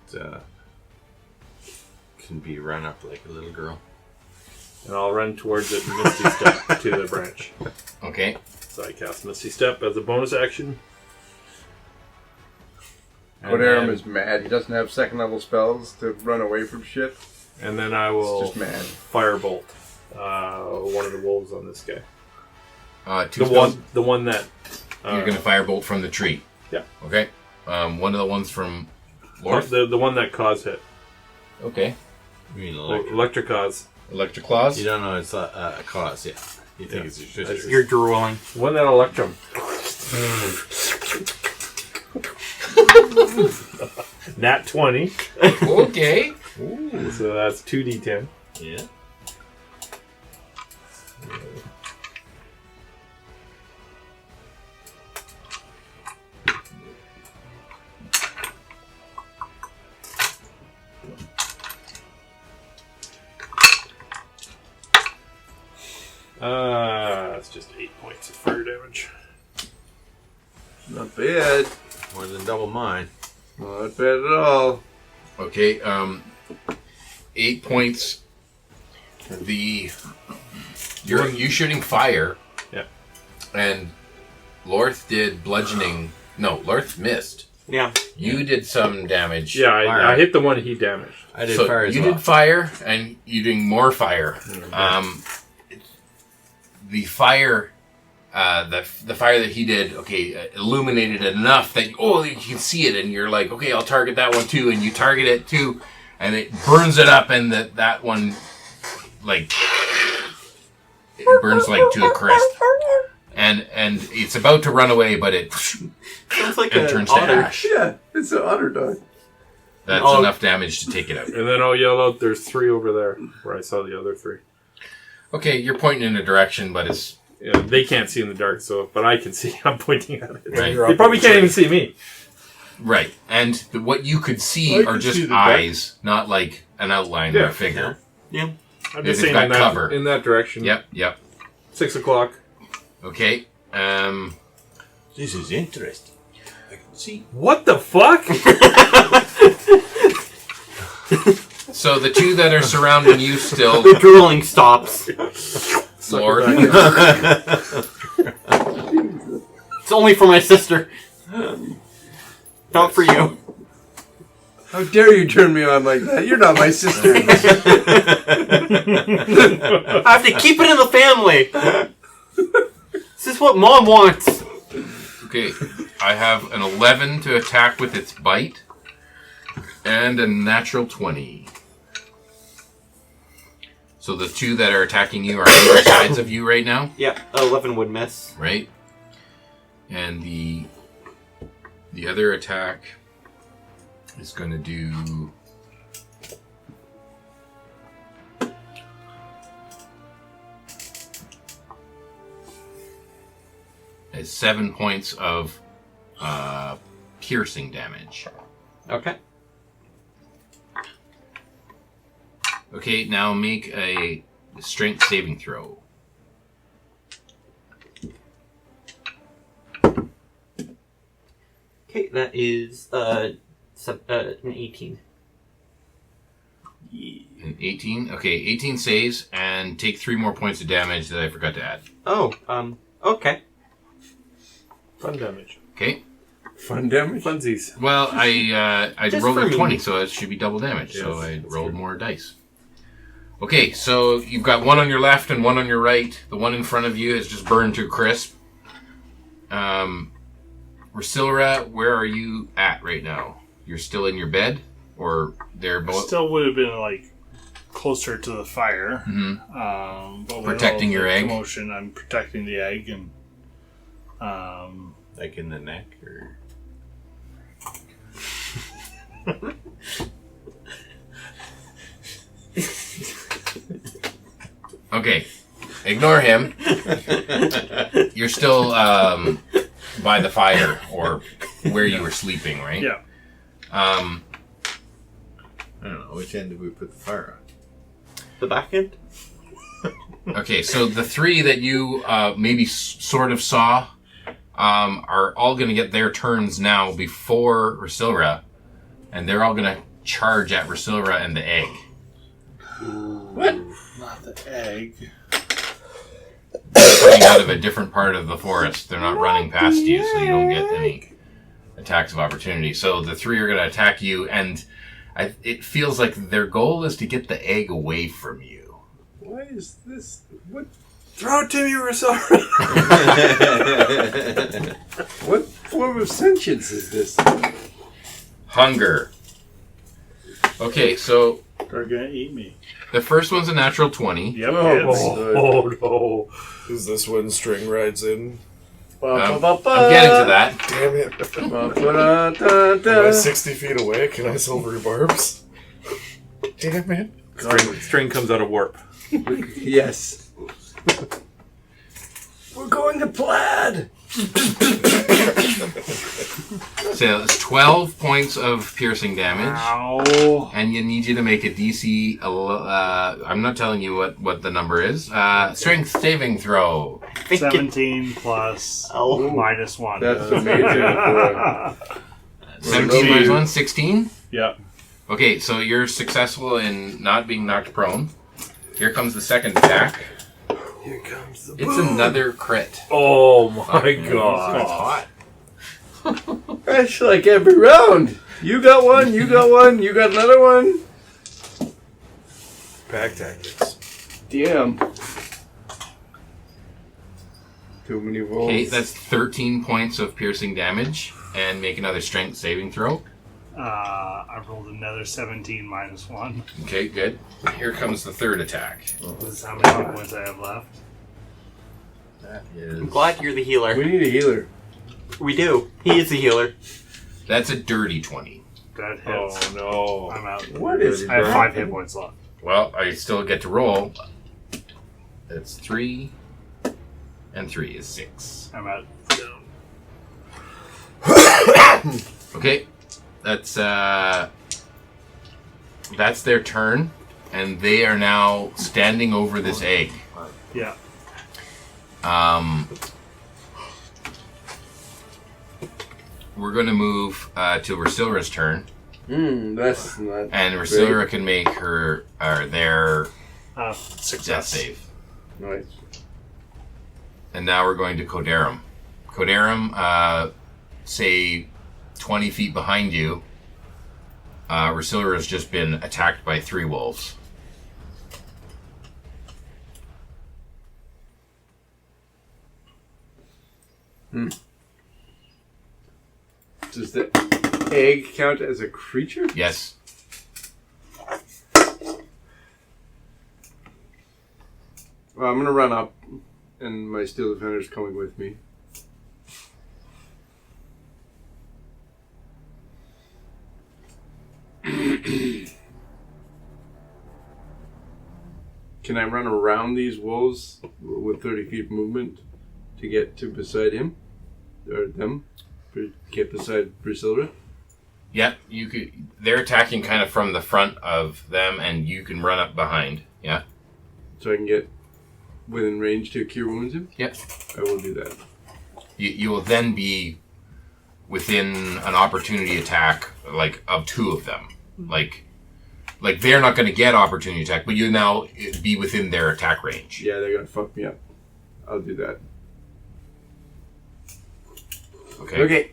can be run up like a little girl. And I'll run towards it and Misty Step to the branch. Okay. So I cast Misty Step as a bonus action. Kodaram is mad. He doesn't have second level spells to run away from shit. And then I will It's just mad. firebolt one of the wolves on this guy. Two The spells. one that You're going to firebolt from the tree. Yeah. Okay. One of the ones from Lorth. the one that cause hit. Okay. You mean Electric cause. Electric claws. You don't know it's a cause, yeah. You think it's your sister. You're drooling. One that electrum. Nat 20. Okay. So that's 2d10. Yeah. It's just 8 points of fire damage. Not bad. More than double mine. Not bad at all. Okay. 8 points. You shooting fire. Yeah. And Lorth did bludgeoning. No, Lorth missed. Yeah. You did some damage. Yeah, I hit the one he damaged. I did So fire as you well. did fire, and you're doing more fire. The fire, the fire that he did, illuminated enough that you can see it, and you're like, okay, I'll target that one too, and you target it too, and it burns it up, and that one, like, it burns like to a crisp, and it's about to run away, but it Sounds like and an turns to otter. ash. Yeah, it's an otter dog. That's Oh. enough damage to take it out. And then I'll yell out, there's 3 over there, where I saw the other 3. Okay, you're pointing in a direction, but it's Yeah, they can't see in the dark, but I can see. I'm pointing at it. right. They probably can't even see me. Right, and what you could see I are can just see the back. eyes, not like an outline or Yeah. a figure. Yeah. I'm They've just saying got in that, cover. in that direction. Yep. 6 o'clock. Okay. This is interesting. I can see. What the fuck? So the 2 that are surrounding you still, The drooling stops. Lord. It's only for my sister. Not for you. How dare you turn me on like that? You're not my sister. I have to keep it in the family. This is what Mom wants. Okay, I have an 11 to attack with its bite, and a natural 20. So the 2 that are attacking you are on either sides of you right now, Yeah, 11 would miss. right? And the other attack is going to do... It's 7 points of piercing damage. Okay. Okay, now make a strength saving throw. Okay, that is an 18. An 18? Okay, 18 saves, and take 3 more points of damage that I forgot to add. Oh, okay. Fun damage. Okay? Fun damage. Funsies. Well, I Just rolled for a me. 20, so it should be double damage. So Yes, I that's rolled true. more dice. Okay, so you've got one on your left and one on your right. The one in front of you is just burned to a crisp. Rasilra, where are you at right now? You're still in your bed? Or they're both... Still would have been like closer to the fire. Mhm. But with Protecting all your the egg? commotion, I'm protecting the egg and Like in the neck, or Okay, ignore him. You're still by the fire or where you were sleeping, right? yeah. I don't know. Which end did we put the fire on? The back end? Okay, so the 3 that you maybe sort of saw are all going to get their turns now before Rosilra, and they're all going to charge at Rosilra and the egg. What? Not the egg. They're coming out of a different part of the forest. They're not running past you, so you don't get any attacks of opportunity. So the 3 are going to attack you, and it feels like their goal is to get the egg away from you. Why is this? What? Throw it to me, Rosilra! What form of sentience is this? Hunger. Okay, so They're gonna eat me. the first one's a natural 20. Yep. Oh, no. Is this when String rides in? I'm getting to that. Damn it. Ba-ba-da-da-da. Am I 60 feet away? Can I silvery barbs? Damn it. String comes out of warp. Yes. We're going to Plaid. So it's 12 points of piercing damage. Ow. And you need you to make a DC. I'm not telling you what the number is. Strength saving throw. 17 plus minus 1. That's amazing. 17 minus 1, 16. Yep. Okay, so you're successful in not being knocked prone. Here comes the second attack. Here comes the It's another crit. Oh my That's god. hot. That's like every round. You got one, you got one, you got another one. Pack tactics. Damn. Too many rolls. Okay, that's 13 points of piercing damage. And make another strength saving throw. I rolled another 17 minus 1. Okay, good. Here comes the third attack. This is how many hit points I have left. That I'm is... glad you're the healer. We need a healer. We do. He is the healer. That's a dirty 20. That hits. Oh no. I'm out. What is I have 5 happening? hit points left. Well, I still get to roll. That's 3. And 3 is 6. I'm out. Okay. That's their turn. And they are now standing over this egg. Yeah. We're going to move to Rosilra's turn. That's not. And Rosilra can make their death Success. save. Nice. And now we're going to Kodarum. Kodarum, say 20 feet behind you, Rosilra has just been attacked by 3 wolves. Does the egg count as a creature? Yes. Well, I'm gonna run up, and my steel defender's coming with me. Can I run around these wolves with 30 feet movement to get to beside him? Or them? Get beside Rosilra? Yep, you could. They're attacking kind of from the front of them, and you can run up behind. Yeah. So I can get within range to cure wounds him? Yep. I will do that. You will then be within an opportunity attack, like of 2 of them. Like they're not going to get opportunity attack, but you now be within their attack range. Yeah, they're gonna fuck me up. I'll do that. Okay.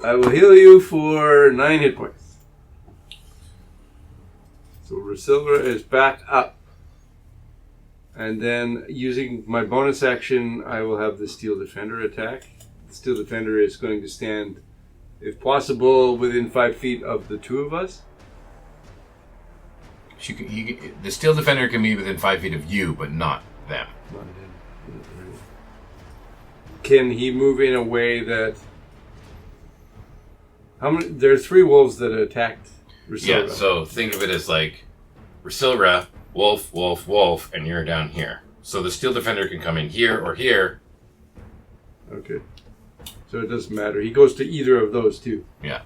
I will heal you for 9 hit points. So Rosilra is back up. And then using my bonus action, I will have the Steel Defender attack. The Steel Defender is going to stand, if possible, within 5 feet of the 2 of us. The Steel Defender can be within 5 feet of you, but not them. Not him. Can he move in a way that... How many? There are 3 wolves that attacked Rosilra. Yeah, so think of it as like Rosilra, wolf, wolf, wolf, and you're down here. So the Steel Defender can come in here or here. Okay. So it doesn't matter. He goes to either of those 2. Yeah.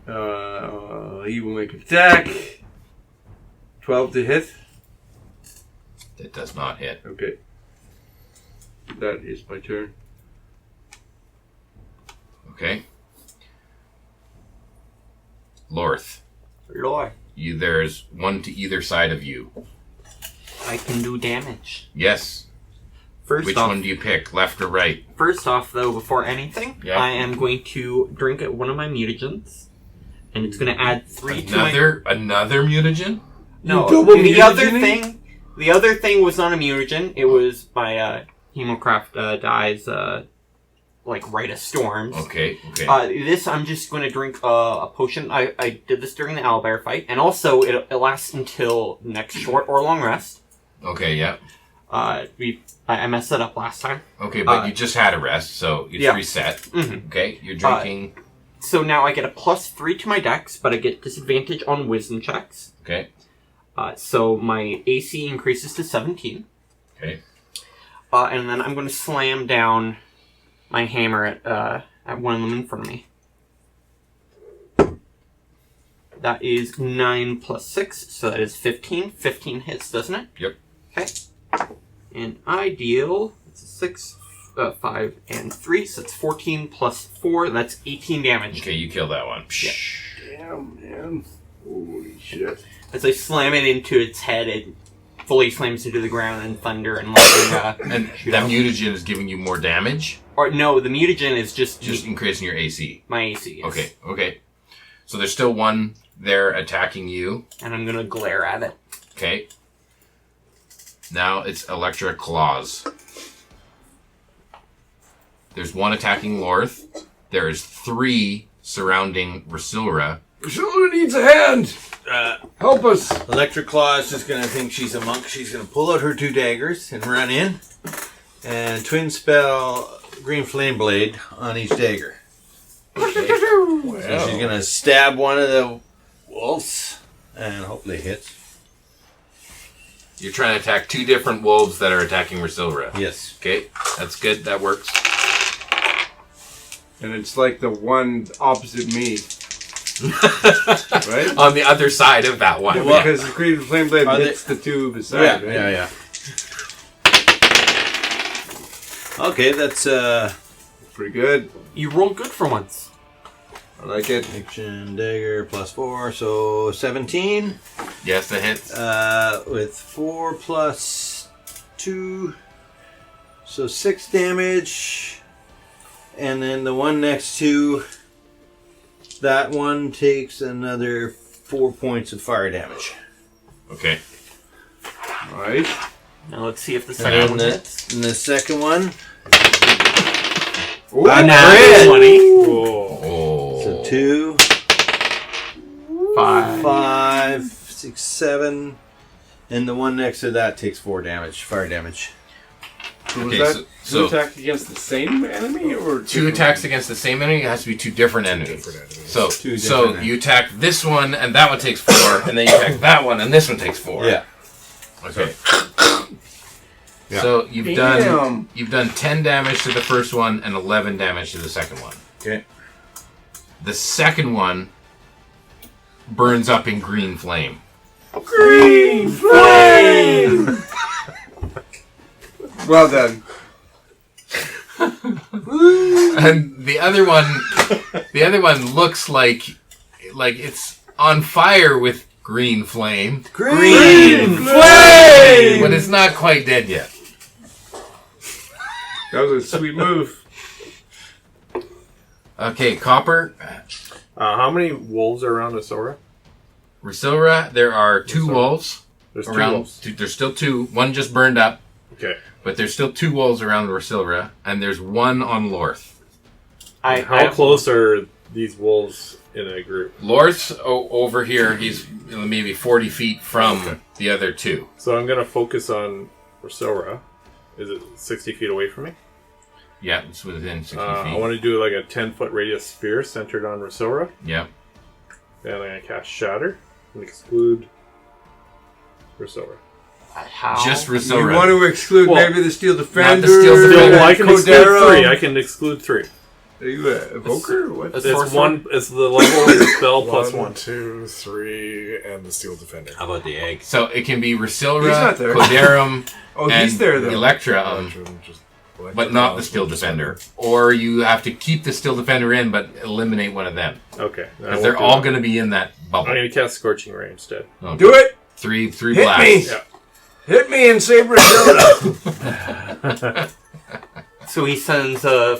He will make an attack. 12 to hit. That does not hit. Okay. That is my turn. Okay. Lorth. Lord, There's one to either side of you. I can do damage. Yes. Which one do you pick, left or right? First off, though, before anything, Yeah. I am going to drink one of my mutagens, and it's going to add 3 to my... Another mutagen? No, double the mutagening? other thing was not a mutagen. It was my Hemocraft Dye's Rite of Storms. Okay. This, I'm just going to drink a potion. I did this during the owlbear fight, and also it lasts until next short or long rest. Okay, yeah. I messed that up last time. Okay, but you just had a rest, so it's reset. Mm-hmm. Okay, you're drinking... So now I get a +3 to my dex, but I get disadvantage on wisdom checks. Okay. So my AC increases to 17. Okay. And then I'm going to slam down my hammer at one of them in front of me. That is 9 plus 6, so that is 15. 15 hits, doesn't it? Yep. Okay. And I deal... It's a 6, 5, and 3, so it's 14 plus 4. That's 18 damage. Okay, you kill that one. Yeah. Damn, man. Holy shit. As I slam it into its head, it fully slams into the ground and thunder and lightning. And that mutagen is giving you more damage? Or no, the mutagen is just increasing your AC. my AC. Yes. Okay. So there's still one there attacking you. And I'm gonna glare at it. Okay. Now it's Electra Claws. There's one attacking Lorth. There's 3 surrounding Rasilra. Rasilra needs a hand! Help us! Electric Claw is just going to think she's a monk. She's going to pull out her 2 daggers and run in. And twin spell Green Flame Blade on each dagger. Okay. Wow. So she's going to stab one of the wolves and hopefully hits. You're trying to attack 2 different wolves that are attacking Rasilra. Yes. Okay, that's good. That works. And it's like the one opposite me. Right? On the other side of that one. Yeah, because the Green Flame Blade hits the 2 beside, right? Yeah. Okay, that's Pretty good. You rolled good for once. I like it. action dagger plus 4, so 17. Yes, that hits. With 4 plus 2, so 6 damage. And then the one next to that one takes another 4 points of fire damage. Okay. Alright. Now let's see if the second one hits. And the second one, Ooh, Nat 20. Oh. so 2, 5, 6, 7, and the one next to that takes 4 damage, fire damage. So Okay, was that so 2 attacks against the same enemy or 2 attacks against the same enemy. It has to be 2 different enemies. So, Two so different you attack this one, and that one takes 4, and then you attack that one, and this one takes 4. Yeah. Okay. Yeah. So you've done 10 damage to the first one and 11 damage to the second one. Okay. The second one burns up in green flame. Green Flame! Well done. And the other one looks like it's on fire with green flame. Green Flame! But it's not quite dead yet. That was a sweet move. Okay, Copper. How many wolves are around Asora? Rasilra, there are 2 wolves. There's 2 around. wolves. There's still 2. One just burned up, Okay. but there's still 2 wolves around Rasilra, and there's 1 on Lorth. How close are these wolves in a group? Lorth's over here. He's maybe 40 feet from the other 2. So I'm going to focus on Rosora. Is it 60 feet away from me? Yeah, it's within 60 feet. I want to do like a 10-foot radius sphere centered on Rosora. Yeah. And I'm going to cast Shatter and exclude Rosora. How? Just You Rasilra. want to exclude maybe the Steel Defender? Steel Defender. I can exclude 3. I can exclude 3. Are you a evoker or what? It's one. It's the level of the spell plus 1. 2, 3, and the Steel Defender. How about the egg? So it can be He's Resilra, not there. Codarum, Oh, and he's there though. Electra, but not the Steel Defender. Or you have to keep the Steel Defender in, but eliminate one of them. Okay. Because they're all going to be in that bubble. I'm going to cast Scorching Ray instead. Okay. Do it! Three Hit blasts. me! Yeah. Hit me and save Brazil. So he sends So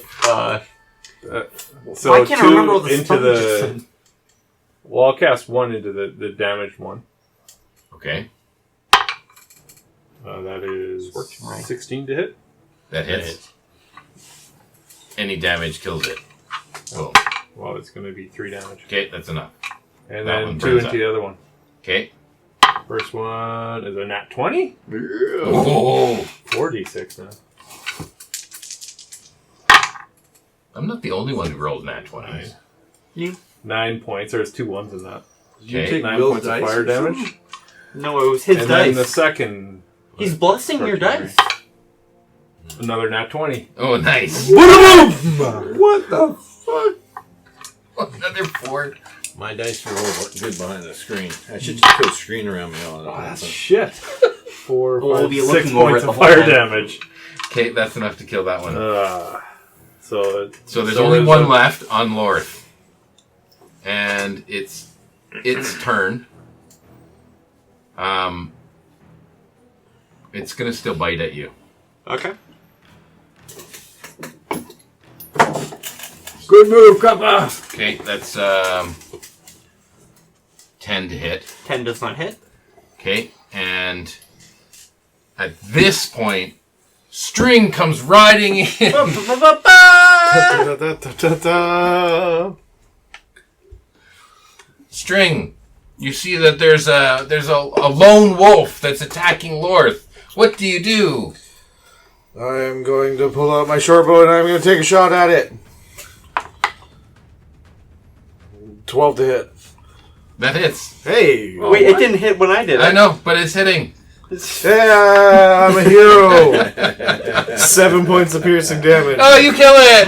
why can't I 2 remember what the into spell just the. said? Well, I'll cast 1 into the damaged one. Okay. That is Scorching Ray. 16 to hit. That hits. Any damage kills it. Boom. Well, it's going to be 3 damage. Okay, that's enough. And That then one 2 burns into up. the other one. Okay. First one is a nat 20. Oh, 4d6 now. I'm not the only one who rolled nat 20s. 9 points. There's 2 1s in that. Did you Okay. take 9 Will's points of dice fire or something? damage. No, it was his And then the dice. second. He's blessing your Scorching dice. Another nat 20. Oh, nice. What the fuck? Another 4. My dice are all good behind the screen. I should just put a screen around me all the time. Shit. 4, We'll 5, be 6 looking over points it the of whole fire time. damage. Okay, that's enough to kill that one. So there's only one left on Lorth. And it's turn. It's going to still bite at you. Okay. Good move, Kappa! Okay, that's 10 to hit. 10 does not hit. Okay, and at this point, String comes riding in. String, you see that there's a lone wolf that's attacking Lorth. What do you do? I am going to pull out my short bow and I'm going to take a shot at it. 12 to hit. That hits. Hey! Wait, it didn't hit when I did it. I know, but it's hitting. Yeah, I'm a hero! 7 points of piercing damage. Oh, you kill it!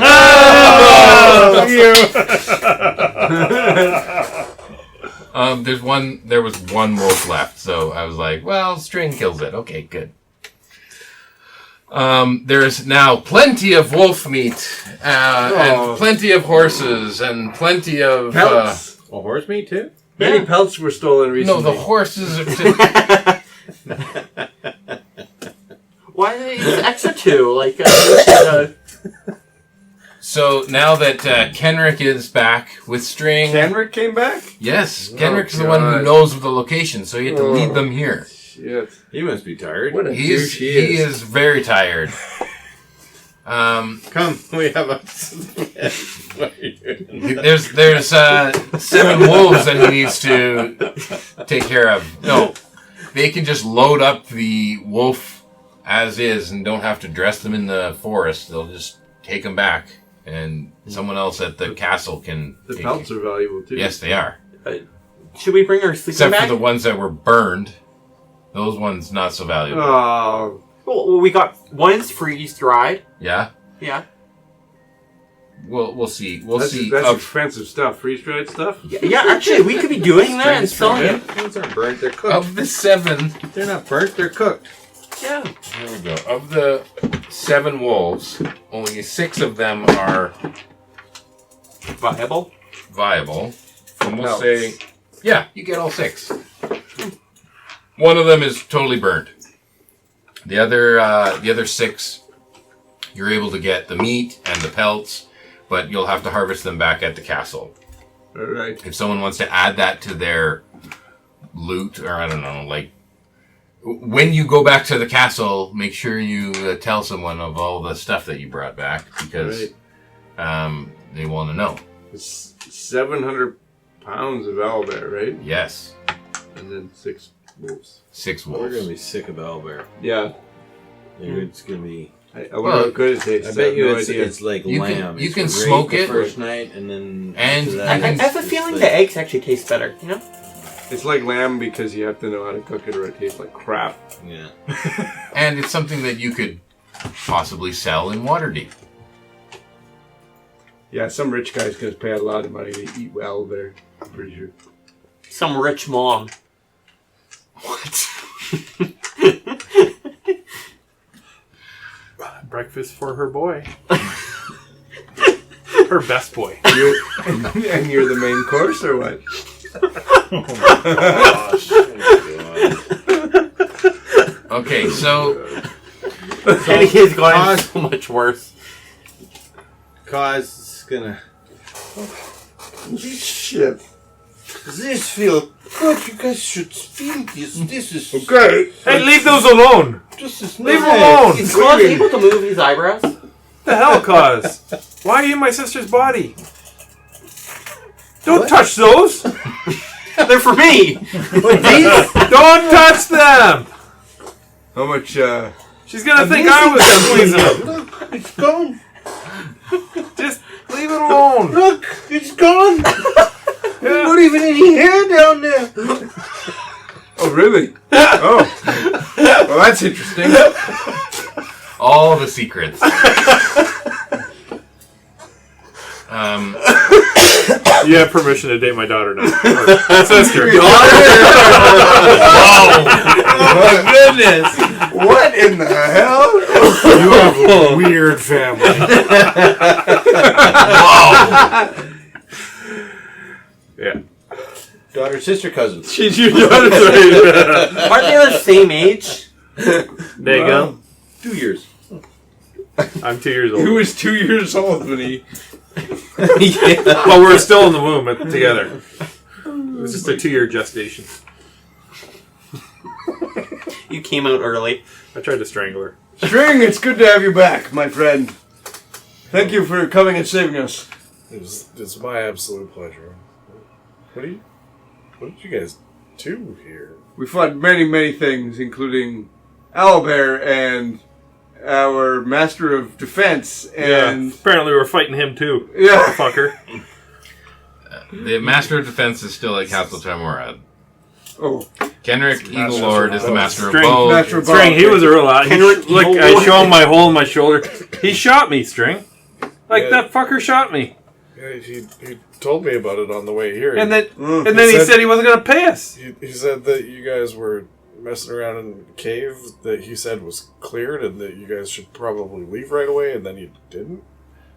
Oh, There was one wolf left, so I was like, well, String kills it. Okay, good. There's now plenty of wolf meat, and plenty of horses, and plenty of... Pelts! Oh, horse meat too? Many pelts were stolen recently. no, the horses are... Why did they use extra 2? Like, So now that Kenerick is back with String... Kenerick came back? Yes, Oh, Kenerick's the one who God. knows of the location, so you have to lead them here. Shit. He must be tired. What a He douche is very tired. Come, we have a... There's 7 wolves that he needs to take care of. No, they can just load up the wolf as is and don't have to dress them in the forest. They'll just take them back, and someone else at the castle can. The take pelts are valuable too. Yes, they are. should we bring our sleeping Except bag? for the ones that were burned. Those ones not so valuable. Oh. Well, we got one's freeze-dried. Yeah. Yeah. We'll see. We'll That's see. expensive stuff. Freeze-dried stuff? Yeah, actually, we could be doing that and selling it. Those aren't burnt, they're cooked. Of the 7. They're not burnt, they're cooked. Yeah. There we go. Of the 7 wolves, only 6 of them are Viable. viable. And we'll Pelts. say, yeah, you get all 6. One of them is totally burned. The other 6, you're able to get the meat and the pelts, but you'll have to harvest them back at the castle. Alright. If someone wants to add that to their loot, or I don't know, like, when you go back to the castle, make sure you tell someone of all the stuff that you brought back, because they want to know. It's 700 pounds of owlbear, right? Yes. And then 6 wolves. 6 We're wolves. going to be sick of owlbear. Yeah. It's going to be... I wonder how good it tastes. I bet you have no it's, idea. it's like You can- lamb. you It's can great smoke the it. first night, and then And after you I, that, I can- have a it's feeling like- the eggs actually taste better, you know? It's like lamb because you have to know how to cook it or it tastes like crap. Yeah. And it's something that you could possibly sell in Waterdeep. Yeah, some rich guy's going to pay a lot of money to eat owlbear. I'm pretty sure. Some rich mom. What? Breakfast for her boy. Her best boy. And you're the main course, or what? Oh my gosh. Okay, so And he is going so much worse. Cause is gonna. Shit. Does this feel good? You guys should feel this. This is Okay. Hey, leave those alone! Just as Leave nice. him alone! Is Claus able to move his eyebrows? The hell, Cause? Why are you in my sister's body? Don't touch those! They're for me! Don't touch them! How much, She's gonna think I was squeezing them. Look, it's gone. Just leave it alone. Look, it's gone. Yeah. Not even any hair down there. Oh, really? Oh. Well, that's interesting. all the secrets. You have permission to date my daughter now. Or sister. Whoa! Oh goodness! What in the hell? You have a weird family. Whoa! Yeah. Daughter, sister, cousin. She's your daughter's right. Aren't they the same age? There you go. 2 years. I'm 2 years He old. was 2 years old when he... Well, we're still in the womb together. It was just a 2-year gestation. You came out early. I tried to strangle her. String, it's good to have you back, my friend. Thank you for coming and saving us. It's my absolute pleasure. What did you guys do here? We fought many, many things, including owlbear and our master of defense, and... Yeah, apparently we're fighting him too. Yeah. Fucker. The Master of Defense is still at Castle Tymora. Oh. Kenerick, Eagle Lord, is the Master of String. Both. Master of String, he was a real lot. Kenerick, Look, Eagle I Lord. show him my hole in my shoulder. He shot me, String. Like, that fucker shot me. Yeah, he told me about it on the way here. And then He he said- said he wasn't going to pay us. he said that you guys were messing around in the cave that he said was cleared and that you guys should probably leave right away, and then you didn't.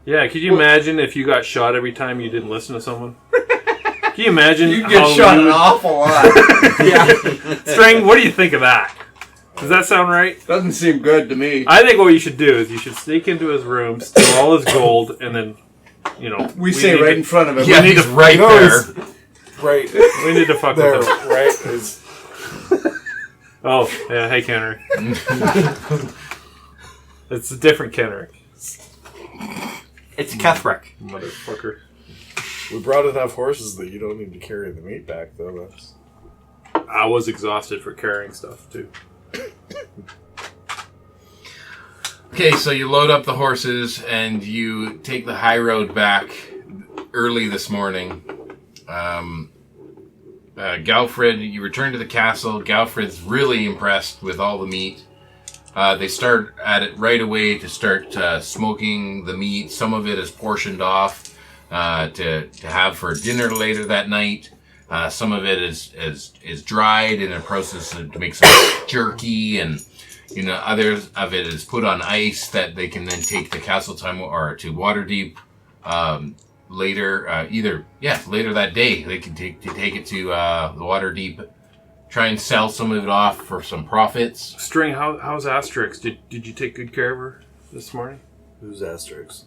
Yeah, could you imagine if you got shot every time you didn't listen to someone? Can you imagine? You get how shot you an would- awful lot. Yeah. String, what do you think of that? Does that sound right? Doesn't seem good to me. I think what you should do is you should sneak into his room, steal all his gold, and then, We say need right to- in front of him. Yeah, he's right You know, there. Right we need to fuck there, with him. right? Is Oh, yeah, hey, Kenerick. It's a different Kenerick, It's Kethrick. motherfucker. we brought enough horses that you don't need to carry the meat back, though. That's I was exhausted for carrying stuff, too. Okay, so you load up the horses and you take the high road back early this morning. Galfred, you return to the castle. Galfred's really impressed with all the meat. They start at it right away to start smoking the meat. Some of it is portioned off to have for dinner later that night. Some of it is dried in a process to make some jerky, and others of it is put on ice that they can then take to Castle Time or to Waterdeep later. Later that day they can take it to the Waterdeep. Try and sell some of it off for some profits. String, how's Asterix? Did you take good care of her this morning? who's Asterix?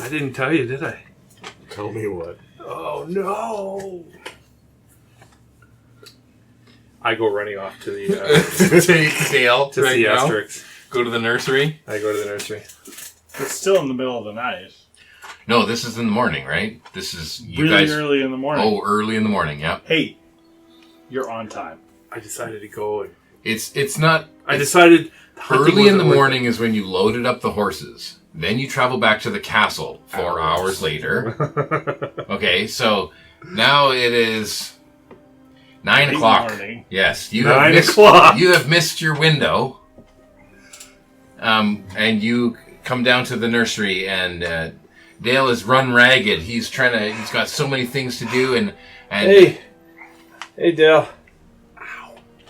I didn't tell you, did I? Tell me what. Oh, no. I go running off to the Take Dale to right see now. Asterix. Go to the nursery. I go to the nursery. It's still in the middle of the night. No, this is in the morning, right? This is you Really guys. early in the morning. Oh, early in the morning. Yeah. Hey, you're on time. I decided to go. It's not. I decided hunting Early in the wasn't worth morning is when you loaded up the horses. Then you travel back to the castle 4 hours later. Okay, so now it is 9 o'clock. Morning. Yes, you 9 have missed, o'clock. You have missed your window. And you come down to the nursery, and Dale is run ragged. He's got so many things to do, and Hey, Dale.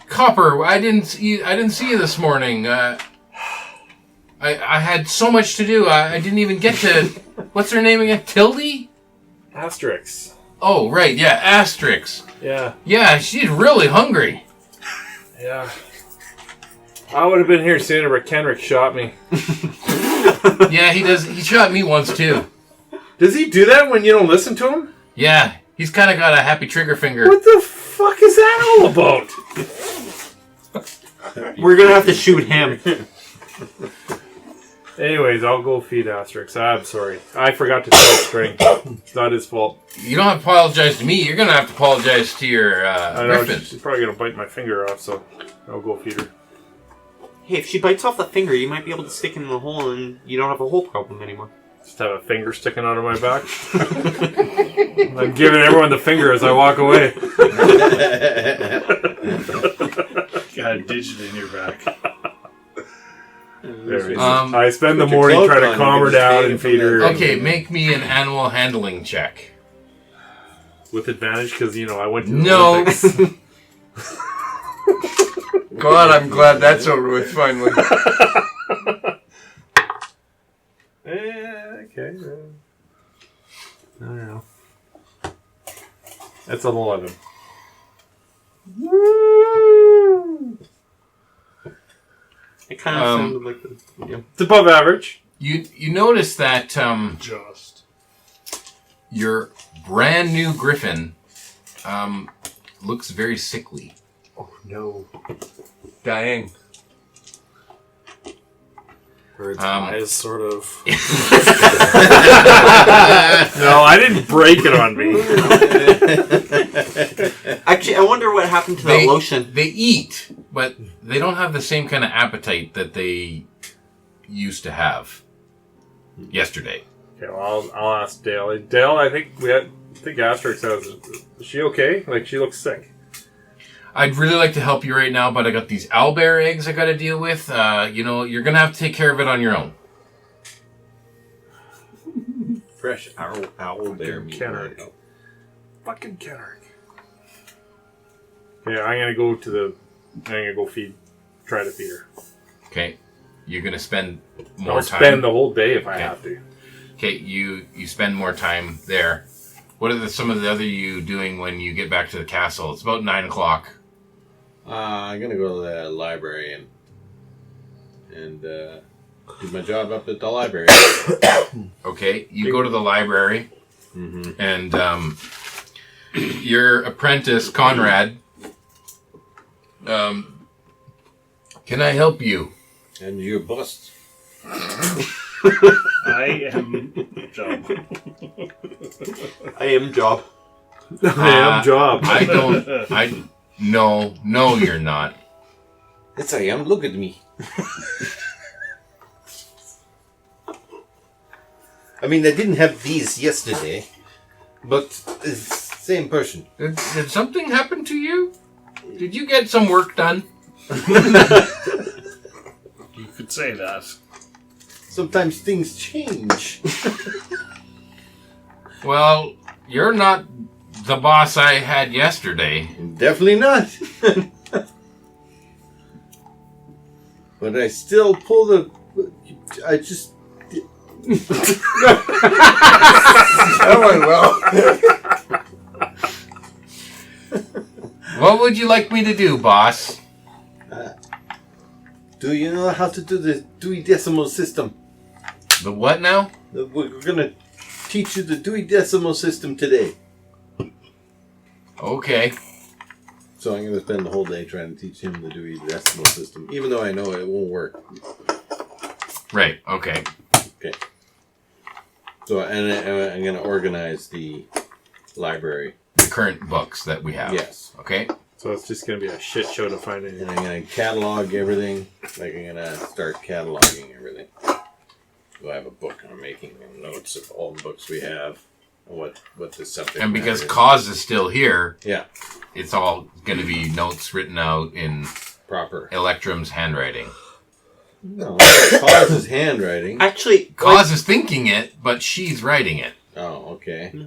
Copper, I didn't see you this morning. I had so much to do. I didn't even get to. What's her name again? Tildy? Asterix. Oh, right. Yeah, Asterix. Yeah. Yeah, she's really hungry. Yeah. I would have been here sooner, but Kenerick shot me. Yeah, he does. He shot me once too. Does he do that when you don't listen to him? Yeah, he's kind of got a happy trigger finger. What the fuck is that all about? We're gonna have to shoot him. Anyways, I'll go feed Asterix. I'm sorry. I forgot to tell string. It's not his fault. You don't have to apologize to me. You're gonna have to apologize to your I know, griffin. she's probably going to bite my finger off, so I'll go feed her. Hey, if she bites off the finger, you might be able to stick it in the hole, and you don't have a hole problem anymore. Just have a finger sticking out of my back. I'm giving everyone the finger as I walk away. Got a digit in your back. There it is. I spend the morning trying to calm her down and feed her. Okay, make me an animal handling check. With advantage, because, I went to the No. Olympics. God, I'm glad that's over with finally. Okay. I don't know. That's an 11. It kind of sounded like the... Yeah. It's above average. You notice that Just. your brand new griffin looks very sickly. Oh, no. Dying. Her eyes sort of. No, I didn't break it on me. Actually, I wonder what happened to the lotion. They eat, but they don't have the same kind of appetite that they used to have yesterday. Okay, well, I'll ask Dale. Dale, I think Asterix has. Is she okay? Like, she looks sick. I'd really like to help you right now, but I got these owlbear eggs I got to deal with. You're gonna have to take care of it on your own. Fresh owlbear meat. Kenerick. Fucking Kenerick. Okay, I'm gonna go try to feed her. Okay, you're gonna spend more I'll time. spend the whole day if I have to. Okay, you spend more time there. What are some of the other you doing when you get back to the castle? It's about 9:00. I'm gonna go to the library and do my job up at the library. Okay, you go to the library, and your apprentice Conrad. Can I help you? And you're bust. I am Job. I am Job. I am job. I don't. No, you're not. Yes, I am. Look at me. I mean, I didn't have these yesterday, but it's the same person. Did something happen to you? Did you get some work done? You could say that. Sometimes things change. Well, you're not the boss I had yesterday. Definitely not. But I still pull the... I just... That went well. What would you like me to do, boss? Do you know how to do the Dewey Decimal System? The what now? We're going to teach you the Dewey Decimal System today. Okay. So I'm going to spend the whole day trying to teach him the Dewey Decimal System, even though I know it won't work. Right, okay. Okay. So and I'm going to organize the library. The current books that we have. Yes. Okay? So it's just going to be a shit show to find And anything. I'm going to catalog everything. Like I'm going to start cataloging everything. So I have a book I'm making notes of all the books we have. And what the subject And because matter is. Cause is still here, Yeah. it's all going to be notes written out in Proper. Electrum's handwriting. No, Cause is handwriting. Actually, Cause is thinking it, but she's writing it. Oh, okay.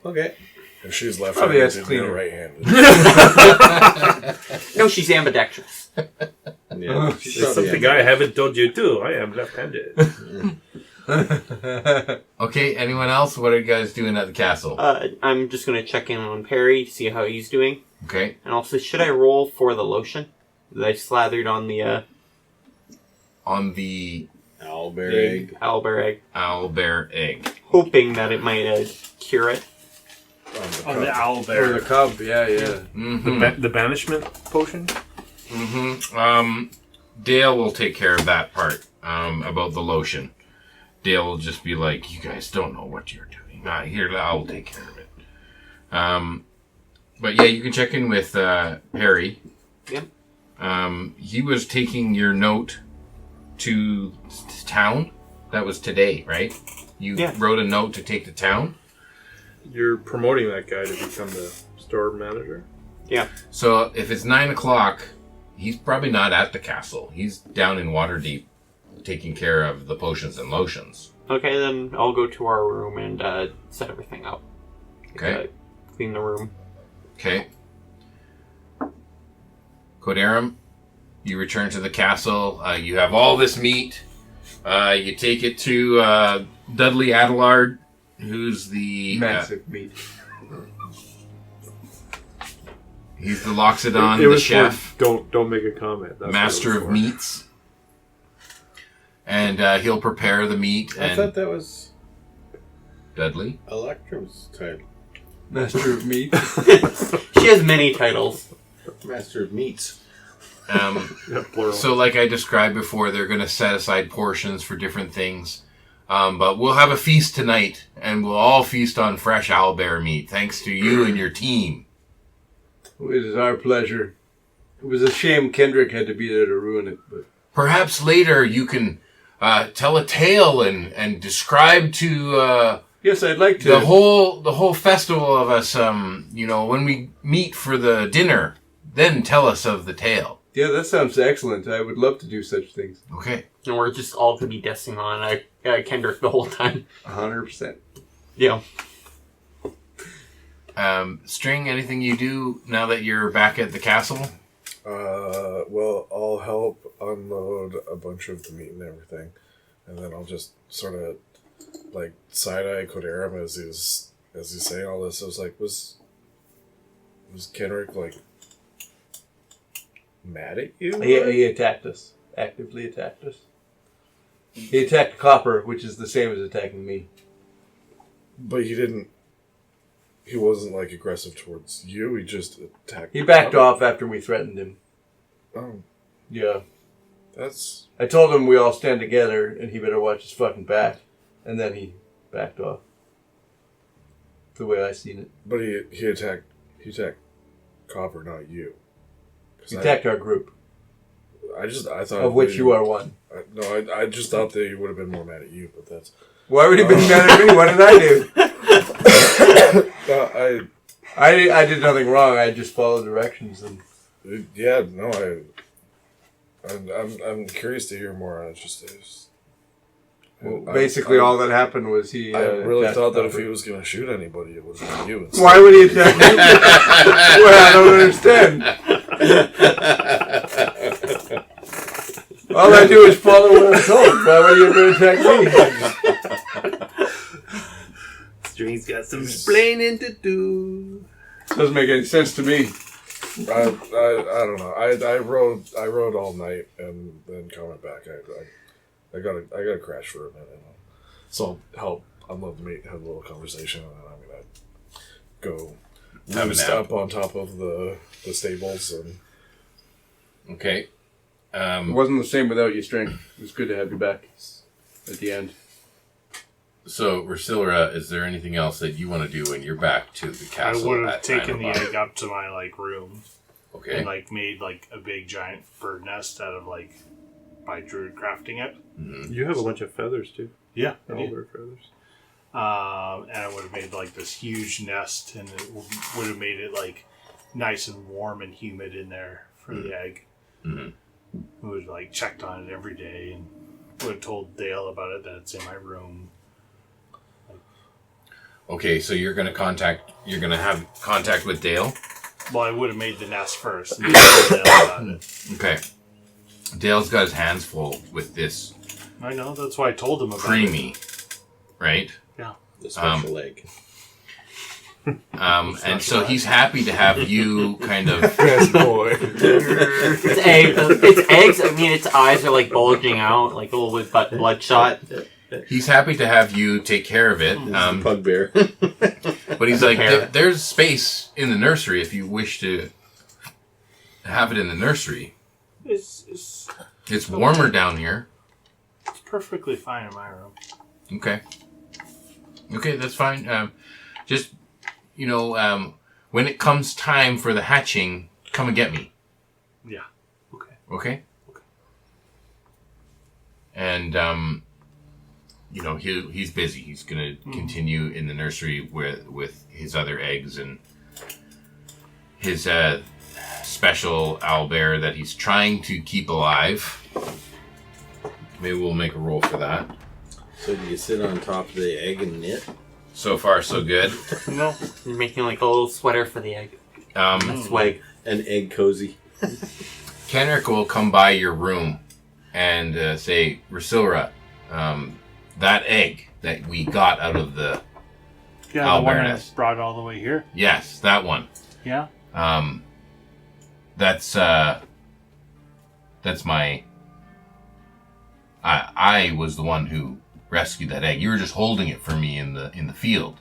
Okay. If she's Probably left-handed, that's cleaner. right-handed. no, she's ambidextrous. Yeah, There's something I haven't told you too. I am left-handed. Okay, anyone else? What are you guys doing at the castle? I'm just going to check in on Perry, see how he's doing. Okay. And also, should I roll for the lotion that I slathered on the owlbear egg. owlbear egg? Owlbear egg. Hoping that it might cure it. On the owl Or bear. the cub, yeah. Mm-hmm. The banishment potion? Mm-hmm. Dale will take care of that part, about the lotion. Dale will just be like, you guys don't know what you're doing. Here, I'll take care of it. But yeah, you can check in with Perry. Yep. He was taking your note to town. That was today, right? You wrote a note to take to town? You're promoting that guy to become the store manager? Yeah. So if it's 9 o'clock, he's probably not at the castle. He's down in Waterdeep taking care of the potions and lotions. Okay, then I'll go to our room and set everything up. Okay. Clean the room. Okay. Codarum, you return to the castle. You have all this meat. You take it to Dudley Adelard, who's the... Massive meat. He's the Loxodon, It the was chef. Don't make a comment. That's Master what it was of for. meats. And he'll prepare the meat. I And thought that was Dudley? Electrum's title. Master of meat. She has many titles. Master of meats. Yeah, plural. So like I described before, they're going to set aside portions for different things. But we'll have a feast tonight, and we'll all feast on fresh owlbear meat, thanks to you and your team. It is our pleasure. It was a shame Kenerick had to be there to ruin it, but Perhaps later you can tell a tale and describe to yes, I'd like to. the whole festival of us. When we meet for the dinner, then tell us of the tale. Yeah, that sounds excellent. I would love to do such things. Okay. And we're just all going to be dissing on Kendrick the whole time. 100%. Yeah. String, anything you do now that you're back at the castle? Well, I'll help unload a bunch of the meat and everything, and then I'll just sort of like side-eye Codarum as he's saying all this. I was like, was Kenerick like mad at you? He attacked us. Actively attacked us. He attacked Copper, which is the same as attacking me. But he wasn't like aggressive towards you. He just attacked. He backed off after we threatened him. Oh, Yeah. that's I told him we all stand together and he better watch his fucking back. And then he backed off. The way I seen it. But he attacked Copper, not you. 'Cause He attacked our group, I thought of which you are one. I just thought that he would have been more mad at you, but that's. Why would he be mad at me? What did I do? I did nothing wrong. I just followed directions and. Yeah, no, I'm curious to hear more. Basically, all that happened was he. I really attacked thought that if Copper. he was going to shoot anybody, it would have been you. Instead. Why would he attack me? Well, I don't understand. All I do is follow what I'm told. Why would he ever attack me? String's got some explaining to do. Doesn't make any sense to me. I don't know. I rode all night and then coming back, I gotta crash for a minute. So I'll help unload the meat, have a little conversation, and then I'm gonna go Have a roost nap. up on top of the stables and. Okay. It wasn't the same without you, String. It was good to have you back at the end. So, Rusilla, is there anything else that you want to do when you're back to the I castle? would have at taken the 9 o'clock? egg up to my room Okay. and made a big giant bird nest out of by Druid crafting it. Mm-hmm. You have a bunch of feathers too. Yeah, I did. Owlbear feathers. And I would have made this huge nest, and it would have made it nice and warm and humid in there for the egg. Mm-hmm. It would would have like checked on it every day and would have told Dale about it that it's in my room. Okay, so you're gonna have contact with Dale? Well, I would have made the nest first and told Dale about it. Okay. Dale's got his hands full with this I know, that's why I told him about creamy, right? Yeah. The special egg. And so he's happy to have you kind of... Best boy. Its eggs, I mean, its eyes are like bulging out, like a little bit bloodshot. He's happy to have you take care of it. Pug bear. But he's like, there's space in the nursery if you wish to have it in the nursery. It's warmer down here. It's perfectly fine in my room. Okay. Okay, that's fine. Just, when it comes time for the hatching, come and get me. Yeah. Okay. Okay? Okay. And, he's busy. He's going to continue in the nursery with his other eggs and his special owlbear that he's trying to keep alive. Maybe we'll make a roll for that. So do you sit on top of the egg and knit? So far, so good. No, you're making like a little sweater for the egg. Swag. An egg cozy. Kenerick will come by your room and say, Rasilra, that egg that we got out of the Yeah, the owlbear one I nest. brought all the way here. Yes, that one. Yeah. That's my... I was the one who rescued that egg. You were just holding it for me in the field.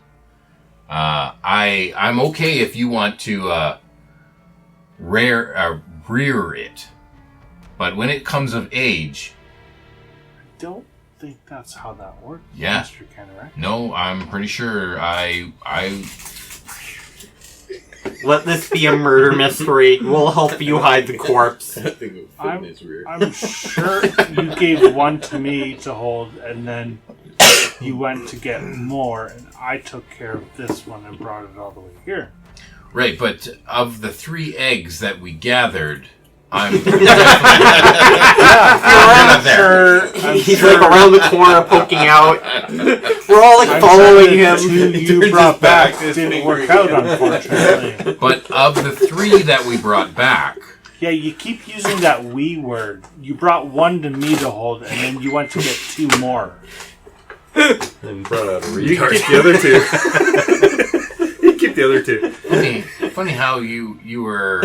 I'm okay if you want to rear it, but when it comes of age, I don't think that's how that works, Yeah. Mr. Kenerick. no, I'm pretty sure I Let this be a murder mystery. We'll help you hide the corpse. I'm sure you gave one to me to hold, and then you went to get more, and I took care of this one and brought it all the way here. Right, but of the 3 eggs that we gathered, I'm He's like around the corner poking out. We're all like following him. You brought back didn't work out, unfortunately. But of the 3 that we brought back, Yeah, you keep using that "we" word. You brought one to me to hold, and then you went to get 2 more. And brought out a retard. You keep the other 2. You keep the other 2. funny how you were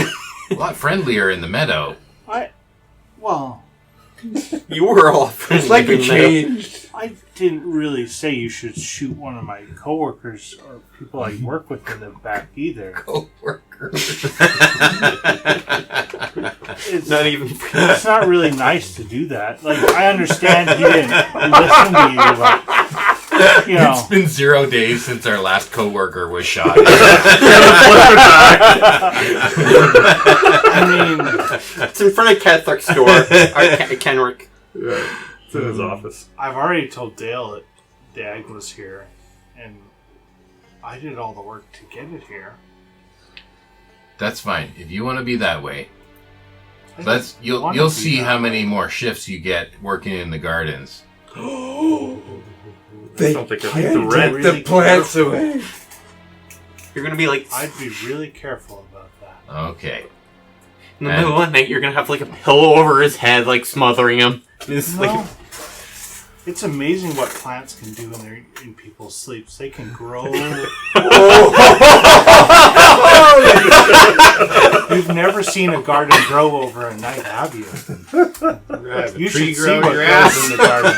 a lot friendlier in the meadow. You were all friendly. It's like it changed. I didn't really say you should shoot one of my coworkers or people I work with in the back either. Co-worker. It's not really nice to do that. Like, I understand he didn't listen to you, but, It's been 0 days since our last co-worker was shot. I mean, It's in front of Kenerick's door. Or Kenerick. Yeah, it's in his office. I've already told Dale that the egg was here, and I did all the work to get it here. That's fine. If you want to be that way, I you'll see how many more shifts you get working in the gardens. They I'd the be rent really the plants away. You're gonna be like. I'd be really careful about that. Okay. In the middle of the night, you're gonna have like a pillow over his head, like smothering him. It's like. It's amazing what plants can do when they're in people's sleeps. They can grow. You've never seen a garden grow over a night, have you? You should see what grows in the garden.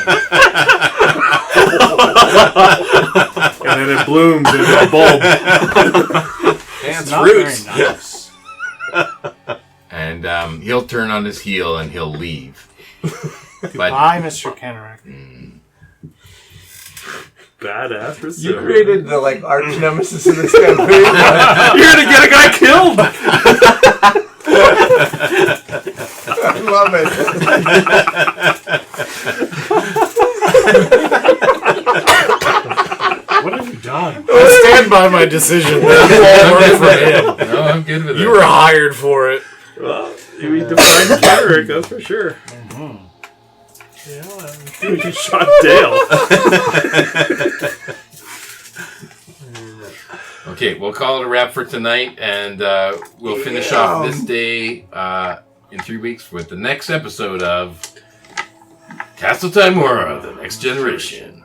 And then it blooms into a bulb. It's not very nice. And he'll turn on his heel and he'll leave. Goodbye, Mr. Kenerick. Badass. You created the arch nemesis of this campaign. You're gonna get a guy killed. I love it. What have you done? I stand by my decision. No, I'm good with it. You were hired for it. Well, we developed find Kenerick, that's for sure. Yeah, You shot Dale. Okay, we'll call it a wrap for tonight, and we'll finish off this day in 3 weeks with the next episode of Castle Tymora, The Next Generation.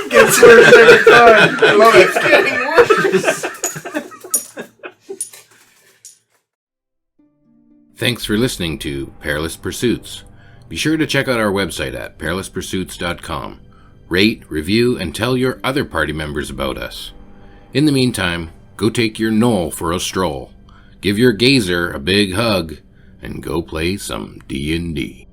Gets worse every time. I love it. It's getting worse. Thanks for listening to Perilous Pursuits. Be sure to check out our website at perilouspursuits.com. Rate, review, and tell your other party members about us. In the meantime, go take your knoll for a stroll, give your gazer a big hug, and go play some D&D.